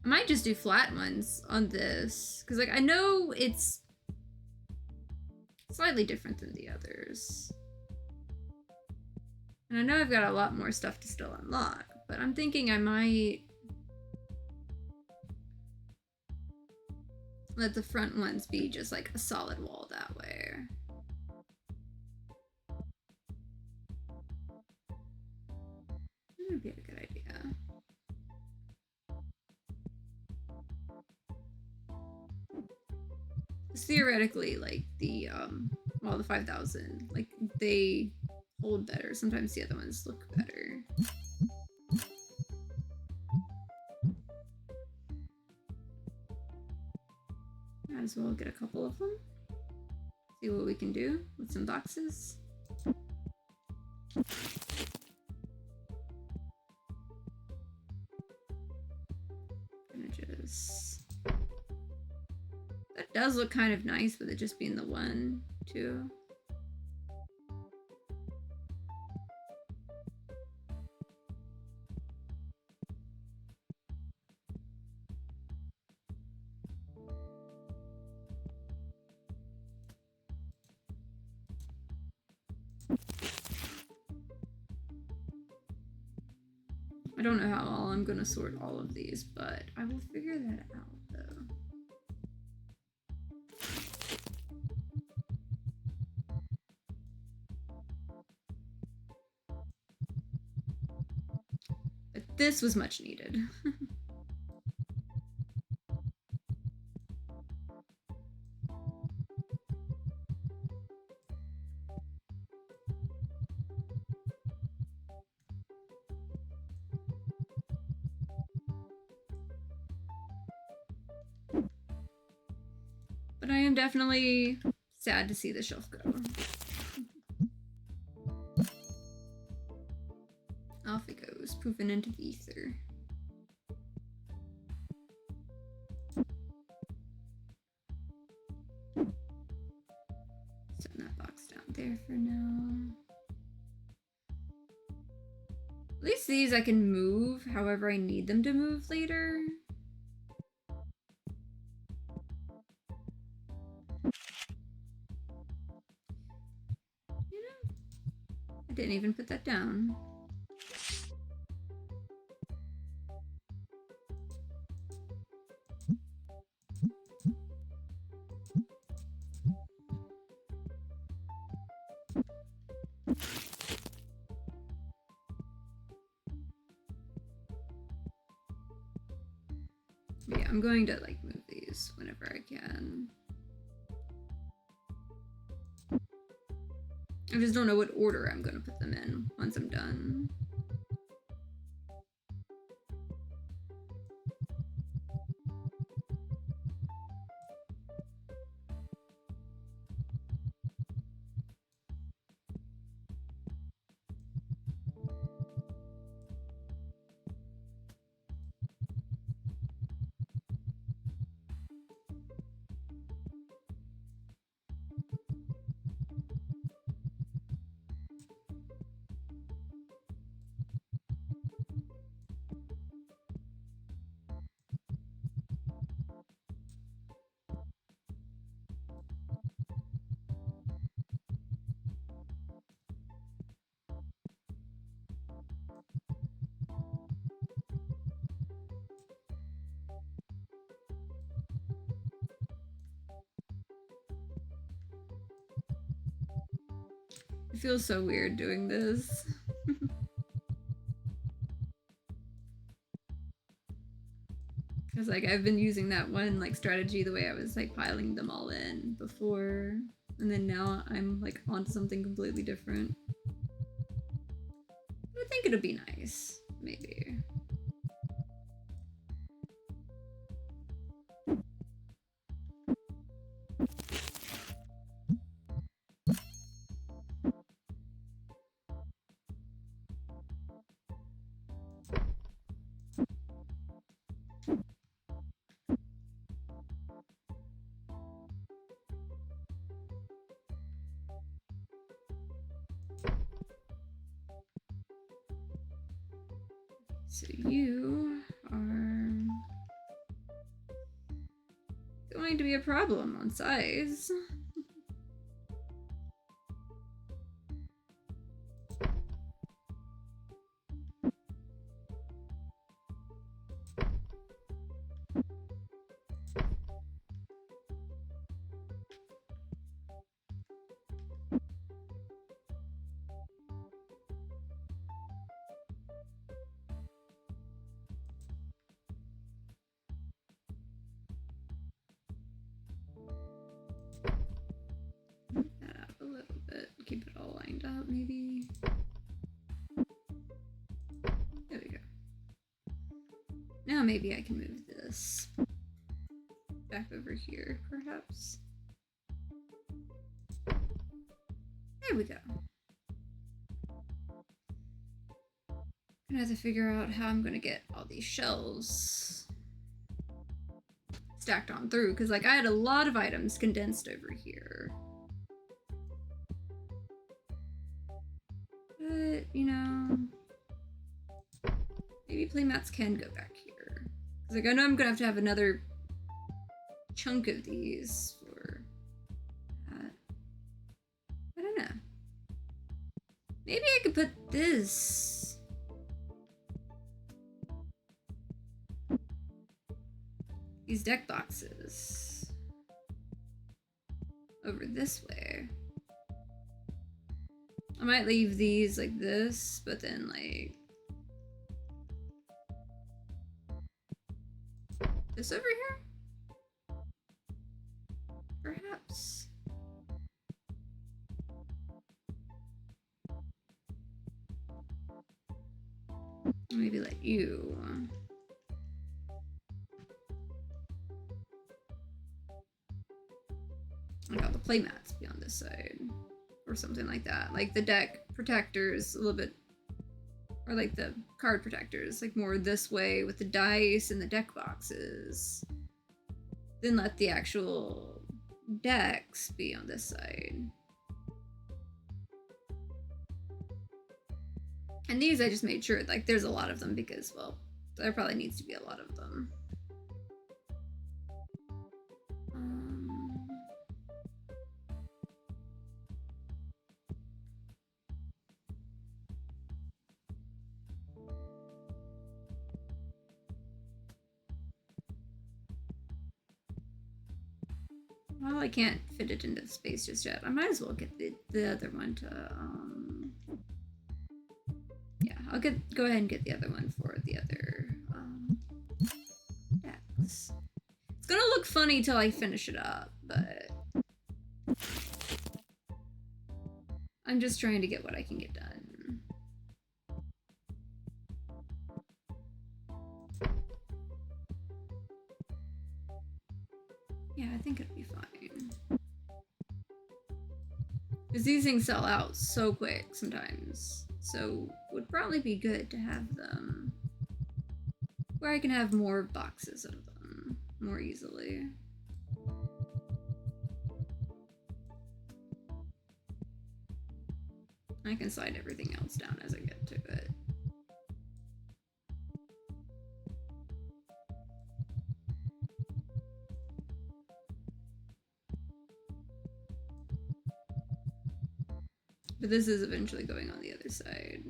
I might just do flat ones on this, because like I know it's slightly different than the others. And I know I've got a lot more stuff to still unlock, but I'm thinking I might let the front ones be just like a solid wall that way. That would be a good idea. Theoretically, like the well, the 5,000, like they hold better. Sometimes the other ones look better. Might as well get a couple of them. See what we can do with some boxes. Gonna just... That does look kind of nice with it just being the 1, 2. I don't know how all I'm gonna sort all of these, but I will figure that out though. But this was much needed. But I am definitely sad to see the shelf go. Off it goes, poofing into the ether. Setting that box down there for now. At least these I can move however I need them to move later. I didn't even put that down. Yeah. I'm going to like move these whenever I can. I just don't know what order I'm going to put them in once I'm done. It feels so weird doing this. Because like I've been using that one like strategy the way I was like piling them all in before, and then now I'm like onto something completely different. I think it'll be nice, maybe. So you are going to be a problem on size. Keep it all lined up, maybe. There we go. Now maybe I can move this back over here, perhaps. There we go. I'm gonna have to figure out how I'm gonna get all these shelves stacked on through, because like I had a lot of items condensed over here. But, you know, maybe playmats can go back here. Because like I know I'm gonna have to have another chunk of these for that. I don't know. Maybe I could put this these deck boxes over this way. I might leave these like this, but then like this over here? Perhaps. Maybe let you. Like all the playmats be on this side. Or something like that. Like the deck protectors a little bit, or like the card protectors, like more this way with the dice and the deck boxes. Then let the actual decks be on this side. And these I just made sure like there's a lot of them because, well, there probably needs to be a lot of them. Well, I can't fit it into the space just yet. I might as well get the other one to, yeah, I'll go ahead and get the other one for the other, decks. gonna look funny till I finish it up, but I'm just trying to get what I can get done. Yeah, I think it'll be fine. Because these things sell out so quick sometimes. So would probably be good to have them where I can have more boxes of them more easily. I can slide everything else down as I get to it. But this is eventually going on the other side.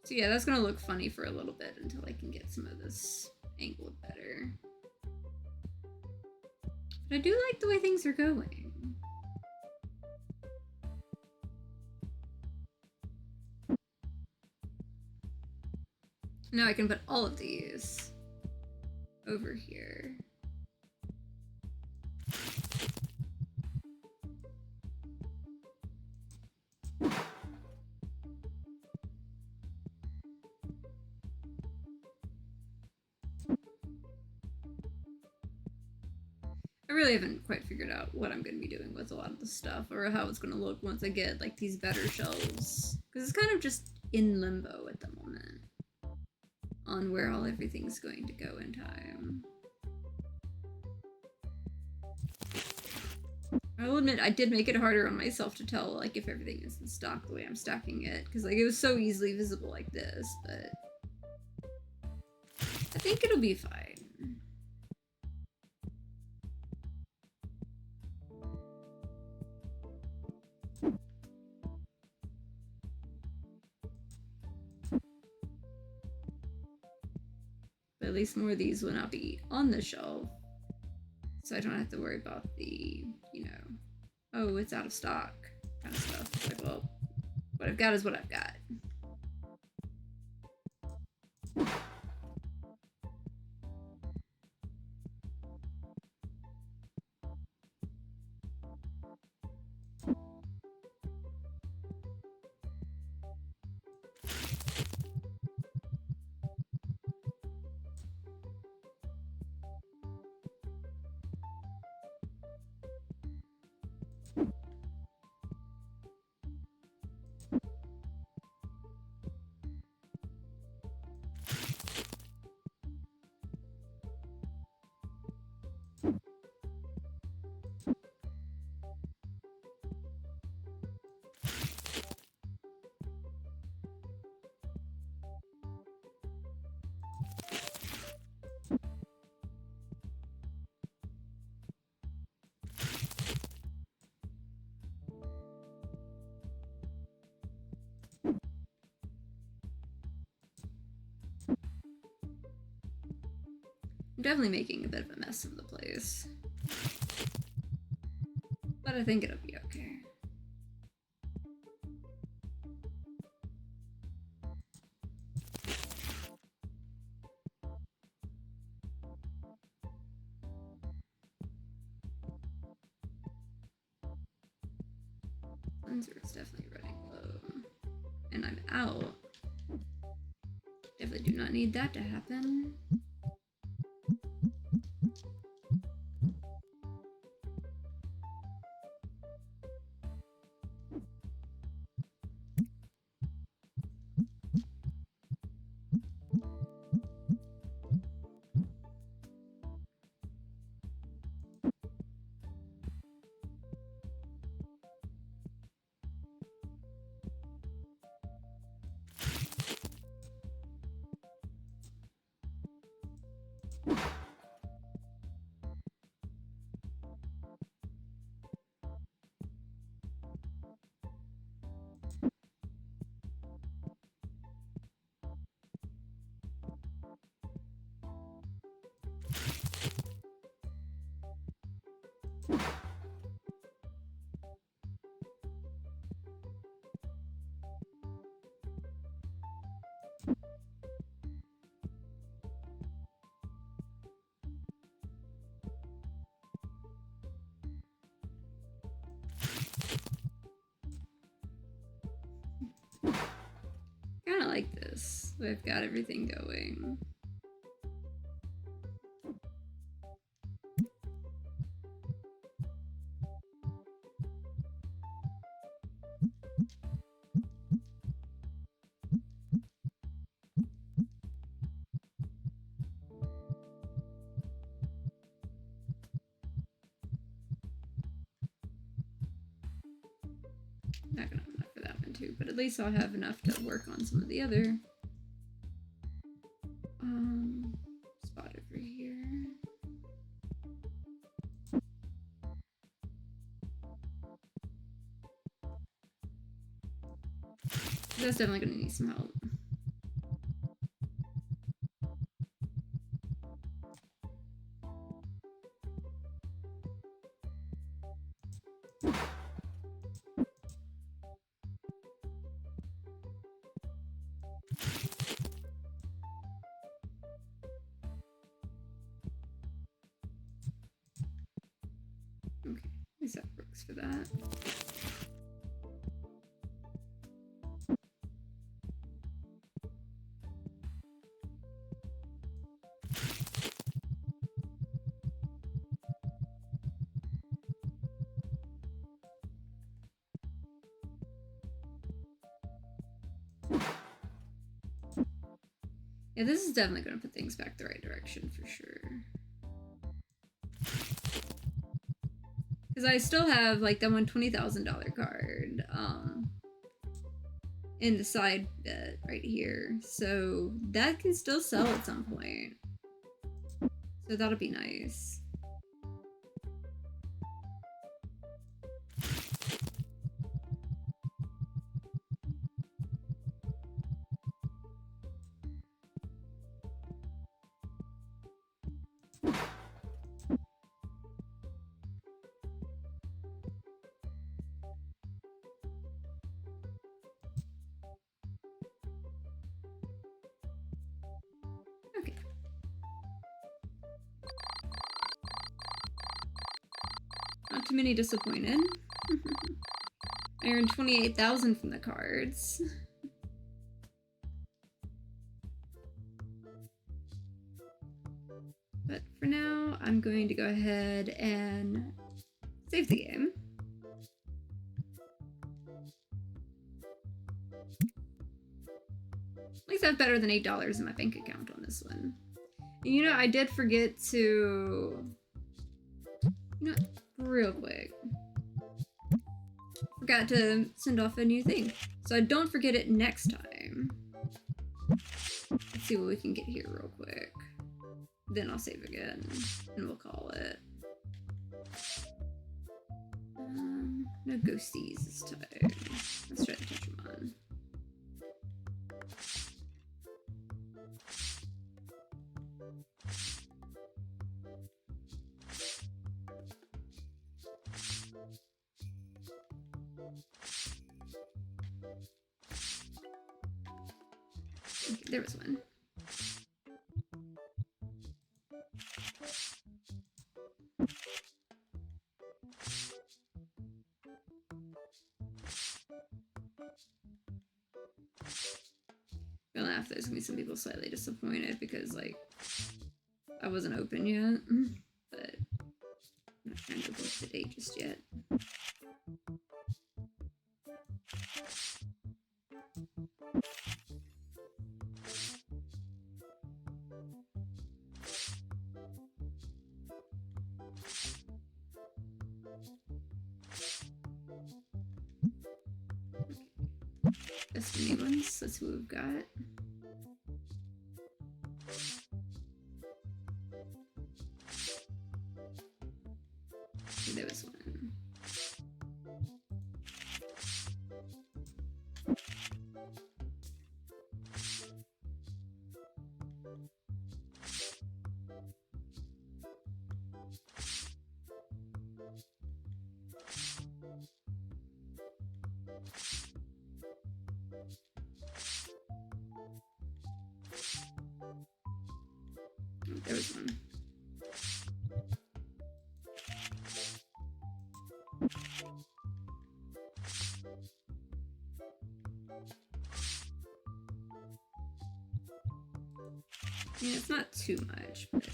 So yeah, that's gonna look funny for a little bit until I can get some of this angled better. But I do like the way things are going. Now I can put all of these over here. I really haven't quite figured out what I'm going to be doing with a lot of the stuff or how it's going to look once I get like these better shelves. Because it's kind of just in limbo at the moment on where everything's going to go in time. I'll admit I did make it harder on myself to tell like if everything is in stock the way I'm stacking it, because like it was so easily visible like this, but I think it'll be fine. But at least more of these will not be on the shelf, so I don't have to worry about the, you know, oh, it's out of stock kind of stuff. It's like, well, what I've got is what I've got. I'm definitely making a bit of a mess of the place, but I think it'll be okay. Cleanser is definitely running low, and I'm out. Definitely do not need that to happen. So I've got everything going. Not gonna have enough for that one too, but at least I'll have enough to work on some of the other spot over here. That's definitely gonna need some help. Okay, at least that works for that. Yeah, this is definitely going to put things back the right direction for sure. Because I still have like that one $20,000 card in the side bit right here. So that can still sell at some point. So that'll be nice. Okay. Not too many disappointed. I earned 28,000 from the cards. But for now, I'm going to go ahead and save the game. At least I have better than $8 in my bank account on this one. And you know, I did forget to... You know, real quick. Forgot to send off a new thing. So I don't forget it next time. Let's see what we can get here real quick. Then I'll save again, and we'll call it. No ghosties this time. Let's try to touch them on. Okay, there was one. Gonna laugh, there's gonna be some people slightly disappointed because, like, I wasn't open yet, but I'm not trying to book the date just yet. Destiny ones, that's who we've got. There was one. There was one. mean, it's not too much, but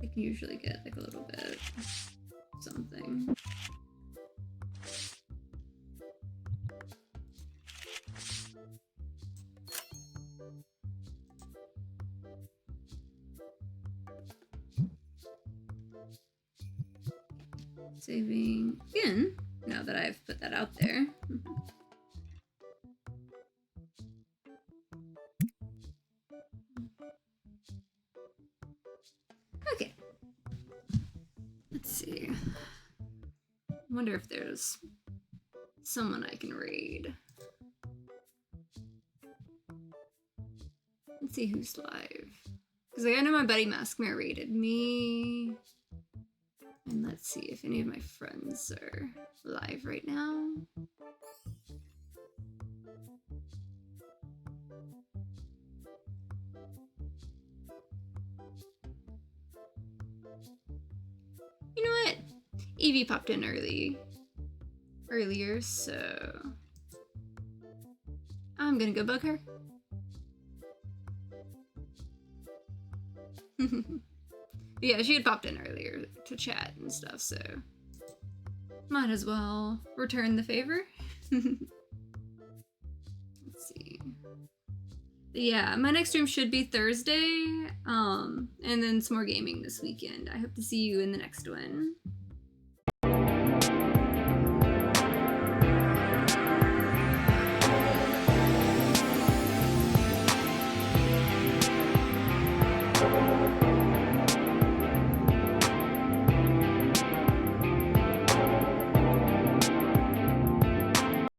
I can usually get like a little bit something. Saving again, now that I've put that out there. Okay. Let's see. I wonder if there's someone I can raid. Let's see who's live. Because I know my buddy Maskmare raided me. And let's see if any of my friends are live right now. You know what? Evie popped in earlier, so I'm gonna go bug her. Yeah, she had popped in earlier to chat and stuff, so might as well return the favor. Let's see. But yeah, my next stream should be Thursday, and then some more gaming this weekend. I hope to see you in the next one.